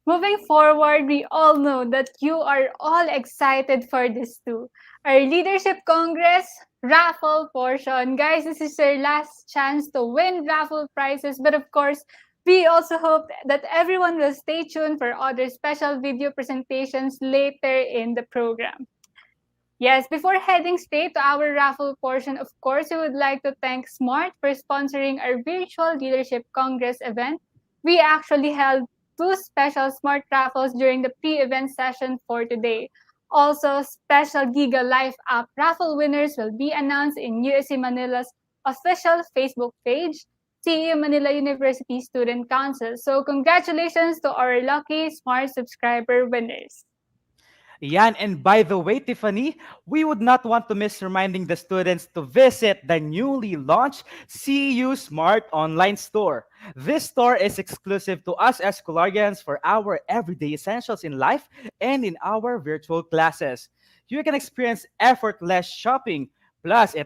Moving forward, we all know that you are all excited for this too. Our Leadership Congress raffle portion. Guys, this is your last chance to win raffle prizes. But of course, we also hope that everyone will stay tuned for other special video presentations later in the program. Yes, before heading straight to our raffle portion, of course, we would like to thank SMART for sponsoring our virtual Leadership Congress event. We actually held 2 special SMART raffles during the pre-event session for today. Also, special Giga Life app raffle winners will be announced in USC Manila's official Facebook page, CEU Manila University Student Council. So congratulations to our lucky SMART subscriber winners. Yan, and by the way, Tiffany, we would not want to miss reminding the students to visit the newly launched CU Smart Online Store. This store is exclusive to us as Escolarians for our everyday essentials in life and in our virtual classes. You can experience effortless shopping, plus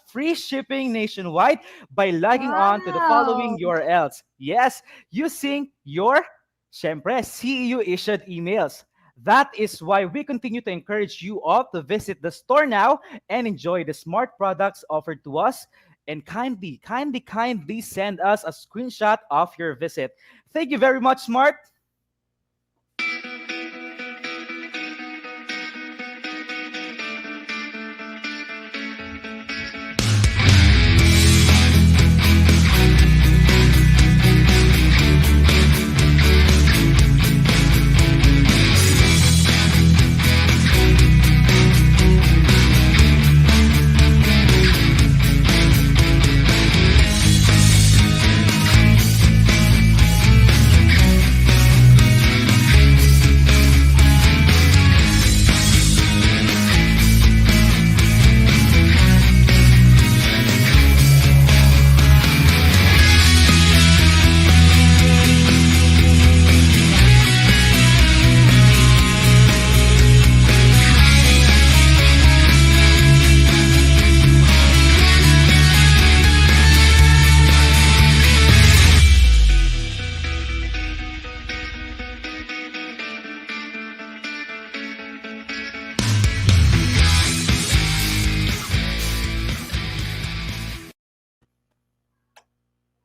free shipping nationwide by logging on to the following URLs. Yes, using your, syempre, CEU issued emails. That is why we continue to encourage you all to visit the store now and enjoy the smart products offered to us. And kindly send us a screenshot of your visit. Thank you very much, Smart.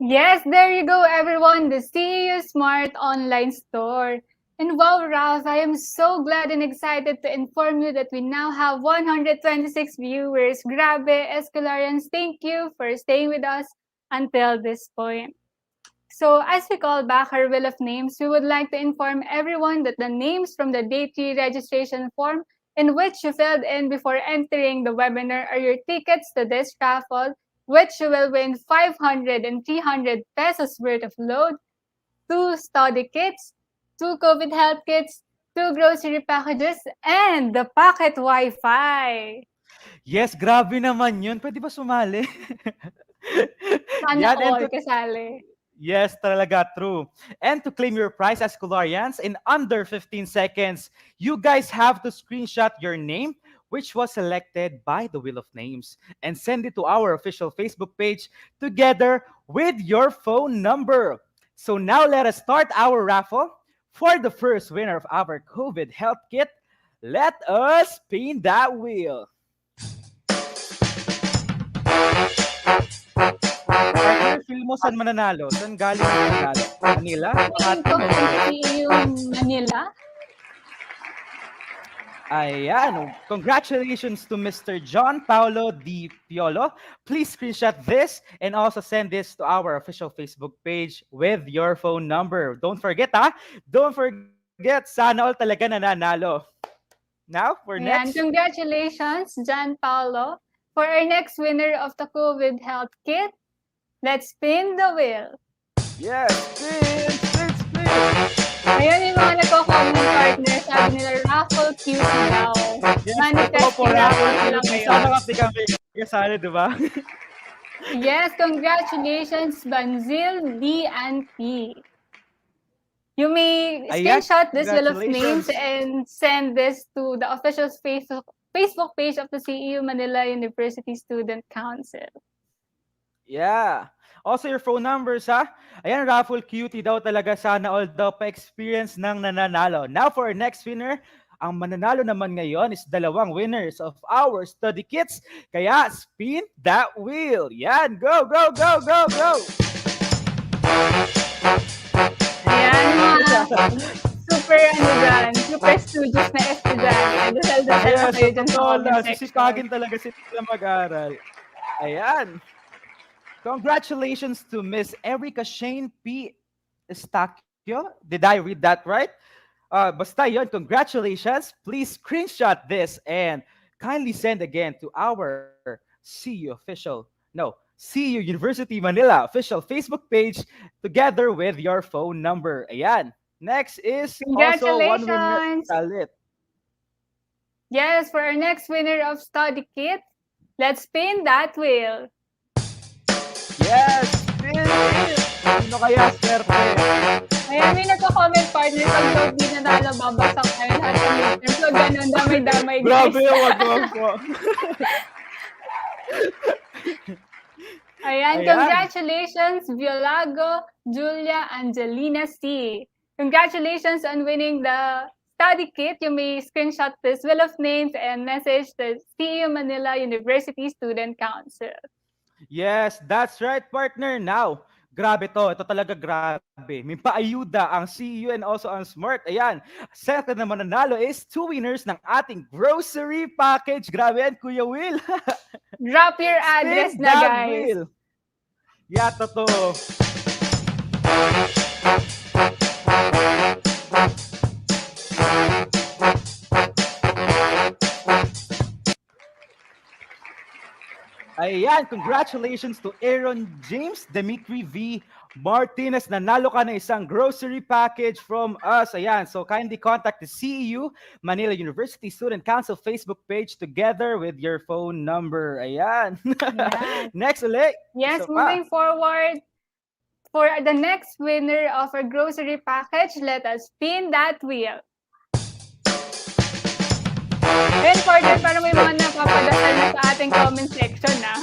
Yes, there you go, everyone. The CEU Smart Online Store. And wow, Ralph, I am so glad and excited to inform you that we now have 126 viewers. Grabe, Escolarians, thank you for staying with us until this point. So as we call back our wheel of names, we would like to inform everyone that the names from the Day 3 registration form in which you filled in before entering the webinar are your tickets to this raffle, which you will win 500 and 300 pesos worth of load, 2 study kits, 2 COVID help kits, 2 grocery packages, and the pocket Wi-Fi. Yes, grabe naman yun. Pwede ba sumali? Sana Yan, and all to, kasali. yes, talaga, true. And to claim your prize as Colorians in under 15 seconds, you guys have to screenshot your name, which was selected by the Wheel of Names, and send it to our official Facebook page together with your phone number. So now let us start our raffle. For the first winner of our COVID health kit, let us spin that wheel. Partner, feel mo saan mananalo? Saan galing ang mananalo? Manila? Makati? Yung Manila? Ayan. Congratulations to Mr. John Paulo Di Piolo. Please screenshot this and also send this to our official Facebook page with your phone number. Don't forget, Don't forget, sana all talaga nananalo. Now, for Ayan, next. congratulations, John Paulo. For our next winner of the COVID Health Kit, let's spin the wheel. Yes, spin. Ayan yung mga nagko-comment partner, sabi nila, raffle cutie daw. Yes, totoo po, Manifesting raffle raffle sila cutie. ngayon. Sana kasi kami kasali, di ba? Yes, congratulations, Banzil D and P. You may Ayan, screenshot this wheel of congratulations. names and send this to the official Facebook page of the CEU Manila University Student Council. Yeah. Also, your phone numbers, ha? Ayan, raffle cutie daw talaga. Sana all daw pa-experience ng nananalo. Now, for our next winner, ang mananalo naman ngayon is 2 winners of our study kits. Kaya, spin that wheel. Yan, go! Ayan, mga super studious na estudyante. Dasal-dasal na kayo dyan sa comment section. Sisipagin talaga sila mag-aral. Ayan. Congratulations to Miss Erica Shane P. Estacio. Did I read that right? Basta yun, congratulations. Please screenshot this and kindly send again to our CU University Manila official Facebook page together with your phone number. Ayan. Next is also one winner. Talit. Yes, for our next winner of study kit, let's spin that wheel. Yes, spin it! Sino kaya swerte? Ayan, may nagko-comment partner, pag daw di nanalo, babagsak kayo lahat ng midterm. So, ganun, damay-damay, guys. Grabe, wag po. Ayan, congratulations, Violago, Julia, Angelina C. Congratulations on winning the study kit. You may screenshot this wheel of names and message the CEU Manila University Student Council. Yes, that's right, partner. Now, grabe to. Ito talaga grabe. May paayuda ang CEU and also ang Smart. Ayan. Second na mananalo is 2 winners ng ating grocery package. Grabe yan, Kuya Will. Drop your address na, guys. Will. Yeah, totoo. Ayan, congratulations to Aaron James, Dimitri V. Martinez. Nanalo ka na isang grocery package from us. Ayan, so kindly contact the CEU Manila University Student Council Facebook page together with your phone number. Ayan. Next ulit. Yes, moving forward. For the next winner of our grocery package, let us spin that wheel. And partner, parang may mga napapadasal na sa ating comment section, na.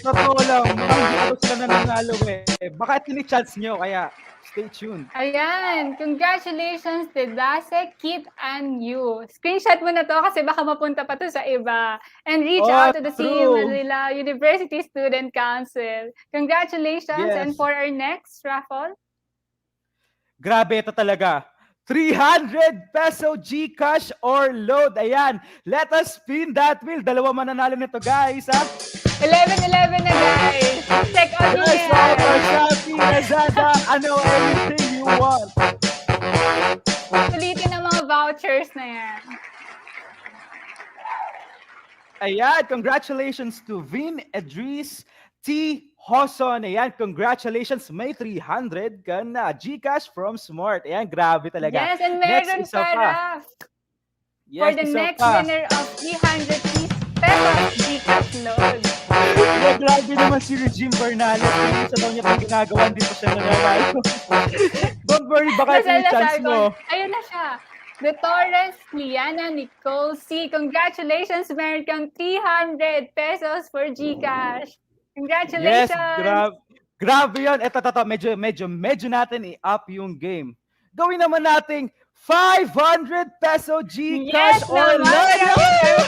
Totoo lang, mukhang hindi ko sila nananalo eh. Baka tini-chance nyo, kaya stay tuned. Ayan, congratulations to Dase, Kit, and you. Screenshot mo na to kasi baka mapunta pa to sa iba. And reach out to the CEU Manila University Student Council. Congratulations, and for our next raffle. Grabe, ito talaga. 300 peso GCash or load. Ayan. Let us spin that wheel. 2 mananalo nito, guys. Ha? 11-11 na, guys. Check out nyo yan. Shopee, Lazada, anything you want. Sulitin ang mga vouchers na yan. Ayan. Congratulations to Vin Edris T. Hoson, ayan, congratulations, may 300 ka na GCash from Smart. Ayan, grabe talaga. Yes, and meron pa, Raf. Yes, for the next winner of 300 pesos GCash load. Yeah, grabe naman si Regine Bernales. Kung sa daw niya pang ginagawa, hindi pa siya nananalo. Don't worry, baka ito yung chance mo. Ayun na siya. The Torres, Liana, Nicole C. Congratulations, meron kang 300 pesos for GCash. Congratulations! Yes, grabe yun. Ito, medyo natin i-up yung game. Gawin naman nating 500 peso GCash or load.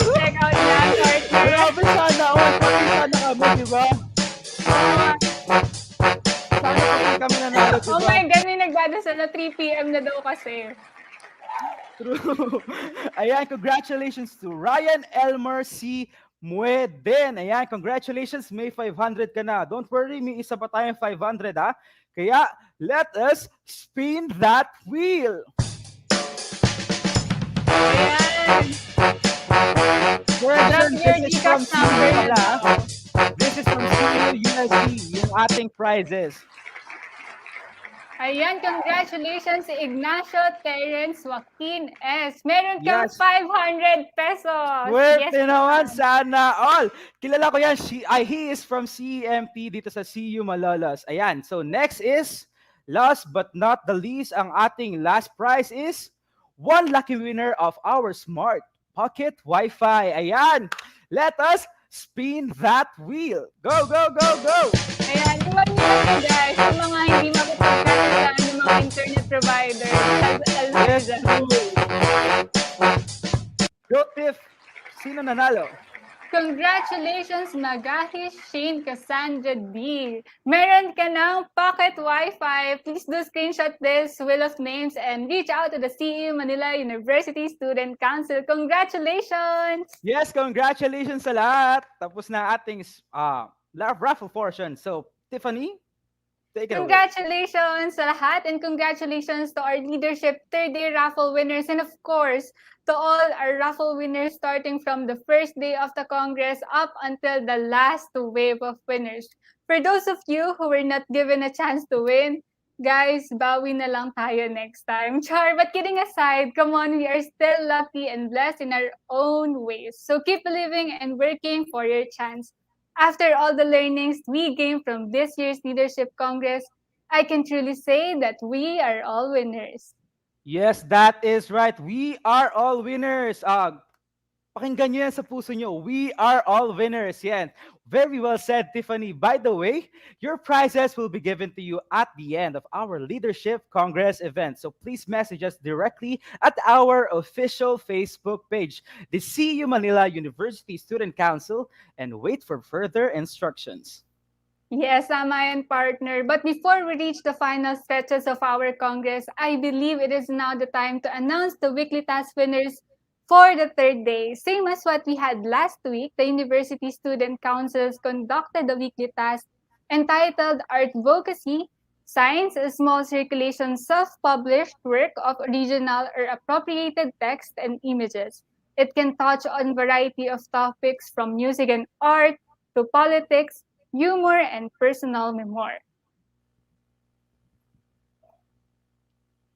Check out yan, partner. Grabe sana all. Sana kami, di ba? Sana kami nanalo, di ba? Oh my God, may nagdadasal na 3 p.m. na daw kasi. True. Ayan, congratulations to Ryan Elmer C. Mueden. Ayan, congratulations. May 500 ka na. Don't worry, may isa pa tayong 500, ha? Kaya, let us spin that wheel. Ayan. Correction, Drop this your is from GCash number CU na pala. daw. This is from CU USD, yung ating prizes. Ayan, congratulations Ignacio Terence Joaquin S. Meron kang Yes. 500 pesos. Yes, Swerte naman, ma'am. sana all. Kilala ko yan, he is from CEMP dito sa CU Malolos. Ayan, so next is, last but not the least, ang ating last prize is one lucky winner of our Smart Pocket Wi-Fi. Ayan, let us spin that wheel. Go, go, go, go! Ayan, iwan nyo na to guys. Yung mga hindi makapagkakalaan ng mga internet provider. Yes, go, Tiff! Sino nanalo? Congratulations, Magahi Shane Cassandra D. Meron ka ng pocket Wi-Fi. Please do screenshot this wheel of names and reach out to the CU Manila University Student Council. Congratulations! Yes, congratulations sa lahat. Tapos na ating raffle portion. So, Tiffany, take it away. Congratulations sa lahat and congratulations to our leadership third day raffle winners and of course to all our raffle winners starting from the first day of the Congress up until the last wave of winners. For those of you who were not given a chance to win, guys, bawi na lang tayo next time. Char, but kidding aside, come on, we are still lucky and blessed in our own ways. So keep believing and working for your chance. After all the learnings we gained from this year's Leadership Congress, I can truly say that we are all winners. Yes, that is right. We are all winners. Pakinggan nyo yan sa puso nyo. We are all winners. Yan. Very well said, Tiffany. By the way, your prizes will be given to you at the end of our Leadership Congress event. So please message us directly at our official Facebook page, the CU Manila University Student Council, and wait for further instructions. Yes, tama yan, partner. But before we reach the final stretches of our Congress, I believe it is now the time to announce the weekly task winners for the third day. Same as what we had last week, the University Student Councils conducted the weekly task entitled Advocacy, Science, a small circulation self-published work of original or appropriated text and images. It can touch on variety of topics from music and art to politics, humor, and personal memoir.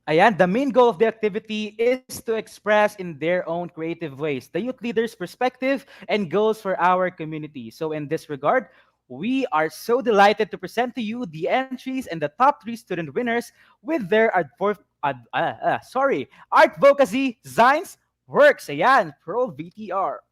Ayan, the main goal of the activity is to express in their own creative ways the youth leaders' perspective and goals for our community. So in this regard, we are so delighted to present to you the entries and the top 3 student winners with their Advocacy Science works. Ayan, Pro VTR.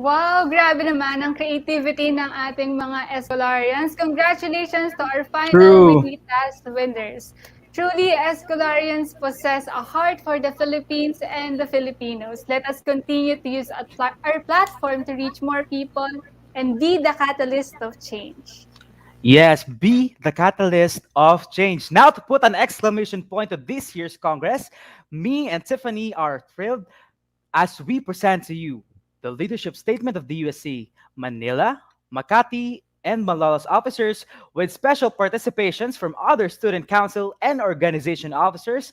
Wow, grabe naman ang creativity ng ating mga Escolarians. Congratulations to our final True. weekly task winners. Truly, Escolarians possess a heart for the Philippines and the Filipinos. Let us continue to use our platform to reach more people and be the catalyst of change. Yes, be the catalyst of change. Now, to put an exclamation point to this year's Congress, me and Tiffany are thrilled as we present to you the leadership statement of the USC, Manila, Makati, and Malolos officers with special participations from other student council and organization officers,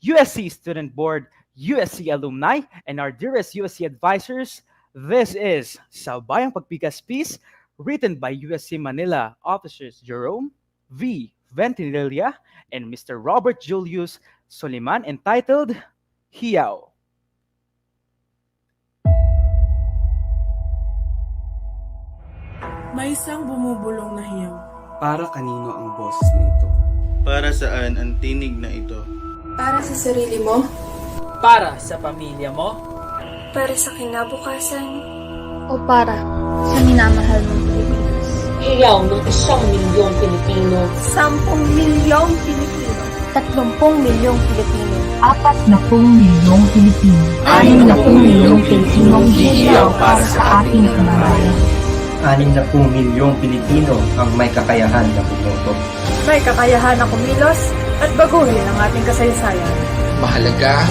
USC Student Board, USC alumni, and our dearest USC advisors. This is Sabayang Pagpikas Peace, written by USC Manila officers Jerome V. Ventinilla and Mr. Robert Julius Soliman, entitled Hiyaw. May isang bumubulong na hiyaw. Para kanino ang boses na ito? Para saan ang tinig na ito? Para sa sarili mo? Para sa pamilya mo? Para sa kinabukasan? O para sa minamahal mong Pilipinas? Hiyaw ng 1 milyong Pilipino. 10 milyong Pilipino. 30 milyong Pilipino. 40 milyong Pilipino. 60 milyong Pilipinong hiyaw para sa ating kababayan. 60 milyong Pilipino ang may kakayahan na bumoto. May kakayahan na kumilos at baguhin ang ating kasaysayan. Mahalaga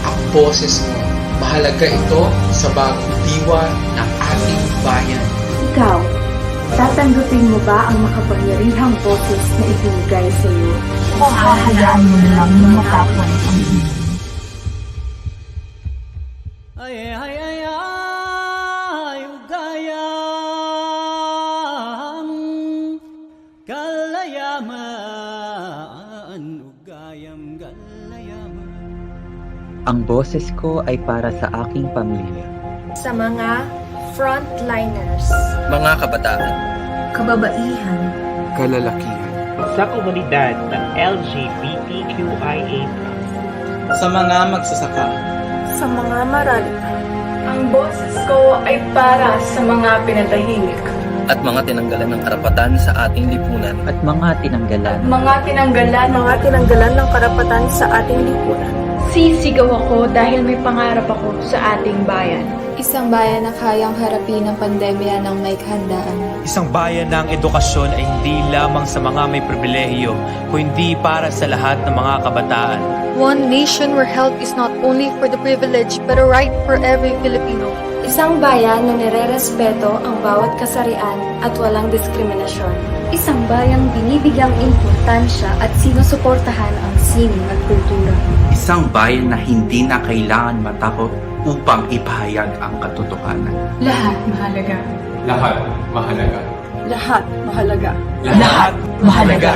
ang boses mo. Mahalaga ito sa bagong diwa ng ating bayan. Ikaw, tatanggapin mo ba ang makapangyarihang boses na ibinigay sa iyo? O hahayaan mo lang na matapon ang ibig? Ang boses ko ay para sa aking pamilya. Sa mga frontliners. Mga kabataan. Kababaihan. Kalalakihan. Sa komunidad ng LGBTQIA+. Sa mga magsasaka. Sa mga maralita. Ang boses ko ay para sa mga pinatahimik. At mga tinanggalan ng karapatan sa ating lipunan. At mga tinanggalan. Mga tinanggalan ng karapatan sa ating lipunan. Sisigaw ako dahil may pangarap ako sa ating bayan. Isang bayan na kayang harapin ang pandemya ng may kahandaan. Isang bayan ng edukasyon ay hindi lamang sa mga may pribilehiyo, kundi para sa lahat ng mga kabataan. One nation where health is not only for the privileged but a right for every Filipino. Isang bayan na nire-respeto ang bawat kasarian at walang diskriminasyon. Isang bayang binibigyang importansya at sinusuportahan ang sining at kultura. Isang bayan na hindi na kailangan matakot upang ipahayag ang katotohanan. Lahat mahalaga. Lahat mahalaga. Lahat mahalaga. Lahat mahalaga.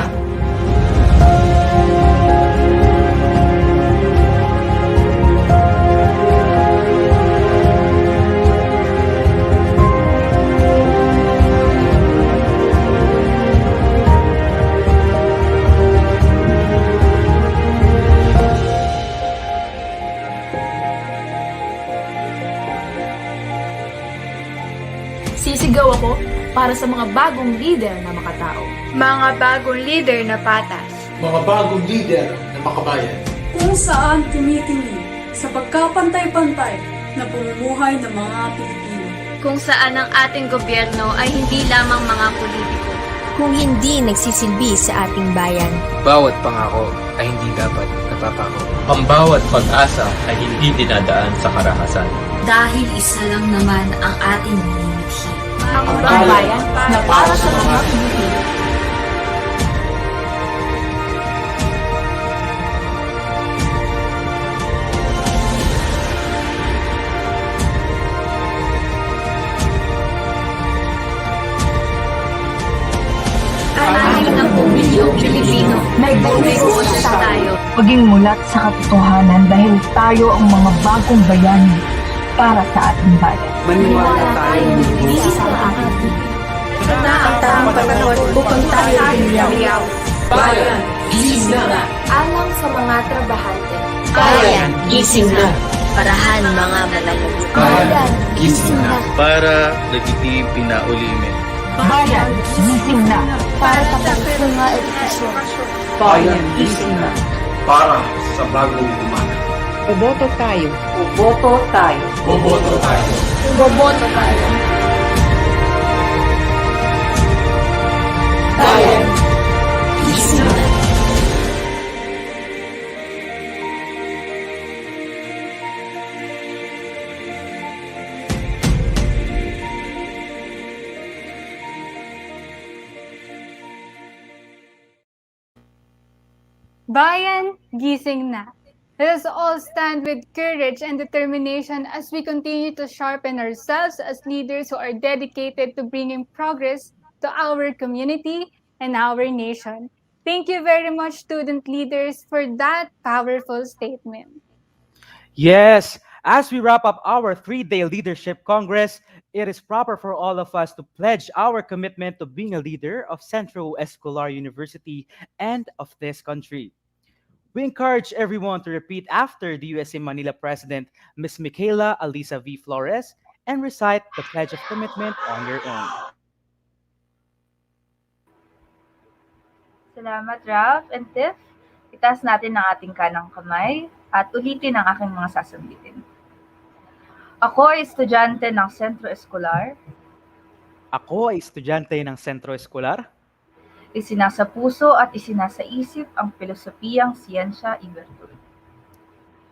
Sisigaw ako para sa mga bagong leader na makatao. Mga bagong leader na patas. Mga bagong leader na makabayan. Kung saan tumitingin sa pagkapantay-pantay na pamumuhay ng mga Pilipino. Kung saan ang ating gobyerno ay hindi lamang mga politiko. Kung hindi nagsisilbi sa ating bayan. Bawat pangako ay hindi dapat napapako. Ang bawat pag-asa ay hindi dinadaan sa karahasan. Dahil isa lang naman ang ating minimithi. Ang bayan na para sa mga Pilipino. Milyong Pilipino, may boses tayo. Maging mulat sa katotohanan dahil tayo ang mga bagong bayani para sa ating bayan. Maniwala tayo sa ating Ito na ang tamang panahon upang tayo lumiyaw. Bayan, gising na! Alang sa mga trabahante. Bayan, gising na! Parahan mga malalagot. Bayan, gising na. Para legitim pinaulimin. Bayan, gising na. Para sa pagsunga edukasyon. Bayan, gising na. Para sa bagong umaga. Boboto tayo. Boboto tayo. Boboto tayo. Boboto tayo. Bayan, gising na. Bayan, gising na. Let us all stand with courage and determination as we continue to sharpen ourselves as leaders who are dedicated to bringing progress to our community and our nation. Thank you very much, student leaders, for that powerful statement. Yes, as we wrap up our 3-day Leadership Congress, it is proper for all of us to pledge our commitment to being a leader of Central Escolar University and of this country. We encourage everyone to repeat after the USM Manila President, Ms. Michaela Alisa V. Flores, and recite the Pledge of Commitment on your own. Salamat, Ralph and Tiff. Itaas natin ang ating kanang kamay at ulitin ang aking mga sasambitin. Ako ay estudyante ng Sentro Escolar. Ako ay estudyante ng Sentro Escolar. Isinasapuso at isinasaisip ang pilosopiyang siyensya ibertud.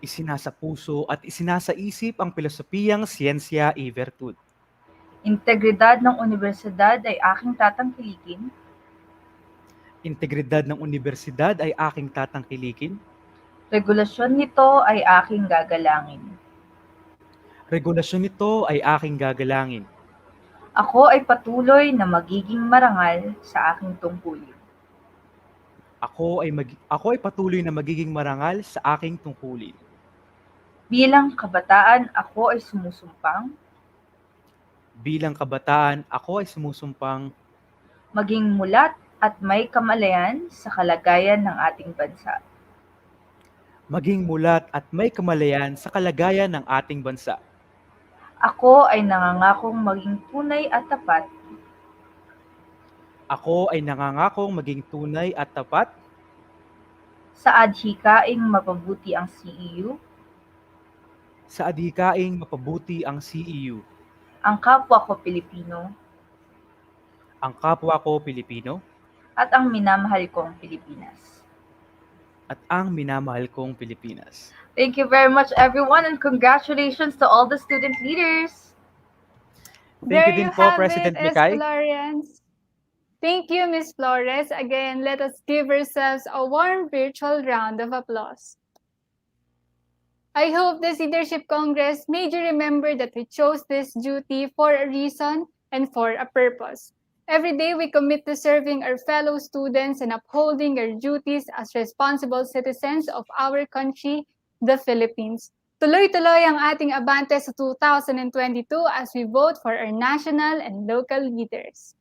Isinasapuso at isinasaisip ang pilosopiyang siyensya ibertud. Integridad ng universidad ay aking tatangkilikin. Integridad ng universidad ay aking tatangkilikin. Regulasyon nito ay aking gagalangin. Regulasyon nito ay aking gagalangin. Ako ay patuloy na magiging marangal sa aking tungkulin. Ako ay patuloy na magiging marangal sa aking tungkulin. Bilang kabataan, ako ay sumusumpang. Bilang kabataan, ako ay sumusumpang maging mulat at may kamalayan sa kalagayan ng ating bansa. Maging mulat at may kamalayan sa kalagayan ng ating bansa. Ako ay nangangakong maging tunay at tapat. Ako ay nangangakong maging tunay at tapat sa adhikaing mapabuti ang CEU. Sa adhikaing mapabuti ang CEU. Ang kapwa ko Pilipino. Ang kapwa ko Pilipino. At ang minamahal kong Pilipinas. At ang minamahal kong Pilipinas. Thank you very much, everyone, and congratulations to all the student leaders. Thank you din po, President Mikay. Thank you, Ms. Flores. Again, let us give ourselves a warm virtual round of applause. I hope this Leadership Congress made you remember that we chose this duty for a reason and for a purpose. Every day, we commit to serving our fellow students and upholding our duties as responsible citizens of our country, the Philippines. Tuloy-tuloy ang ating abante sa 2022 as we vote for our national and local leaders.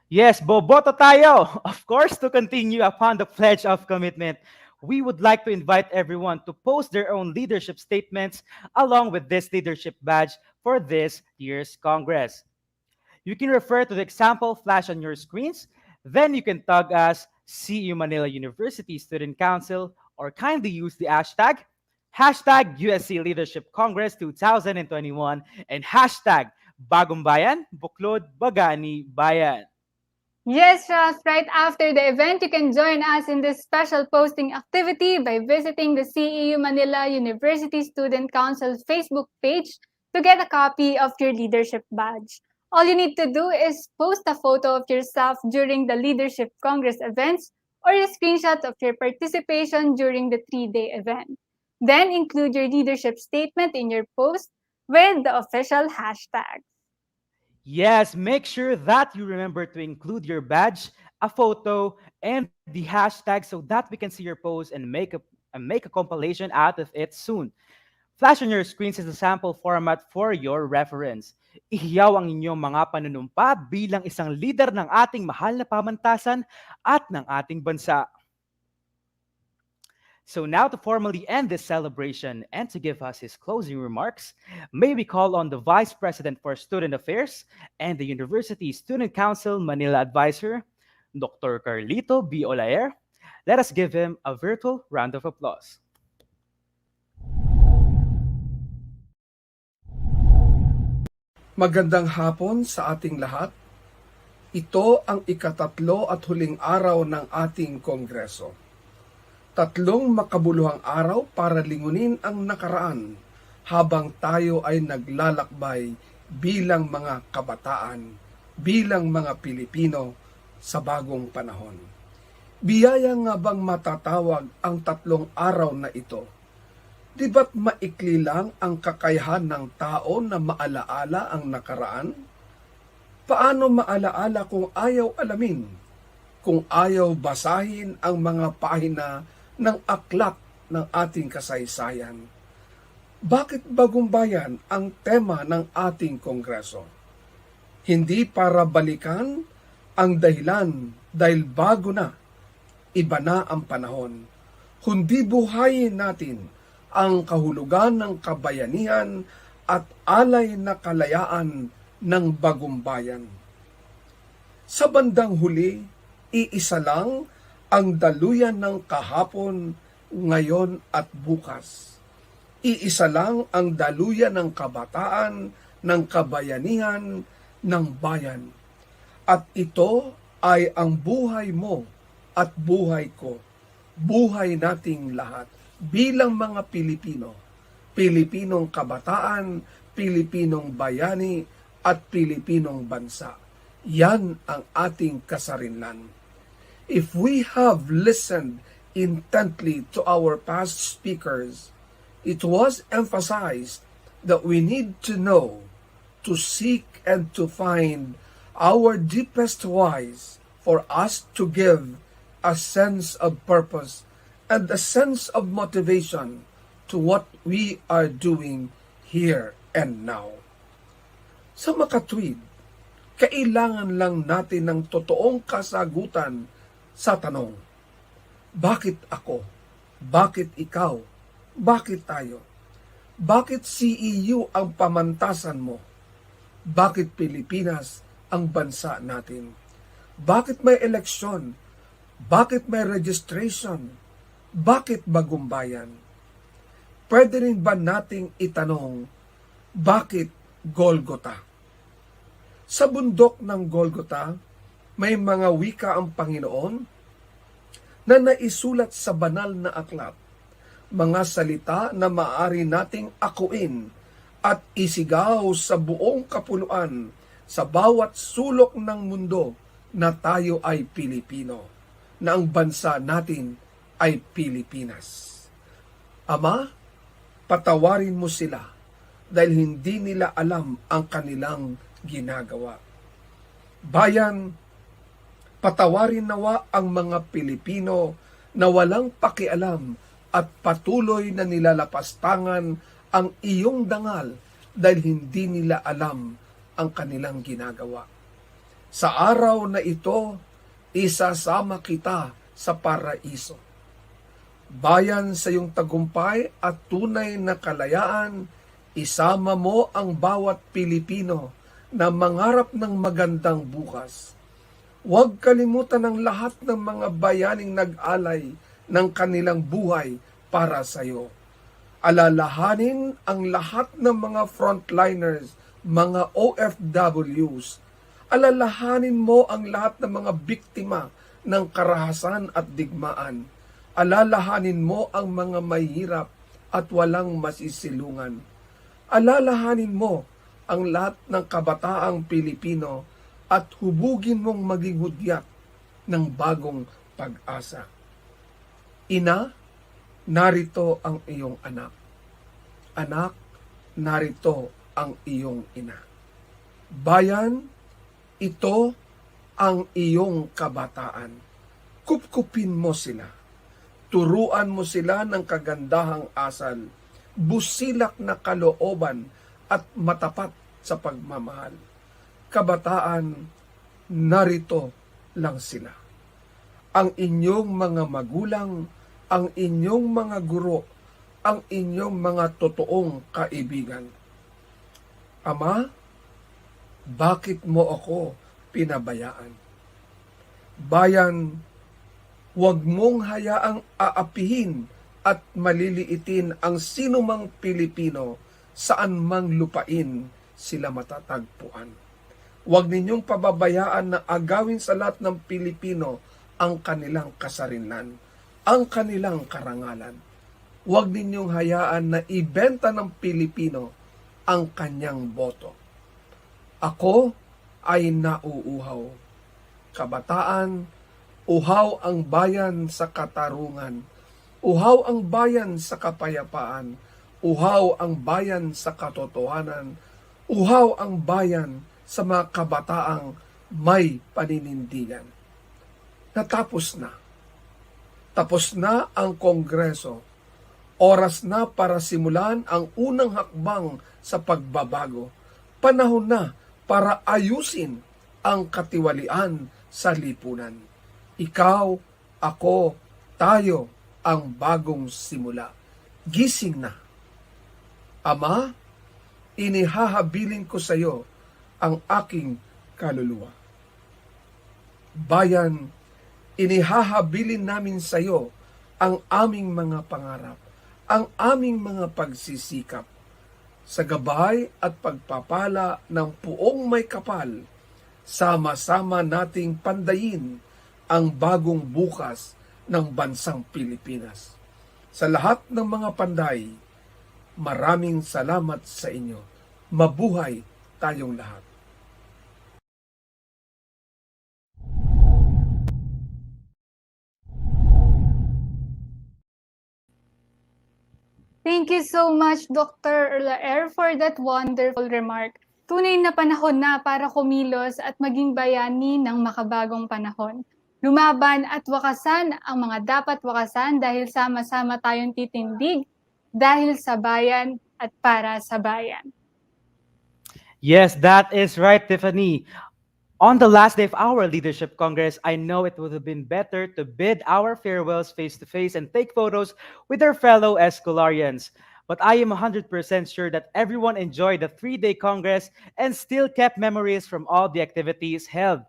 Yes, boboto tayo! Of course, to continue upon the Pledge of Commitment, we would like to invite everyone to post their own leadership statements along with this leadership badge for this year's Congress. You can refer to the example flash on your screens. Then you can tag us CU Manila University Student Council or kindly use the hashtag #USC Leadership Congress 2021 and #BAGUMBAYAN, BUKLOD, BAGANI, BAYAN. Yes, Ross, right after the event, you can join us in this special posting activity by visiting the CEU Manila University Student Council Facebook page to get a copy of your leadership badge. All you need to do is post a photo of yourself during the Leadership Congress events or a screenshot of your participation during the 3-day event. Then include your leadership statement in your post with the official hashtag. Yes, make sure that you remember to include your badge, a photo, and the hashtag so that we can see your post and make a compilation out of it soon. Flash on your screens is a sample format for your reference. Ihiyaw ang inyong mga panunumpa bilang isang leader ng ating mahal na pamantasan at ng ating bansa. So now to formally end this celebration and to give us his closing remarks, may we call on the Vice President for Student Affairs and the University Student Council Manila Advisor, Dr. Carlito B. Olaer. Let us give him a virtual round of applause. Magandang hapon sa ating lahat. Ito ang ikatatlo at huling araw ng ating kongreso. Tatlong makabuluhang araw para lingunin ang nakaraan habang tayo ay naglalakbay bilang mga kabataan, bilang mga Pilipino sa bagong panahon. Biyaya nga bang matatawag ang tatlong araw na ito? Di ba't maikli lang ang kakayahan ng tao na maalaala ang nakaraan? Paano maalaala kung ayaw alamin? Kung ayaw basahin ang mga pahina ng aklat ng ating kasaysayan? Bakit bagong bayan ang tema ng ating kongreso? Hindi para balikan ang dahilan dahil bago na, iba na ang panahon. Kundi buhayin natin ang kahulugan ng kabayanihan at alay na kalayaan ng bagong bayan. Sa bandang huli, iisa lang ang daluyan ng kahapon, ngayon at bukas. Iisa lang ang daluyan ng kabataan, ng kabayanihan, ng bayan. At ito ay ang buhay mo at buhay ko, buhay nating lahat. Bilang mga Pilipino, Pilipinong kabataan, Pilipinong bayani, at Pilipinong bansa. Yan ang ating kasarinlan. If we have listened intently to our past speakers, it was emphasized that we need to know, to seek, and to find our deepest whys for us to give a sense of purpose and a sense of motivation to what we are doing here and now. Sa makatwid, kailangan lang natin ng totoong kasagutan sa tanong, bakit ako? Bakit ikaw? Bakit tayo? Bakit CEU ang pamantasan mo? Bakit Pilipinas ang bansa natin? Bakit may eleksyon? Bakit may registration? Bakit bagong bayan? Pwede rin ba nating itanong, bakit Golgota? Sa bundok ng Golgota, may mga wika ang Panginoon na naisulat sa banal na aklat, mga salita na maaari nating akuin at isigaw sa buong kapuluan sa bawat sulok ng mundo na tayo ay Pilipino, na ang bansa natin ay Pilipinas. Ama, patawarin mo sila dahil hindi nila alam ang kanilang ginagawa. Bayan, patawarin nawa ang mga Pilipino na walang pakialam at patuloy na nilalapastangan ang iyong dangal dahil hindi nila alam ang kanilang ginagawa. Sa araw na ito, isasama kita sa paraiso. Bayan sa iyong tagumpay at tunay na kalayaan, isama mo ang bawat Pilipino na mangarap ng magandang bukas. Huwag kalimutan ang lahat ng mga bayaning nag-alay ng kanilang buhay para sa iyo. Alalahanin ang lahat ng mga frontliners, mga OFWs. Alalahanin mo ang lahat ng mga biktima ng karahasan at digmaan. Alalahanin mo ang mga mahihirap at walang masisilungan. Alalahanin mo ang lahat ng kabataang Pilipino at hubugin mong maging hudyat ng bagong pag-asa. Ina, narito ang iyong anak. Anak, narito ang iyong ina. Bayan, ito ang iyong kabataan. Kupkupin mo sila. Turuan mo sila ng kagandahang asal, busilak na kalooban at matapat sa pagmamahal. Kabataan, narito lang sila. Ang inyong mga magulang ang inyong mga guro, ang inyong mga totoong kaibigan. Ama, bakit mo ako pinabayaan? Bayan, huwag mong hayaang aapihin at maliliitin ang sinumang Pilipino saan mang lupain sila matatagpuan. Huwag ninyong pababayaan na agawin sa lahat ng Pilipino ang kanilang kasarinlan, ang kanilang karangalan. Huwag ninyong hayaan na ibenta ng Pilipino ang kanyang boto. Ako ay nauuhaw. Kabataan, uhaw ang bayan sa katarungan. Uhaw ang bayan sa kapayapaan. Uhaw ang bayan sa katotohanan. Uhaw ang bayan sa mga kabataang may paninindigan. Natapos na. Tapos na ang Kongreso. Oras na para simulan ang unang hakbang sa pagbabago. Panahon na para ayusin ang katiwalian sa lipunan. Ikaw, ako, tayo ang bagong simula. Gising na. Ama, inihahabilin ko sa iyo ang aking kaluluwa. Bayan, inihahabilin namin sa iyo ang aming mga pangarap, ang aming mga pagsisikap. Sa gabay at pagpapala ng puong may kapal, sama-sama nating pandayin ang bagong bukas ng bansang Pilipinas. Sa lahat ng mga panday, maraming salamat sa inyo. Mabuhay tayong lahat. Thank you so much, Dr. Laer, for that wonderful remark. Tunay na panahon na para kumilos at maging bayani ng makabagong panahon. Lumaban at wakasan ang mga dapat wakasan dahil sama-sama tayong titindig dahil sa bayan at para sa bayan. Yes, that is right, Tiffany. On the last day of our Leadership Congress, I know it would have been better to bid our farewells face-to-face and take photos with our fellow Escolarians. But I am 100% sure that everyone enjoyed the 3-day Congress and still kept memories from all the activities held.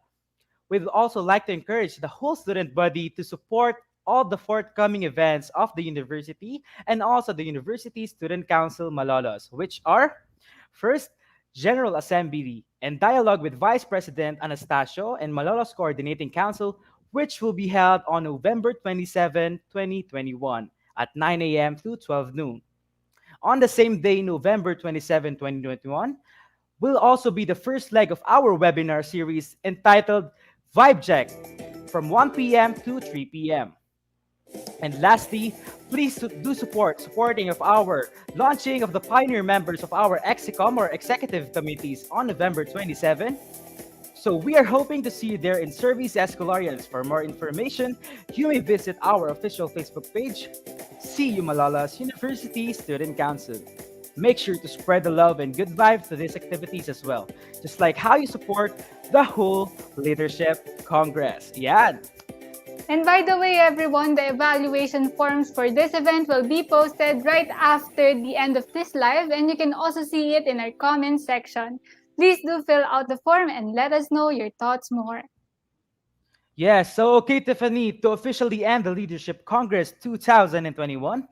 We'd also like to encourage the whole student body to support all the forthcoming events of the university and also the University Student Council Malolos, which are, first, General Assembly and dialogue with Vice President Anastasio and Malolos Coordinating Council, which will be held on November 27, 2021 at 9 a.m. to 12 noon. On the same day, November 27, 2021, will also be the first leg of our webinar series entitled Vibe Check from 1 p.m. to 3 p.m. And lastly, please do supporting of our launching of the pioneer members of our EXICOM or executive committees on November 27. So we are hoping to see you there in Service Escolarians. For more information, you may visit our official Facebook page, See You Malolos University Student Council. Make sure to spread the love and good vibes to these activities as well, just like how you support the whole Leadership Congress. Yeah. And by the way, everyone, the evaluation forms for this event will be posted right after the end of this live, and you can also see it in our comment section. Please do fill out the form and let us know your thoughts more. Yes, so okay, Tiffany, to officially end the Leadership Congress 2021,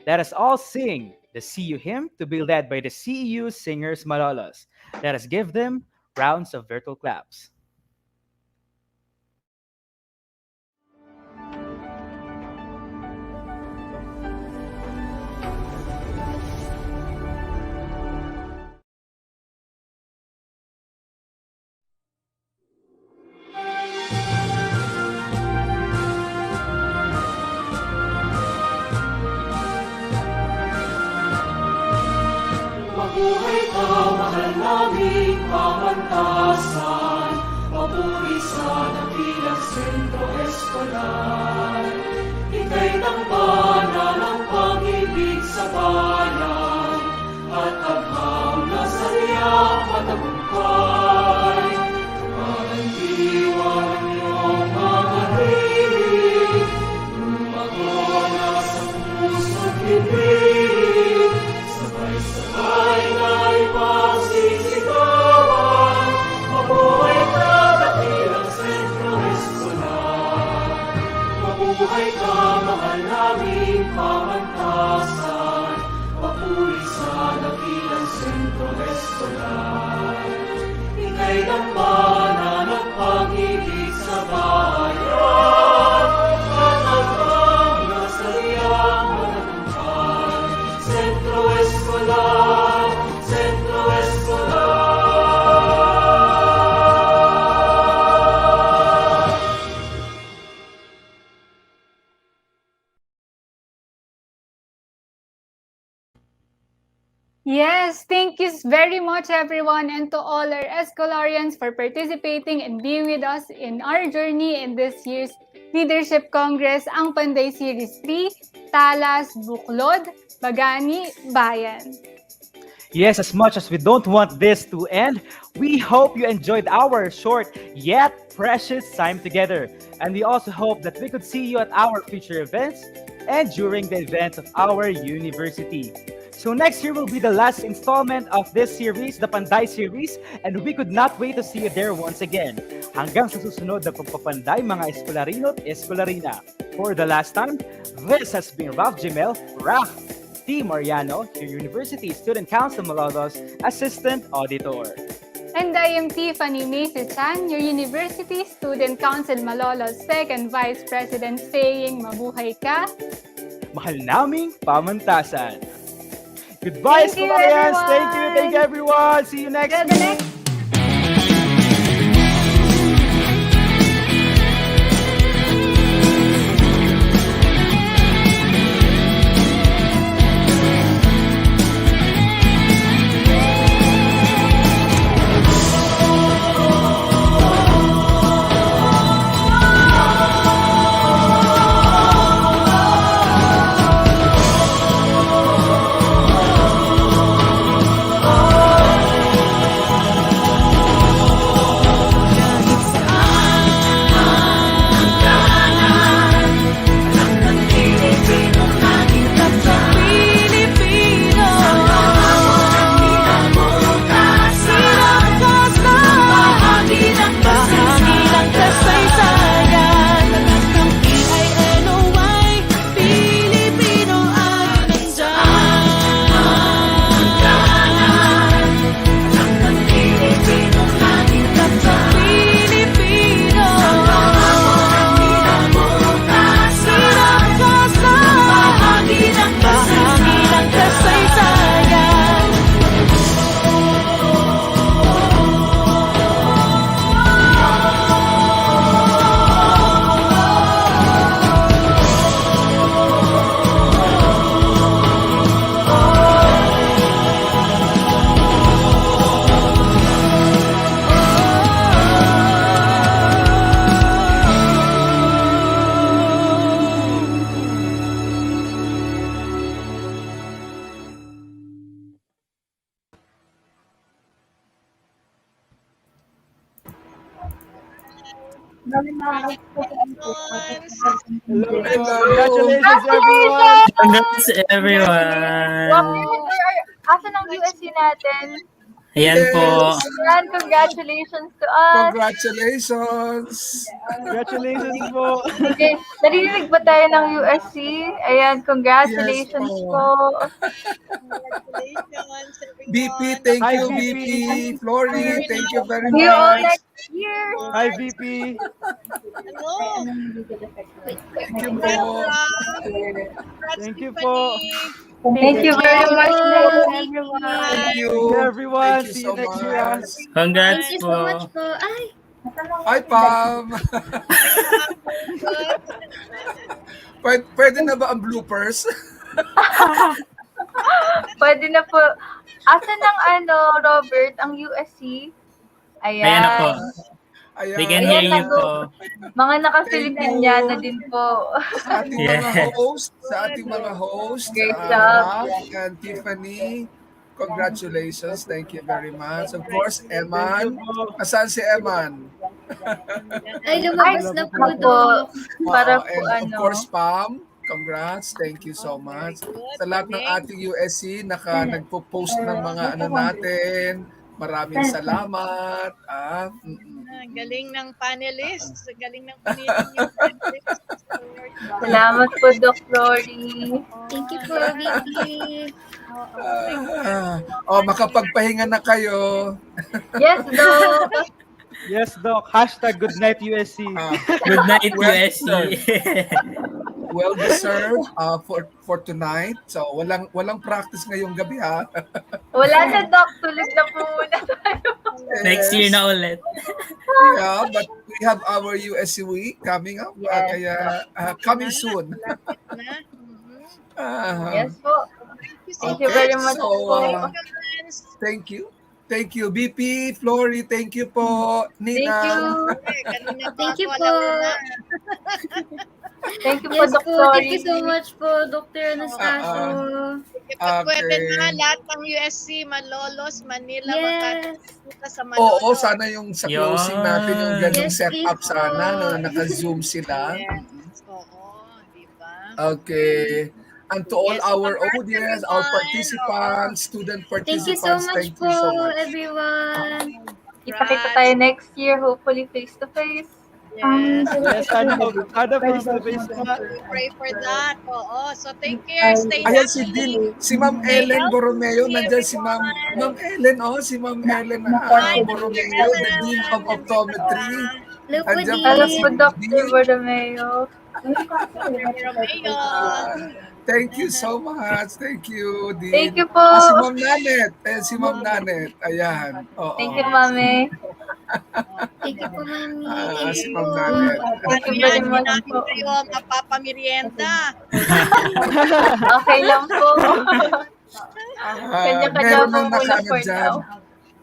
let us all sing the CU hymn to be led by the CEU Singers Malolos. Let us give them rounds of virtual claps. Mabuhay ka, mahal naming pamantasan, papuri sa dakilang sentro eskolar. Ika'y tampana ng pag-ibig sa bayan, at aghaw na sa riyak matagumpay. Parang diwa ng iyong mga hilig, lumago na ika'y dambana ng pag-ibig sa bayan. At nasa iyang matagumpay, Sentro Escolar, Sentro Escolar. Yes, thank you very much everyone and to all our Escolarians for participating and being with us in our journey in this year's Leadership Congress, ang Panday Series 3, Talas, BUKLOD, BAGANI, BAYAN. Yes, as much as we don't want this to end, we hope you enjoyed our short yet precious time together. And we also hope that we could see you at our future events and during the events of our university. So next year will be the last installment of this series, the Panday series, and we could not wait to see you there once again. Hanggang sa susunod na pagpapanday mga Escolarino at Escolarina. For the last time, this has been Ralph Jimel, Ralph T. Mariano, your University Student Council Malolos Assistant Auditor. And I am Tiffany Macy Chan, your University Student Council Malolos Second Vice President, saying mabuhay ka. Mahal naming pamantasan. Goodbye, Thank you, Escolarians. everyone. Thank you, everyone. See you next week. Hello. Congratulations, everyone. Congrats, everyone. Asan ang USC natin? Ayan po. Ayan, congratulations to us. Congratulations. Congratulations po. Okay, narinig ba tayo ng USC? Ayan, congratulations Yes po. BP, thank Hi, you, VP. BP. Flory, thank you very See you all much. next year. Hi, VP. Thank you po. Thank you po. Thank you very much, Thank everyone. you. Thank you, everyone. Thank you See so you next year. much. Congrats Thank you po. so much po. Ay, Hi, Pam. Pwede na ba ang bloopers? Pwede na po. Asan ang Robert, ang USC? Ayan Ayan. na po. Ayan. We can hear you po. Mga naka-Filipiniana din po. Sa ating mga host, Great job. Ralph and Tiffany, congratulations. Thank you very much. Of course, Eman. Asan si Eman? ay lumabas na po to. Para po and of course, Pam. Congrats. Thank you so much. Sa lahat ng ating USC, nagpo-post ng mga natin, Maraming salamat. Galing ng panelists. Galing ng piniling yung panelists. Salamat po, Doc Lori. Thank you po, VP. Makapagpahinga na kayo. Yes, Doc. Yes, Doc. Hashtag good night USC. Good night, USC. Well deserved for tonight. So walang practice ngayong gabi ha. Wala na, Doc. Tulog na po muna tayo. Next year na ulit. Yeah, but we have our USC week coming up. Kaya coming soon. Yes po. Thank you very much po. Thank you. Thank you, BP, Flory, thank you po. Nina. Thank you po. Thank you Yes po, Doc po. Lori. Thank you so much po, Dr. Anastasio. Pwede na lahat ng USC, Malolos, Manila, magkakita sa Malolos. Oo, sana yung sa closing natin yung ganung setup sana na naka-zoom sila. Yes. Oo, di ba? Okay. And to all our audience, our participants, student Thank you participants, so much po, everyone. Kita-kita tayo next year, hopefully face-to-face. Yes. Sana face-to-face. Pray for that. Oo. So take care. Stay Ayan healthy. si Ma'am Ellen Borromeo, nandiyan si Ma'am Ellen, si Ma'am Ellen Borromeo, the Dean of Optometry. Hello po, Dr. Borromeo. Thank you so much. Thank you, Dean. Thank you po. Si Ma'am Nanet. Si Ma'am Nanet. Ayan. Thank you, Mami. Thank you po, Mami. Si Ma'am Nanet. Thank you very much Namin po. kayo mapapamerienda. Okay lang po. Kanya-kanya meron po ng muna nakano for dyan. now.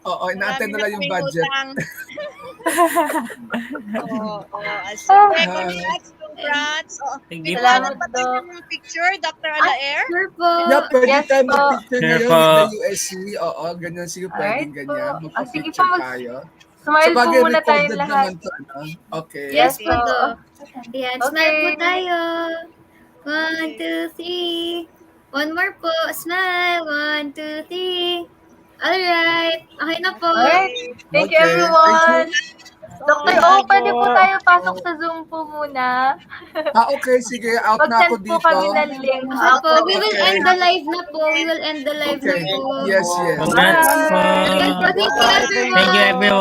Oo, ina-attend na lang yung budget. Congrats. Salamat pa po. tayo ng picture, Dr. Alaer? Sure po. Yeah, pwede Yes tayo po. mag-picture Sure ngayon po. with the USC. Oo, ganyan siya. Alright Pwedeng ganyan. po. Sige Magpa-picture po, tayo. Smile po Sabagay, muna tayo recorded lahat. naman to, ano? Okay. Yes Po, po. Ayan, smile po tayo. 1, 2, 3. One more po. Smile. 1, 2, 3. Alright. Okay na po. Alright. Thank you, Okay, everyone. thank Dr. O, pwede po tayo pasok sa Zoom po muna. Okay, sige. Out na ako Mag-send po dito. kami ng link. Okay po. We will Okay. end the live na po. We will end the live na Okay. po. Yes, yes. Congrats po. Thank you, everyone. Thank you, everyone.